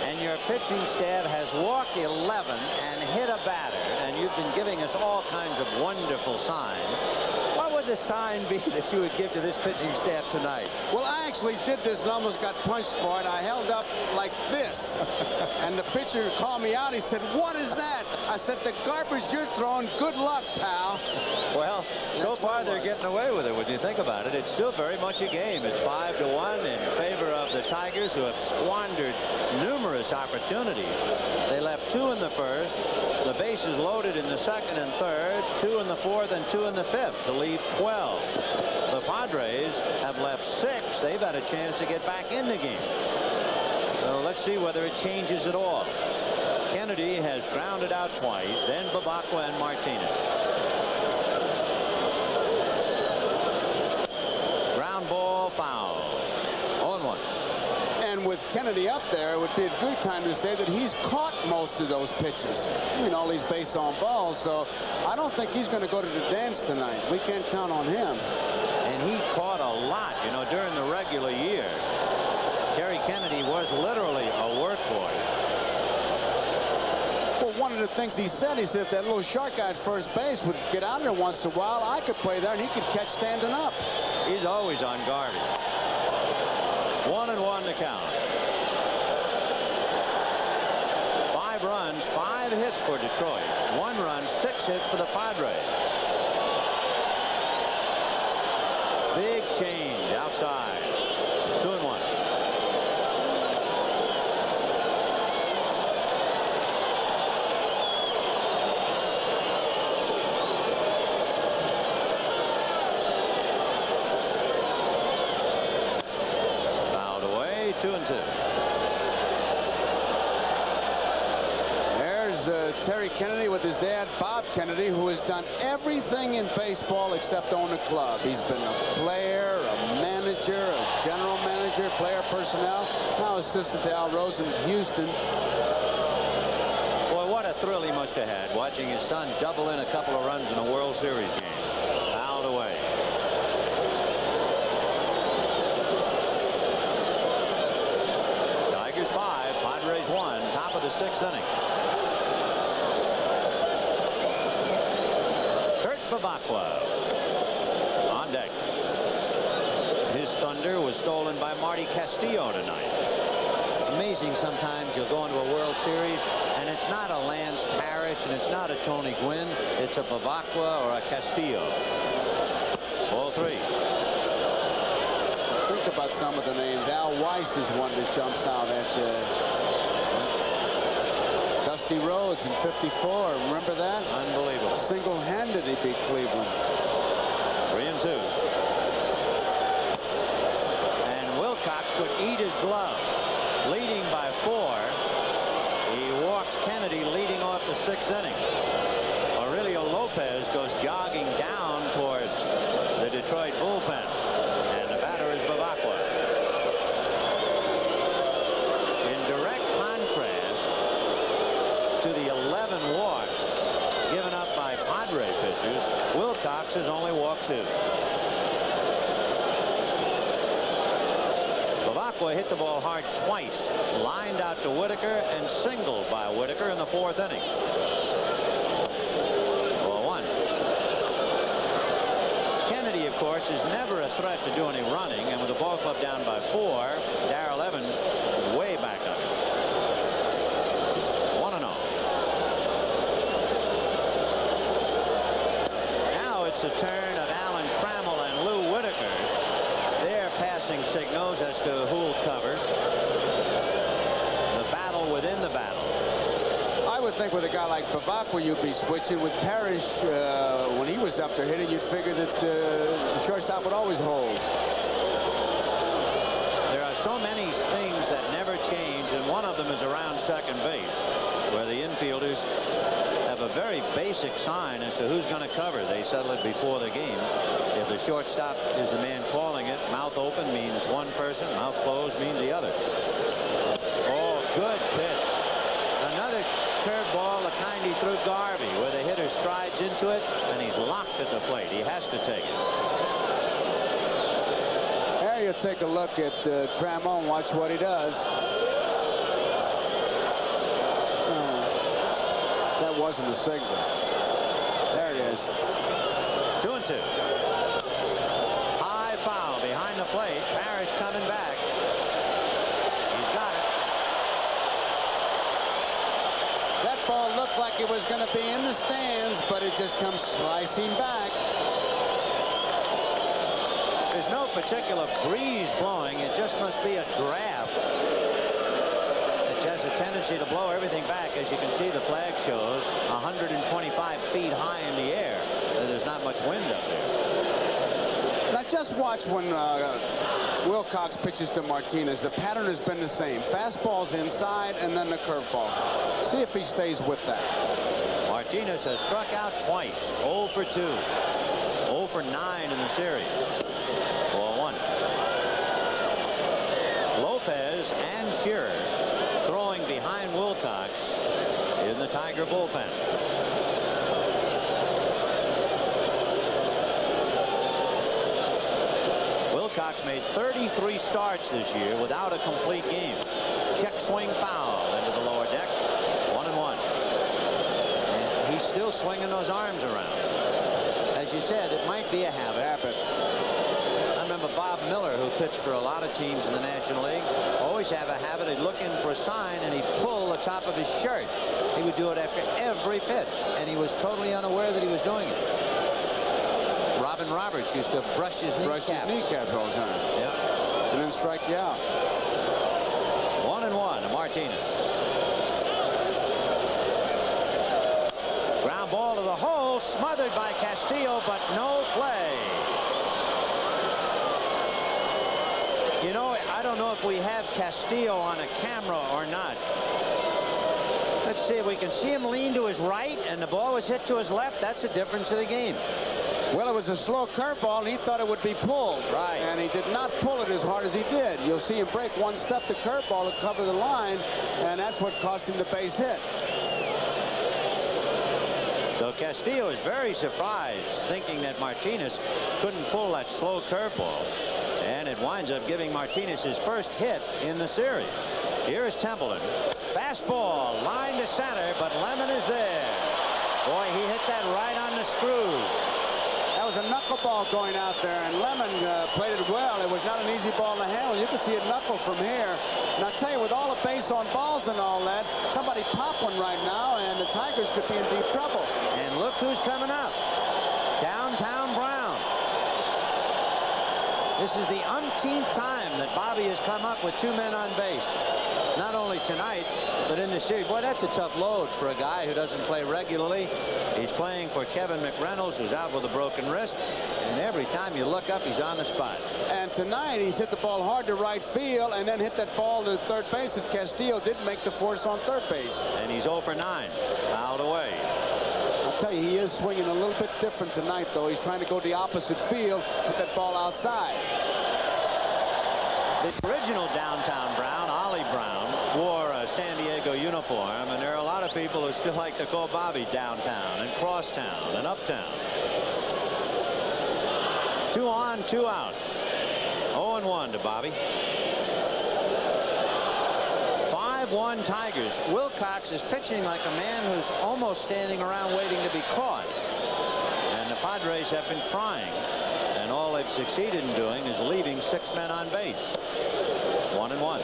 and your pitching staff has walked 11 and hit a batter, and you've been giving us all kinds of wonderful signs, what would the sign be that you would give to this pitching staff tonight? Well, I actually did this and almost got punched for it. I held up like this. And the pitcher called me out. He said, "What is that?" I said, "The garbage you're throwing. Good luck, pal." Well, so far they're getting away with it when you think about it. It's still very much a game. It's 5-1 in favor of the Tigers, who have squandered numerous opportunities. They left 2 in the first. The bases loaded in the second and third, 2 in the fourth and 2 in the fifth to leave 12. The Padres have left 6. They've had a chance to get back in the game. So let's see whether it changes at all. Kennedy has grounded out twice, then Babacqua and Martinez. Ground ball foul. 0-1. And with Kennedy up there, it would be a good time to say that he's caught most of those pitches. I mean, all these base on balls, so I don't think he's going to go to the dance tonight. We can't count on him. And he caught a lot, you know, during the regular year. Terry Kennedy was literally a workhorse. Well, one of the things he said if that little short guy at first base would get out there once in a while, I could play there and he could catch standing up. He's always on Garvey. 1-1 to count. 5 runs, 5 hits for Detroit. 1 run, 6 hits for the Padres. Big change outside. 2-1. Fouled away. 2-2. Terry Kennedy with his dad, Bob Kennedy, who has done everything in baseball except own a club. He's been a player, a manager, a general manager, player personnel, now assistant to Al Rosen in Houston. Boy, what a thrill he must have had watching his son double in a couple of runs in a World Series game. Fouled away. Tigers 5, Padres 1, top of the 6th inning. Bavacqua on deck. His thunder was stolen by Marty Castillo tonight. Amazing sometimes you'll go into a World Series and it's not a Lance Parrish and it's not a Tony Gwynn. It's a Bavacqua or a Castillo. Ball 3. Think about some of the names. Al Weiss is one that jumps out at you. Dusty Rhodes in '54. Remember that? Unbelievable. Single-handed he beat Cleveland. 3-2. And Wilcox could eat his glove. Leading by 4. He walks Kennedy leading off the 6th inning. Aurelio Lopez goes jogging down towards the Detroit bullpen. And the batter is Bavacqua. In direct contrast to the 11 walks given up by Padre pitchers, Wilcox has only walked 2. Bavacqua hit the ball hard twice, lined out to Whitaker and singled by Whitaker in the 4th inning. Ball 1. Kennedy, of course, is never a threat to do any running, and with the ball club down by 4, Darrell Evans is way back up. 1-0. The turn of Alan Trammell and Lou Whitaker. They're passing signals as to who'll cover. The battle within the battle. I would think with a guy like Bavacqua you'd be switching. With Parrish, when he was up there hitting, you'd figure that the shortstop would always hold. There are so many things that never change, and one of them is around second base, where the infielders have a very basic sign as to who's going to cover. They settle it before the game. If the shortstop is the man calling it, mouth open means one person, mouth closed means the other. Oh, good pitch. Another curveball, the kind he threw Garvey, where the hitter strides into it and he's locked at the plate. He has to take it. There you take a look at Trammell and watch what he does. That wasn't a signal. There it is. 2-2. High foul behind the plate. Parrish coming back. He's got it. That ball looked like it was going to be in the stands, but it just comes slicing back. There's no particular breeze blowing. It just must be a draft. It has a tendency to blow everything back. As you can see, the flag shows 125 feet high in the air. There's not much wind up there. Now just watch when Wilcox pitches to Martinez. The pattern has been the same. Fastballs inside and then the curveball. See if he stays with that. Martinez has struck out twice. 0 for 2. 0 for 9 in the series. Ball 1. Lopez and Shearer throwing behind Wilcox in the Tiger bullpen. Wilcox made 33 starts this year without a complete game. Check swing foul into the lower deck. 1-1. And he's still swinging those arms around. As you said, it might be a habit. I remember Bob Miller, who pitched for a lot of teams in the National League, always have a habit of looking for a sign, and he'd pull the top of his shirt. He would do it after every pitch, and he was totally unaware that he was doing it. Robin Roberts used to brush his kneecaps. All the time. Yeah. And then strike you out. 1-1 to Martinez. Ground ball to the hole, smothered by Castillo, but no play. You know, I don't know if we have Castillo on a camera or not. Let's see if we can see him lean to his right, and the ball was hit to his left. That's the difference of the game. Well, it was a slow curveball, and he thought it would be pulled. Right. And he did not pull it as hard as he did. You'll see him break one step to curveball to cover the line, and that's what cost him the base hit. So Castillo is very surprised, thinking that Martinez couldn't pull that slow curveball. And it winds up giving Martinez his first hit in the series. Here is Templeton. Fastball, line to center, but Lemon is there. Boy, he hit that right on the screws. That was a knuckleball going out there, and Lemon played it well. It was not an easy ball to handle. You could see it knuckle from here. And I'll tell you, with all the base on balls and all that, somebody pop one right now, and the Tigers could be in deep trouble. And look who's coming up. Downtown Brown. This is the umpteenth time that Bobby has come up with 2 men on base. Not only tonight, but in the series. Boy, that's a tough load for a guy who doesn't play regularly. He's playing for Kevin McReynolds, who's out with a broken wrist. And every time you look up, he's on the spot. And tonight, he's hit the ball hard to right field and then hit that ball to third base that Castillo didn't make the force on third base. And he's 0 for 9. Fouled away. I'll tell you, he is swinging a little bit different tonight, though. He's trying to go the opposite field, put that ball outside. This original Downtown Brown, Ollie Brown, wore a San Diego uniform, and there are a lot of people who still like to call Bobby Downtown and Crosstown and Uptown. 2 on, 2 out. 0-1 to Bobby. 5-1 Tigers. Wilcox is pitching like a man who's almost standing around waiting to be caught. And the Padres have been trying. And all they've succeeded in doing is leaving 6 men on base. 1-1.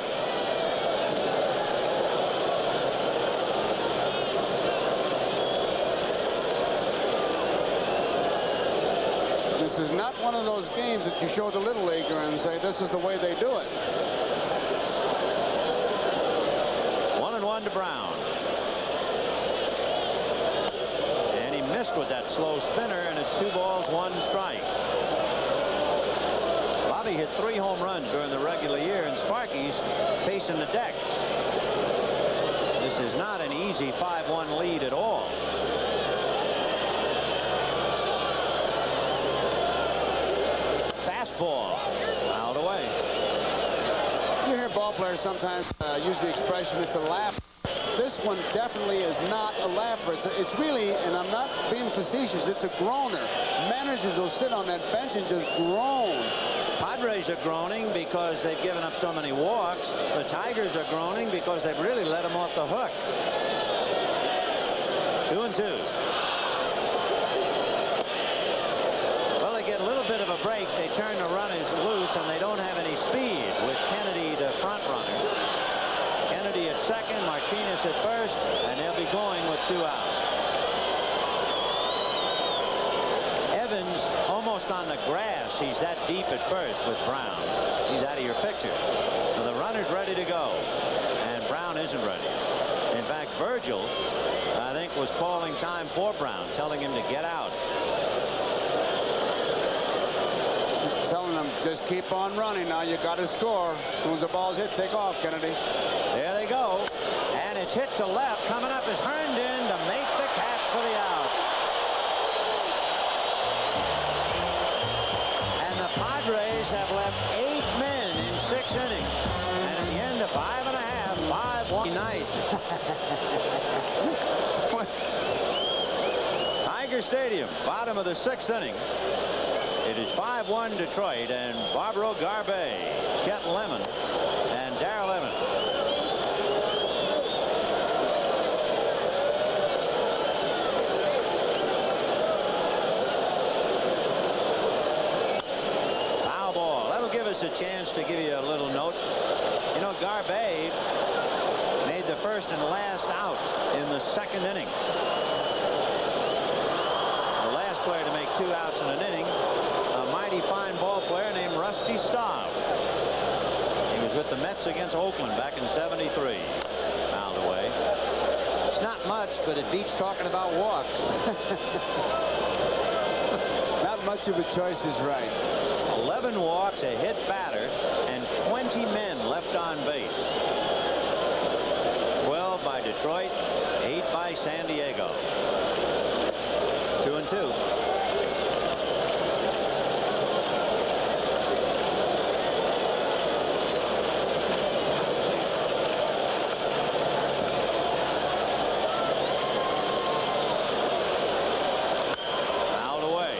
This is not one of those games that you show the little leaguer and say this is the way they do it. 1-1 to Brown. And he missed with that slow spinner, and it's 2 balls, 1 strike. Bobby hit 3 home runs during the regular year, and Sparky's pacing the deck. This is not an easy 5-1 lead at all. Fastball out away. You hear ball players sometimes use the expression it's a laugh. This one definitely is not a laugher. It's really, and I'm not being facetious, it's a groaner. Managers will sit on that bench and just groan. Padres are groaning because they've given up so many walks. The Tigers are groaning because they've really let them off the hook. 2-2. Well, they get a little bit of a break. They turn the runners loose, and they don't have any speed with Kennedy, the front runner. Kennedy at second, Martinez at first, and they'll be going with 2 out. Evans almost on the grass. He's that deep at first with Brown. He's out of your picture. So the runner's ready to go, and Brown isn't ready. In fact, Virgil, I think, was calling time for Brown, telling him to get out. Just telling them, just keep on running now. You got to score. As soon as the ball's hit, take off, Kennedy. There they go. And it's hit to left. Coming up is Herndon to make the catch for the out. And the Padres have left 8 men in 6 innings. And at the end of 5.5, 5-1 night. Tiger Stadium, bottom of the 6th inning. It is 5-1 Detroit, and Barbaro Garbe, Chet Lemon, and Darrell Evans. Foul ball. That'll give us a chance to give you a little note. You know, Garbe made the first and last out in the second inning. The last player to make 2 outs in an inning, a mighty fine ball player named Rusty Staub. He was with the Mets against Oakland back in '73. Fouled away. It's not much, but it beats talking about walks. Not much of a choice is right. 11 walks, a hit batter, and 20 men left on base. 12 by Detroit, 8 by San Diego. 2-2. Fouled away.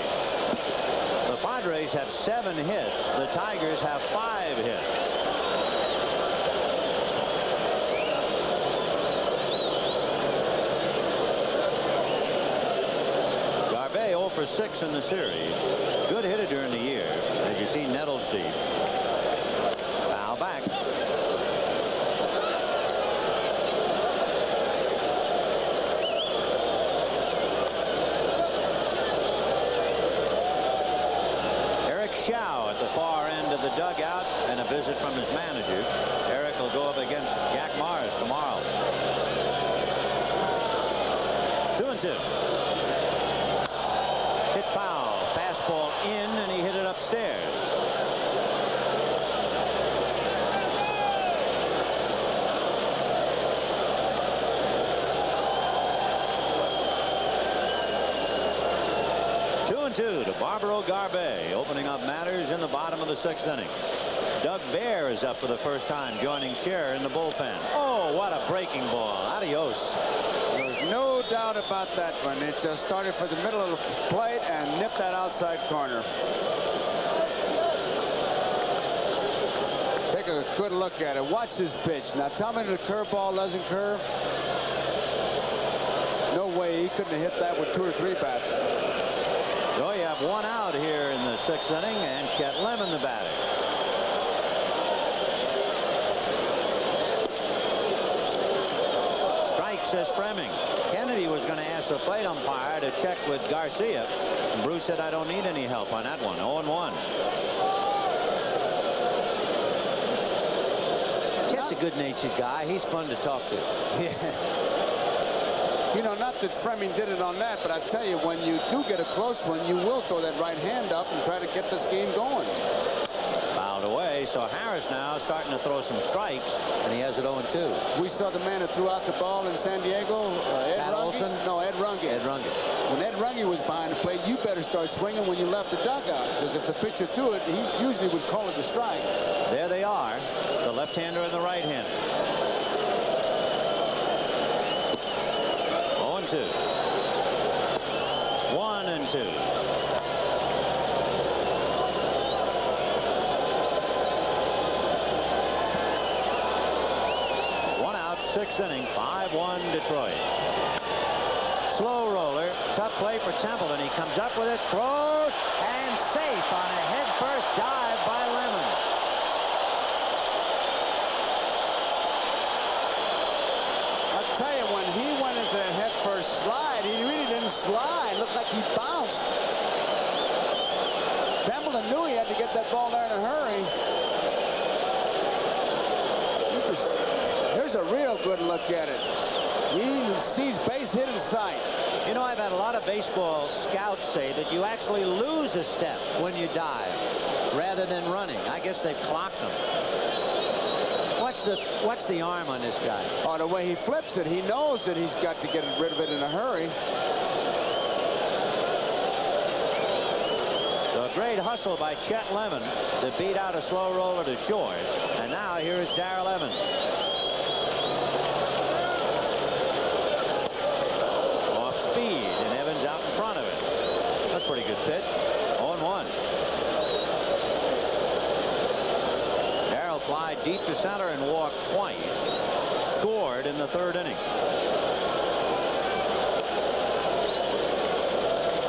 The Padres have 7 hits. The Tigers have 5 hits. Garbe 0 for 6 in the series. Good hitter during the year. As you see, Nettles deep. Foul back. Eric Shaw at the far end of the dugout, and a visit from his manager. Eric will go up against Jack Mars tomorrow. 2-2. Hit foul. Fastball in, and he hit it upstairs. To Barbaro Garbe, opening up matters in the bottom of the 6th inning. Doug Bear is up for the first time, joining Scherer in the bullpen. Oh, what a breaking ball. Adios. There's no doubt about that one. It just started for the middle of the plate and nipped that outside corner. Take a good look at it. Watch this pitch. Now tell me the curveball doesn't curve. No way. He couldn't have hit that with 2 or 3 bats. So you have 1 out here in the 6th inning, and Chet Lemon the batter. Strike, says Fremming. Kennedy was going to ask the plate umpire to check with Garcia, and Bruce said, I don't need any help on that one. 0-1. Chet's a good-natured guy. He's fun to talk to. Yeah. You know, not that Fremming did it on that, but I tell you, when you do get a close one, you will throw that right hand up and try to get this game going. Fouled away, so Harris now starting to throw some strikes, and he has it 0-2. We saw the man who threw out the ball in San Diego, Ed Olson? No, Ed Runge. Ed Runge. When Ed Runge was behind the plate, you better start swinging when you left the dugout, because if the pitcher threw it, he usually would call it a strike. There they are, the left-hander and the right-hander. 0-2. 1-2. One out, 6th inning, 5-1 Detroit. Slow roller, tough play for Templeton. He comes up with it, throws, and safe on a head-first dive by Lemon. I'll tell you, when he went into that head-first slide, he really didn't slide. It looked like he bounced. Templeton knew he had to get that ball there in a hurry. Here's a real good look at it. He sees base hit in sight. You know, I've had a lot of baseball scouts say that you actually lose a step when you dive rather than running. I guess they've clocked them. What's the arm on this guy? Oh, the way he flips it, he knows that he's got to get rid of it in a hurry. So a great hustle by Chet Lemon to beat out a slow roller to short. And now here is Darrell Evans. Off speed, and Evans out in front of it. That's a pretty good pitch. 0-1. deep to center and walked twice. Scored in the third inning.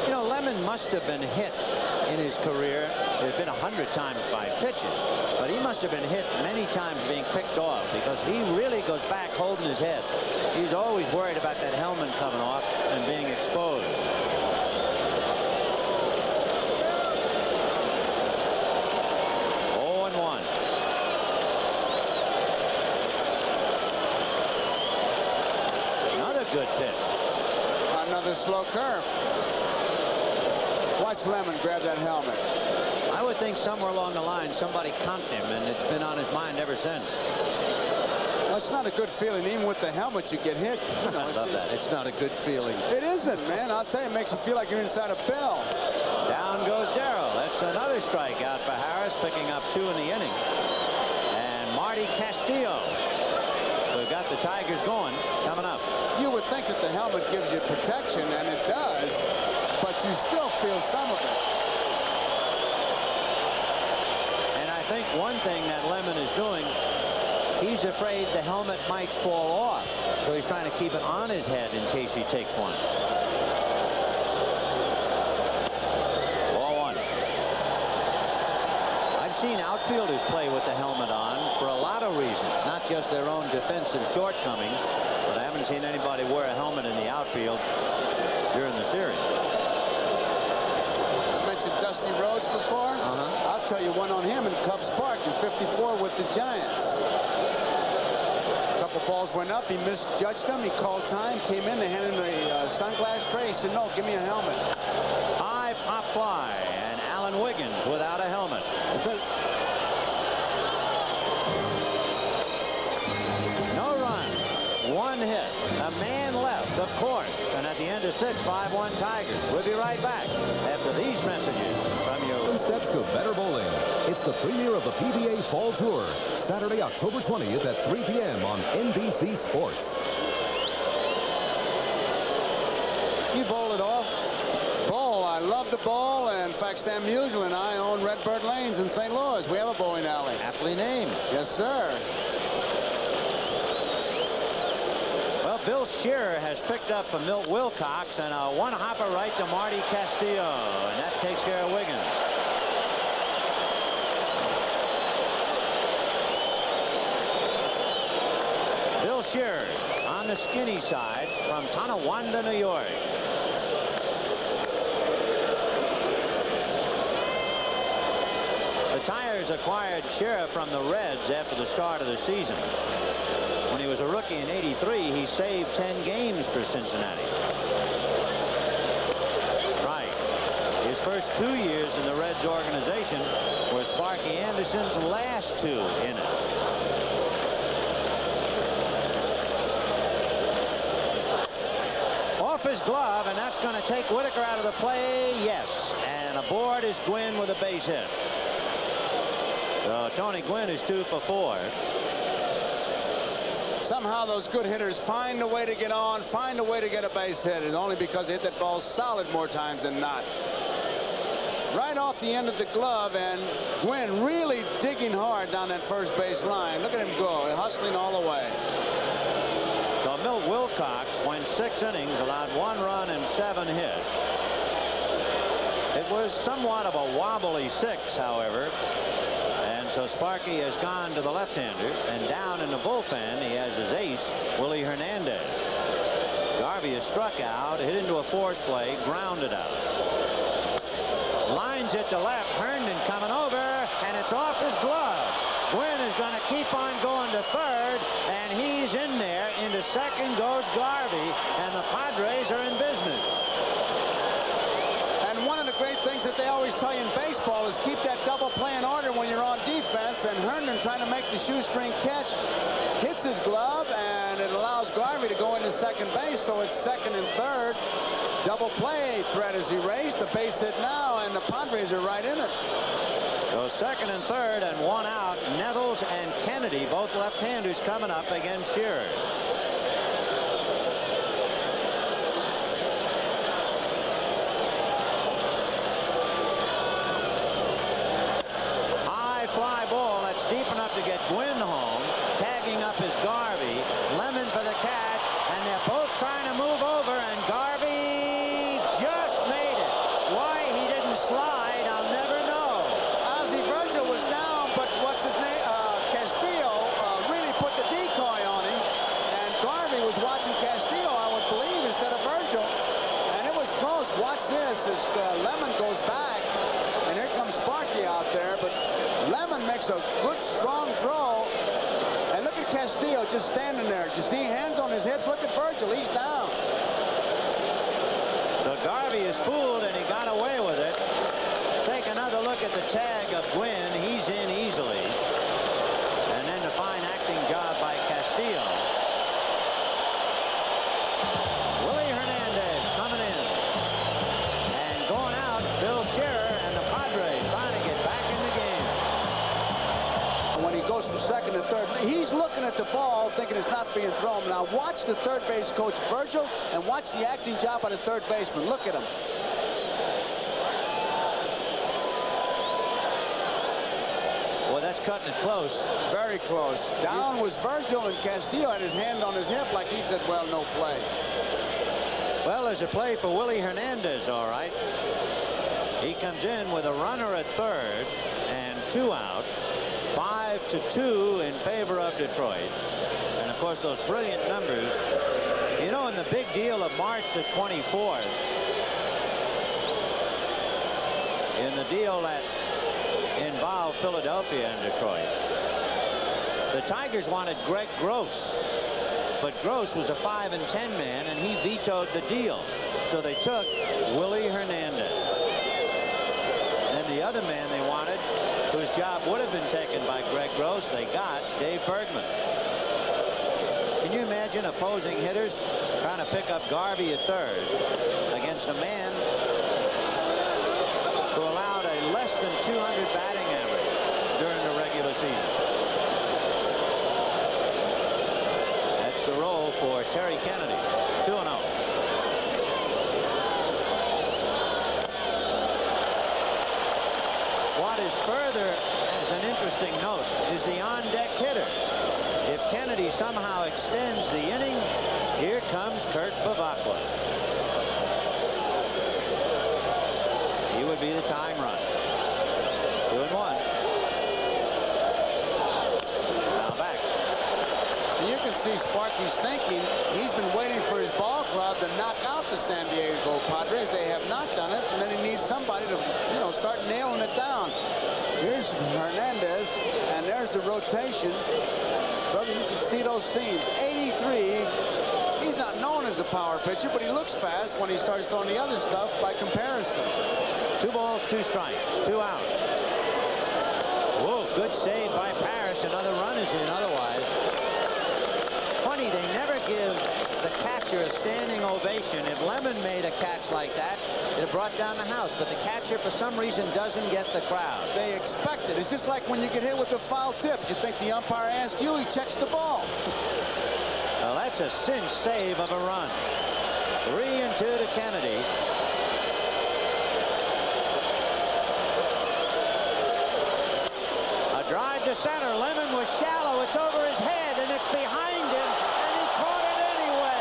You know, Lemon must have been hit in his career. It's been 100 times by pitches, but he must have been hit many times being picked off, because he really goes back holding his head. He's always worried about that helmet coming off and being exposed. Good pitch. Another slow curve. Watch Lemon grab that helmet. I would think somewhere along the line somebody conked him, and it's been on his mind ever since. Well, it's not a good feeling. Even with the helmet, you get hit. You know, I love that. It's not a good feeling. It isn't, man. I'll tell you, it makes you feel like you're inside a bell. Down goes Darrell. That's another strikeout for Harris, picking up 2 in the inning. And Marty Castillo, who got the Tigers going, coming up. You would think that the helmet gives you protection, and it does, but you still feel some of it. And I think one thing that Lemon is doing, he's afraid the helmet might fall off, so he's trying to keep it on his head in case he takes one. Ball 1. I've seen outfielders play with the helmet on for a lot of reasons, not just their own defensive shortcomings. But I haven't seen anybody wear a helmet in the outfield during the series. I mentioned Dusty Rhodes before. I'll tell you one on him in Cubs Park in '54 with the Giants. A couple balls went up. He misjudged them. He called time, came in, they handed him a sunglass tray. He said, "No, give me a helmet." High pop fly, and Alan Wiggins without a helmet. One hit, a man left, of course, and at the end of 6, 5-1 Tigers. We'll be right back after these messages from you. Steps to better bowling. It's the premiere of the PBA Fall Tour, Saturday, October 20th at 3 p.m. on NBC Sports. You bowl it all? Bowl, I love to bowl, and in fact, Stan Musial and I own Redbird Lanes in St. Louis. We have a bowling alley. Aptly named. Yes, sir. Bill Shearer has picked up from Milt Wilcox, and a one-hopper right to Marty Castillo, and that takes care of Wiggins. Bill Shearer on the skinny side from Tonawanda, New York. The Tigers acquired Shearer from the Reds after the start of the season. When he was a rookie in '83, he saved 10 games for Cincinnati. Right. His first 2 years in the Reds organization were Sparky Anderson's last 2 in it. Off his glove, and that's going to take Whitaker out of the play. Yes. And aboard is Gwynn with a base hit. So Tony Gwynn is 2 for 4. Somehow those good hitters find a way to get on, find a way to get a base hit, and only because they hit that ball solid more times than not. Right off the end of the glove, and Gwynn really digging hard down that first base line. Look at him go, hustling all the way. So Milt Wilcox went 6 innings, allowed 1 run and 7 hits. It was somewhat of a wobbly 6, however. So Sparky has gone to the left-hander, and down in the bullpen he has his ace, Willie Hernandez. Garvey is struck out, hit into a force play, grounded out. Lines it to left, Herndon coming over, and it's off his glove. Gwynn is going to keep on going to third, and he's in there. Into second goes Garvey, and the Padres are in business. One of the great things that they always tell you in baseball is keep that double play in order when you're on defense, and Herndon, trying to make the shoestring catch, hits his glove, and it allows Garvey to go into second base, so it's second and third. Double play threat is erased, the base hit now, and the Padres are right in it. So second and third and 1 out. Nettles and Kennedy, both left-handers, coming up against Shearer. Fly ball that's deep enough to get Gwynn trying to move over, and Garvey just made it. Why he didn't slide, I'll never know. Ozzie Virgil was down, but what's his name? Castillo really put the decoy on him, and Garvey was watching Castillo, I would believe, instead of Virgil. And it was close. Watch this as Lemon goes back, and here comes Sparky out there, but Lemon makes a good, strong throw. And look at Castillo just standing there. Do you see hands on his hips? Look at Virgil. He's down. So Garvey is fooled, and he got away with it. Take another look at the tag of Gwynn. He's in easily. And then the fine acting job by Castillo. Willie Hernandez coming in. And going out, Bill Shearer and the Padres trying to get back in the game. When he goes from second to third, he's looking at the ball thinking it's not being thrown. Now watch the third base coach Virgil and watch the acting job by the third baseman. Look at him. Boy, that's cutting it close. Very close. Down was Virgil, and Castillo had his hand on his hip like he said, well, no play. Well, there's a play for Willie Hernandez, all right. He comes in with a runner at third and 2 out. 5-2 in favor of Detroit. And of course, those brilliant numbers. You know, in the big deal of March the 24th, in the deal that involved Philadelphia and Detroit, the Tigers wanted Greg Gross, but Gross was a 5 and 10 man, and he vetoed the deal. So they took Willie Hernandez. Then the other man they wanted, whose job would have been taken by Greg Gross, they got Dave Bergman. Can you imagine opposing hitters trying to pick up Garvey at third against a man who allowed a less than 200 batting average during the regular season? That's the role for Terry Kennedy. 2-0. What is further as an interesting note is the on-deck hitter. If Kennedy somehow extends the inning, here comes Kurt Bavacqua. He would be the tying run. 2-1. Now back. You can see Sparky's thinking he's been waiting for his ball club to knock out the San Diego Padres. They have not done it, and then he needs somebody to, start nailing it down. Here's Hernandez, and there's the rotation. Brother, you can see those seams. 83. He's not known as a power pitcher, but he looks fast when he starts throwing the other stuff by comparison. 2 balls, 2 strikes, 2 out. Whoa, good save by Parrish. Another run is in otherwise. Funny, they never give the catcher a standing ovation. If Lemon made a catch like that, it brought down the house. But the catcher, for some reason, doesn't get the crowd. They expect it. It's just like when you get hit with a foul tip. You think the umpire asked you, he checks the ball. Well, that's a cinch save of a run. 3-2 to Kennedy. A drive to center. Lemon was shallow. It's over his head, and it's behind him, and he caught it anyway.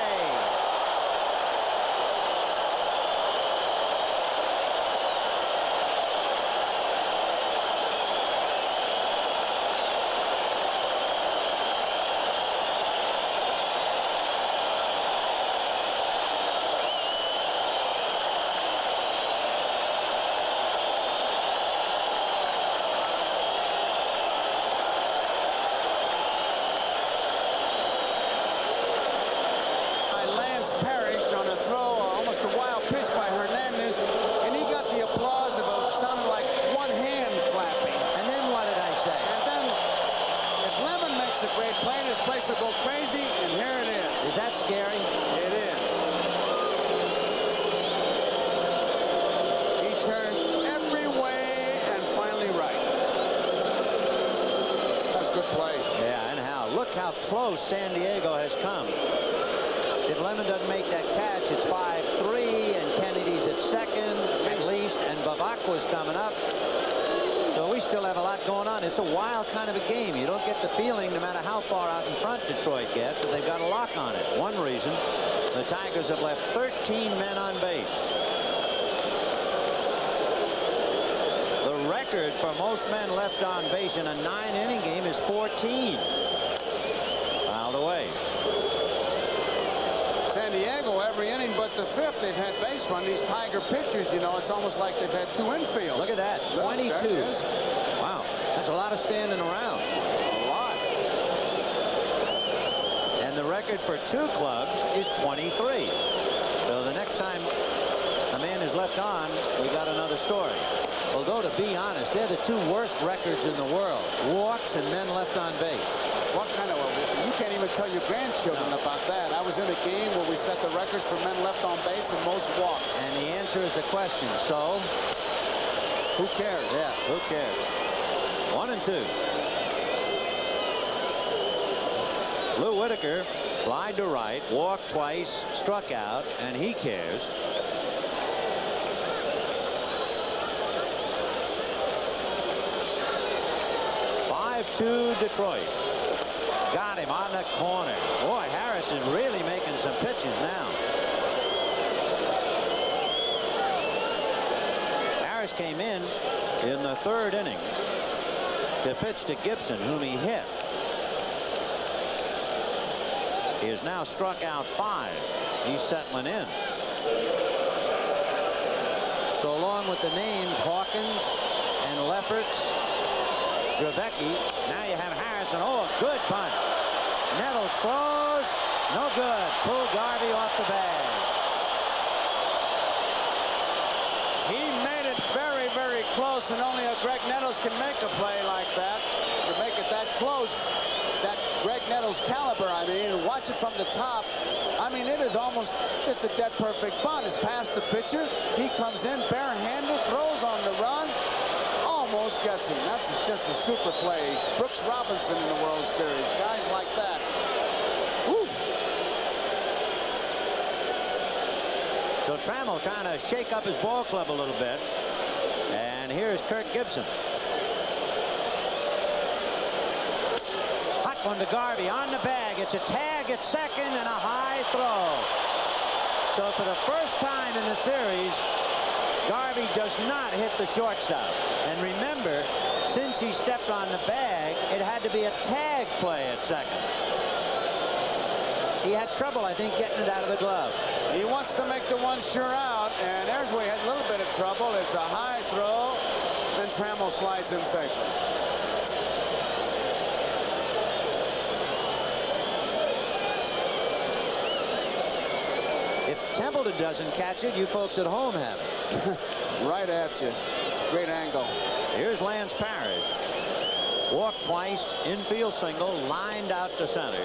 To go crazy, and here it is. Is that scary? It is. He turned every way and finally right. That's good play. Yeah, and how? Look how close San Diego has come. If Lemon doesn't make that catch, it's 5-3, and Kennedy's at second at least, and Bavacqua's coming up. So we still have a lot going on. It's a wild kind of a game. You don't get the feeling, no matter how far out in front Detroit gets, that they've got a lock on it. One reason, the Tigers have left 13 men on base. The record for most men left on base in a 9-inning game is 14. Fouled away. San Diego, every inning but the fifth, they've had base run. These Tiger pitchers, you know, it's almost like they've had two infields. Look at that, 22. Wow, that's a lot of standing around. A lot. And the record for two clubs is 23. So the next time a man is left on, we got another story. Although, to be honest, they're the two worst records in the world. Walks and men left on base. What kind of you can't even tell your grandchildren about that. I was in a game where we set the records for men left on base and most walks. And the answer is the question. So, who cares? Yeah, who cares? 1-2. Lou Whitaker flied to right, walked twice, struck out, and he cares. To Detroit. Got him on the corner. Boy, Harris is really making some pitches now. Harris came in the third inning to pitch to Gibson, whom he hit. He has now struck out 5. He's settling in. So along with the names Hawkins and Lefferts, Dravecki, now you have Harrison. Oh, a good punt. Nettles throws. No good. Pulled Garvey off the bag. He made it very, very close, and only a Greg Nettles can make a play like that. To make it that close, that Greg Nettles caliber, I mean, and watch it from the top. I mean, it is almost just a dead perfect bunt. It's past the pitcher. He comes in barehanded, throws on the run. Almost gets him. That's just a super play. Brooks Robinson in the World Series. Guys like that. Woo. So Trammell trying to shake up his ball club a little bit. And here's Kirk Gibson. Hot one to Garvey on the bag. It's a tag at second and a high throw. So for the first time in the series, Garvey does not hit the shortstop. And remember, since he stepped on the bag, it had to be a tag play at second. He had trouble, I think, getting it out of the glove. He wants to make the one sure out, and there's where he had a little bit of trouble. It's a high throw, then Trammell slides in safely. If Templeton doesn't catch it, you folks at home have it. Right at you. It's a great angle. Here's Lance Parrish. Walked twice, infield single, lined out to center.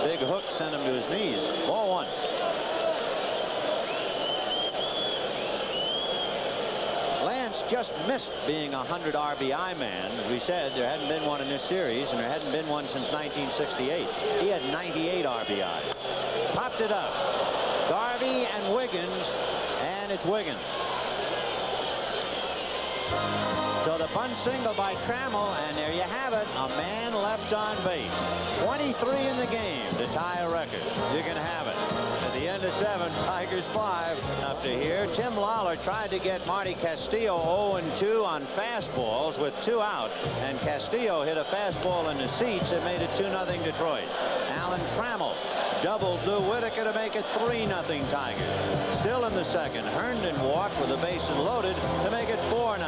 Big hook sent him to his knees. Ball 1. Lance just missed being a 100 RBI man. As we said, there hadn't been one in this series, and there hadn't been one since 1968. He had 98 RBIs. Popped it up. Garvey and Wiggins, and it's Wiggins. So the bunt single by Trammell, and there you have it, a man left on base. 23 in the game to tie a record. You can have it. At the end of 7, Tigers 5. Up to here, Tim Lawler tried to get Marty Castillo 0-2 on fastballs with 2 out, and Castillo hit a fastball in the seats that made it 2-0 Detroit. Alan Trammell doubled Lou Whitaker to make it 3-0 Tigers. Still in the second, Herndon walked with the bases loaded to make it 4-0.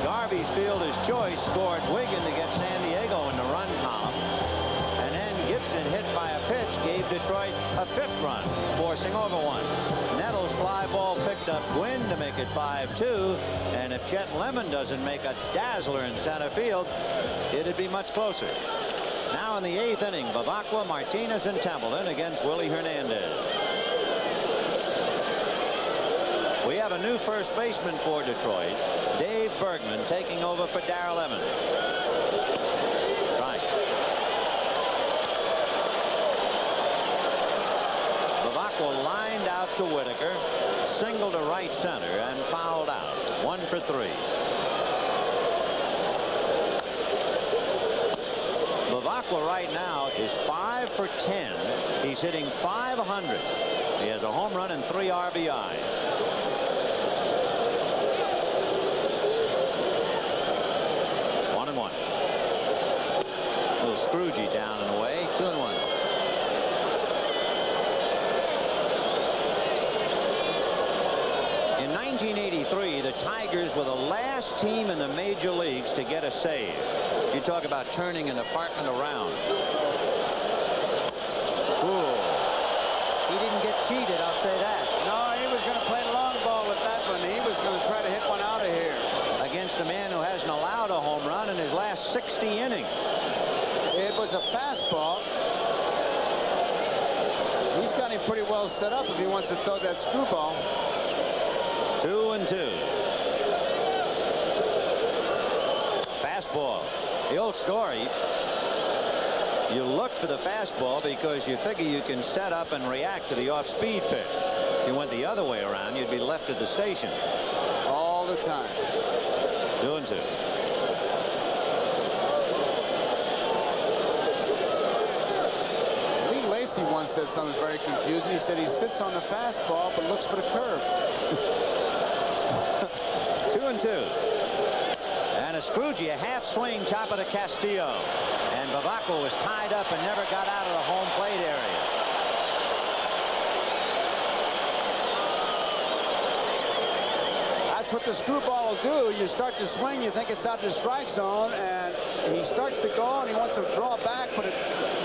Garvey's fielder's choice scored Wiggin to get San Diego in the run column. And then Gibson, hit by a pitch, gave Detroit a 5th run, forcing over one. Nettles' fly ball picked up Gwynn to make it 5-2. And if Chet Lemon doesn't make a dazzler in center field, it'd be much closer. Now in the 8th inning, Bavacqua, Martinez, and Templeton against Willie Hernandez. We have a new first baseman for Detroit, Dave Bergman, taking over for Darrell Evans. Right. Bavacqua lined out to Whitaker, single to right center, and fouled out. 1 for 3. Bavacqua right now is 5 for 10. He's hitting .500. He has a home run and 3 RBIs. One and one. A little Scroogey down and away. 2-1. In 1983, the Tigers were the last team in the major leagues to get a save. You talk about turning an apartment around. Ooh. He didn't get cheated, I'll say that. No, he was going to play long ball with that one. He was going to try to hit one out of here. Against a man who hasn't allowed a home run in his last 60 innings. It was a fastball. He's got him pretty well set up if he wants to throw that screwball. 2-2. Fastball. The old story. You look for the fastball because you figure you can set up and react to the off-speed pitch. If you went the other way around, you'd be left at the station. All the time. 2-2. Lee Lacy once said something very confusing. He said he sits on the fastball but looks for the curve. 2-2. And a Scroogey, a half swing chopper to Castillo. And Bavaco was tied up and never got out of the home plate area. That's what the screwball will do. You start to swing, you think it's out of the strike zone, and he starts to go, and he wants to draw back, but the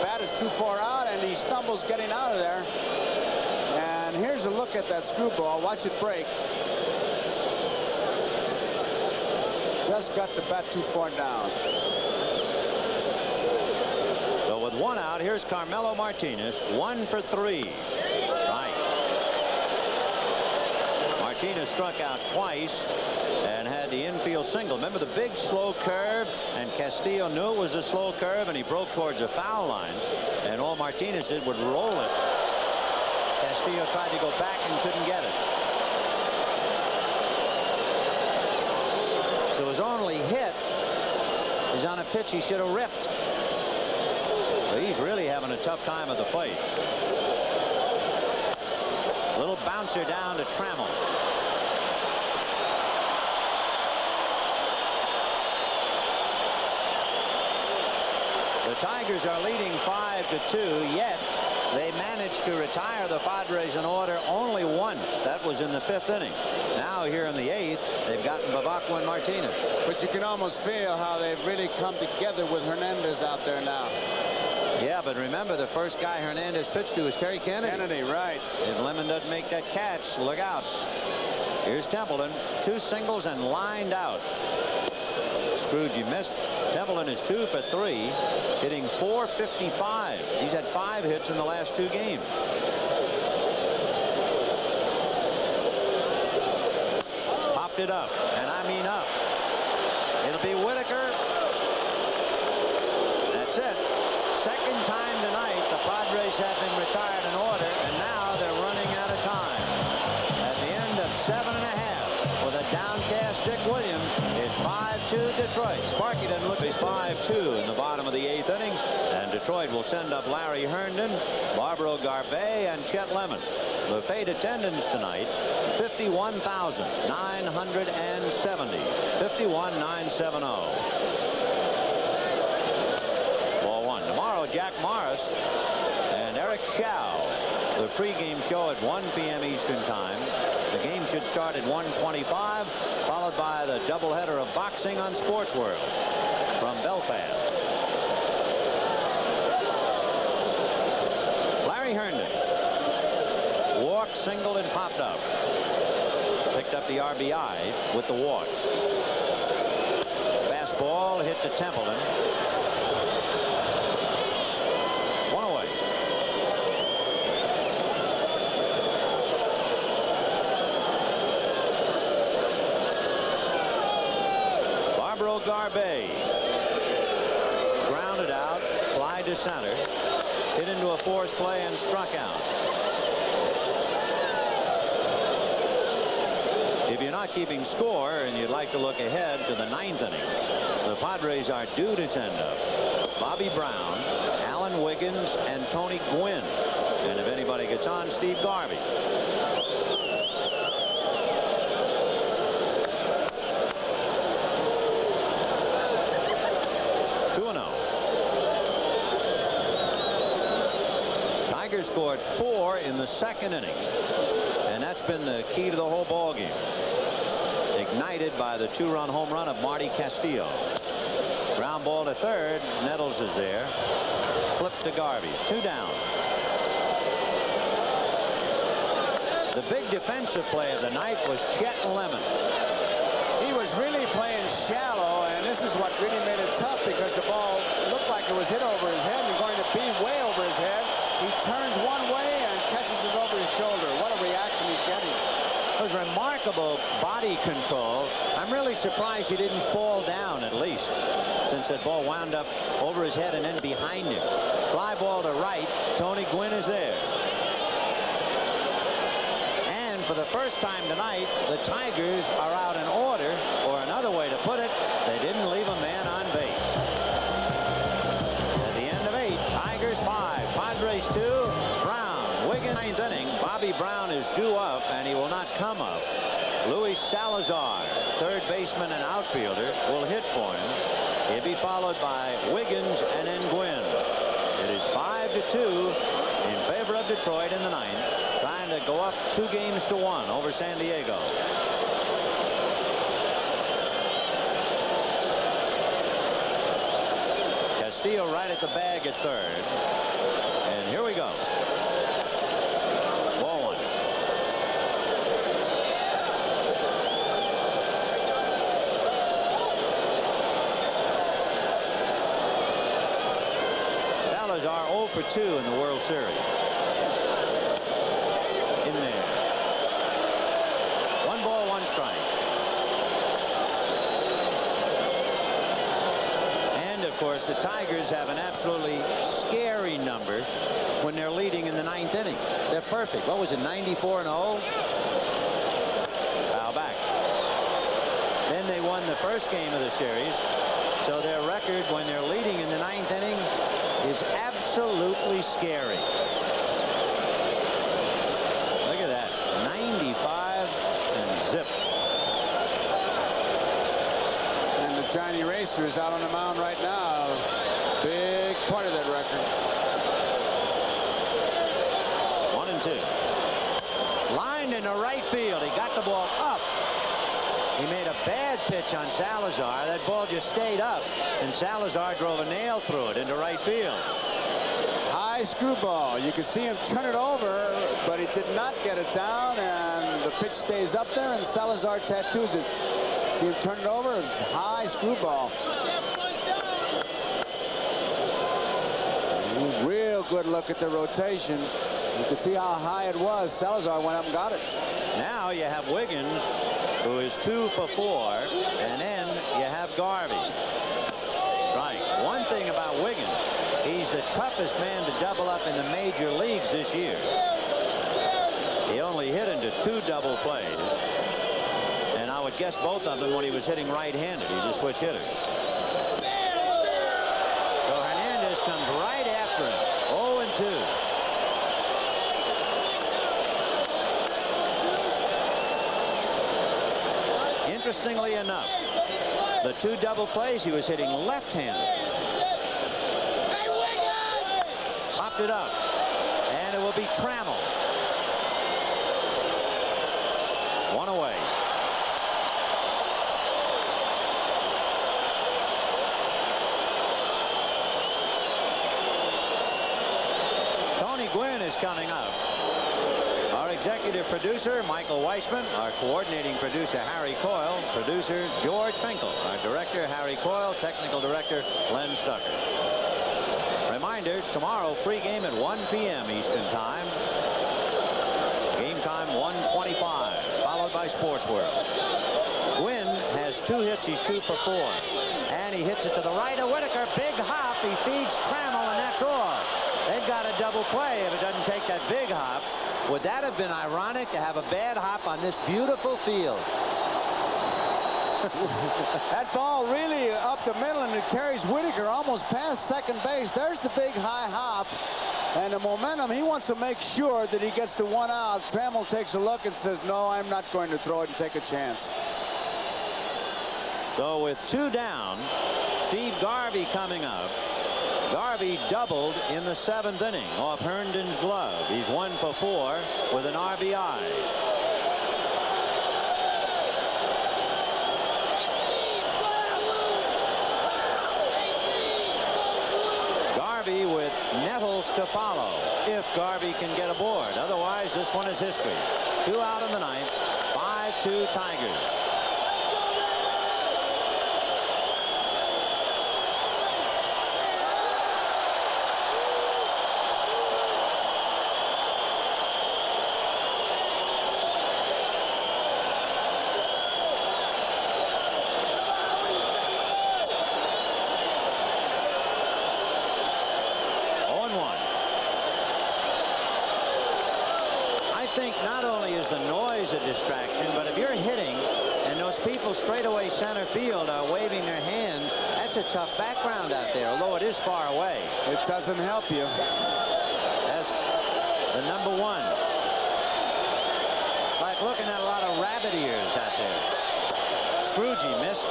bat is too far out, and he stumbles getting out of there. And here's a look at that screwball. Watch it break. Just got the bat too far down. So with 1 out, here's Carmelo Martinez, 1 for 3. Right. Martinez struck out twice and had the infield single. Remember the big slow curve, and Castillo knew it was a slow curve, and he broke towards the foul line, and all Martinez did was roll it. Castillo tried to go back and couldn't get it. So his only hit is on a pitch he should have ripped. So he's really having a tough time at the plate. Little bouncer down to Trammell. The Tigers are leading 5-2, yet they managed to retire the Padres in order only once. That was in the 5th inning. Now here in the 8th, they've gotten Bavaco and Martinez. But you can almost feel how they've really come together with Hernandez out there now. Yeah, but remember, the first guy Hernandez pitched to was Terry Kennedy. Kennedy, right. If Lemon doesn't make that catch, look out. Here's Templeton, 2 singles and lined out. Scroogey missed. Templeton is 2 for 3, hitting .455. He's had 5 hits in the last 2 games. Popped it up, and I mean up. It'll be Whitaker. That's it. Second time tonight the Padres have been retired in order, and now they're running out of time. At the end of 7.5 with a downcast Dick Williams, it's 5-2 Detroit. Sparky doesn't look. He's 5-2 in the bottom of the 8th inning, and Detroit will send up Larry Herndon, Barbaro Garbey, and Chet Lemon. The paid attendance tonight, 51,970. 51,970. Ball 1. Tomorrow, Jack Morris and Eric Shao. The pregame show at 1 p.m. Eastern Time. The game should start at 1:25, followed by the doubleheader of boxing on Sports World from Belfast. Larry Herndon walked, singled, and popped up. Picked up the RBI with the walk. Fastball hit to Templeton. 1 away. Barbaro Garbey grounded out, fly to center, hit into a force play and struck out. If you're not keeping score and you'd like to look ahead to the 9th inning, the Padres are due to send up Bobby Brown, Alan Wiggins, and Tony Gwynn. And if anybody gets on, Steve Garvey. Tigers scored 4 in the second inning, and that's been the key to the whole ball game. Ignited by the 2-run home run of Marty Castillo. Ground ball to third. Nettles is there. Flip to Garvey. 2 down. The big defensive play of the night was Chet Lemon. He was really playing shallow, and this is what really made it tough because the ball looked like it was hit over his head. You're going to be way over his head. He turns one way and catches it over his shoulder. What a reaction he's getting. It was remarkable body control. I'm really surprised he didn't fall down at least, since that ball wound up over his head and then behind him. Fly ball to right. Tony Gwynn is there. And for the first time tonight, the Tigers are out in order, or another way to put it, they didn't leave a man on base. At the end of 8, Tigers 5, Padres 2, Brown. Wiggins 9th inning. Bobby Brown is due up, and he will not come up. Luis Salazar, third baseman and outfielder, will hit for him. He'll be followed by Wiggins and then Gwynn. It is 5-2 in favor of Detroit in the 9th, trying to go up 2-1 over San Diego. Castillo right at the bag at third. And here we go. Ball 1. Salazar 0 for 2 in the World Series. In there. 1 ball, 1 strike. And of course, the Tigers have an absolutely scary number when they're leading in the 9th inning. They're perfect. What was it, 94-0? Foul back. Then they won the first game of the series. So their record when they're leading in the 9th inning is absolutely scary. Look at that. 95 and zip. And the Johnny Racer is out on the mound right now. Big part of that record. 1-2. Lined into right field. He got the ball up. He made a bad pitch on Salazar. That ball just stayed up, and Salazar drove a nail through it into right field. High screwball. You can see him turn it over, but he did not get it down, and the pitch stays up there, and Salazar tattoos it. See him turn it over. High screwball. Real good look at the rotation. You can see how high it was. Salazar went up and got it. Now you have Wiggins, who is 2 for 4, and then you have Garvey. Strike. One thing about Wiggins, he's the toughest man to double up in the major leagues this year. He only hit into 2 double plays, and I would guess both of them when he was hitting right-handed. He's a switch hitter. So Hernandez comes right after him. 0-2. Interestingly enough, the 2 double plays, he was hitting left-handed. Popped it up, and it will be Trammell. 1 away. Tony Gwynn is coming up. Our executive producer, Michael Weissman. Our coordinating producer, Harry Coyle. Producer, George Finkel. Our director, Harry Coyle. Technical director, Len Stucker. Reminder, tomorrow, pregame at 1 p.m. Eastern Time. Game time 1:25, followed by Sports World. Gwynn has 2 hits. He's 2 for 4. And he hits it to the right of Whitaker. Big hop. He feeds Trammell, and that's all. They've got a double play if it doesn't take that big hop. Would that have been ironic to have a bad hop on this beautiful field? That ball really up the middle, and it carries Whitaker almost past second base. There's the big high hop. And the momentum, he wants to make sure that he gets the one out. Trammell takes a look and says, no, I'm not going to throw it and take a chance. So with 2 down, Steve Garvey coming up. Garvey doubled in the 7th inning off Herndon's glove. He's 1 for 4 with an RBI. Garvey with Nettles to follow if Garvey can get aboard. Otherwise, this one is history. 2 out in the 9th, 5-2 Tigers. Distraction, but if you're hitting and those people straight away center field are waving their hands, that's a tough background out there, although it is far away. It doesn't help you. That's the number 1. Like looking at a lot of rabbit ears out there. Scroogey missed.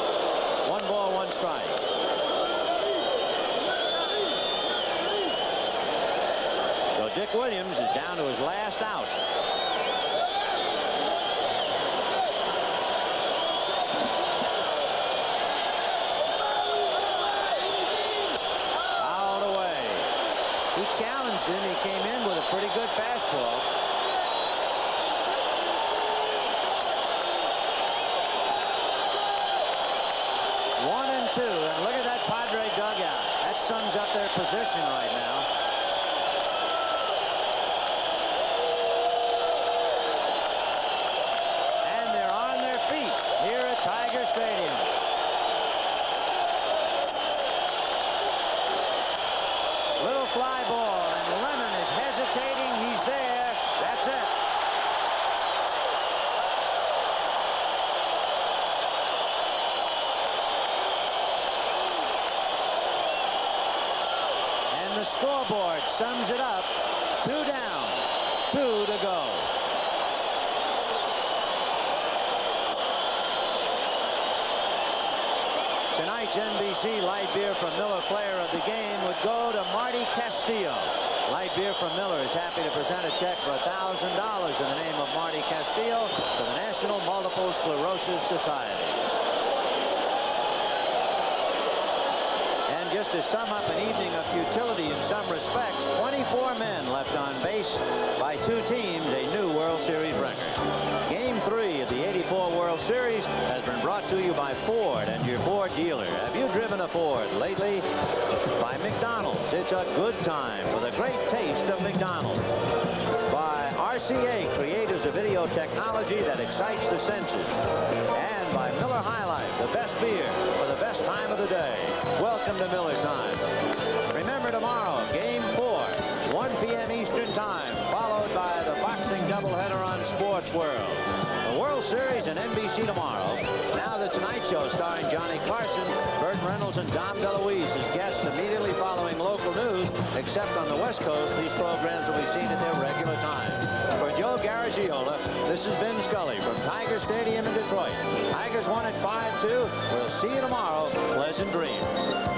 1 ball, 1 strike. So Dick Williams is down to his last out. He came in with a pretty good fastball. One and 2, and look at that Padre dugout. That sums up their position right now. And they're on their feet here at Tiger Stadium. Little fly ball. He's there. That's it. And the scoreboard sums it up. 2 down, 2 to go. Tonight's NBC Light Beer from Miller Player of the Game would go to Marty Castillo. Light Beer from Miller is happy to present a check for $1,000 in the name of Marty Castillo to the National Multiple Sclerosis Society. And just to sum up an evening of futility in some respects, 24 men left on base by 2 teams, a new World Series record. Game 3 of the '84 World Series has been brought to you by Ford and your Ford dealer. Have you driven a Ford lately? By McDonald's, it's a good time with a great taste of McDonald's. By RCA, creators of video technology that excites the senses. And by Miller High Life, the best beer for the best time of the day. Welcome to Miller Time. Remember tomorrow, Game 4, 1 p.m. Eastern Time, followed by the boxing doubleheader on Sports World. The World Series and NBC tomorrow. Now the Tonight Show starring Johnny Carson, Burt Reynolds, and Dom DeLuise as guests immediately following local news, except on the West Coast, these programs will be seen at their regular time. For Joe Garagiola, this has been Scully from Tiger Stadium in Detroit. Tigers won at 5-2. We'll see you tomorrow. Pleasant dreams.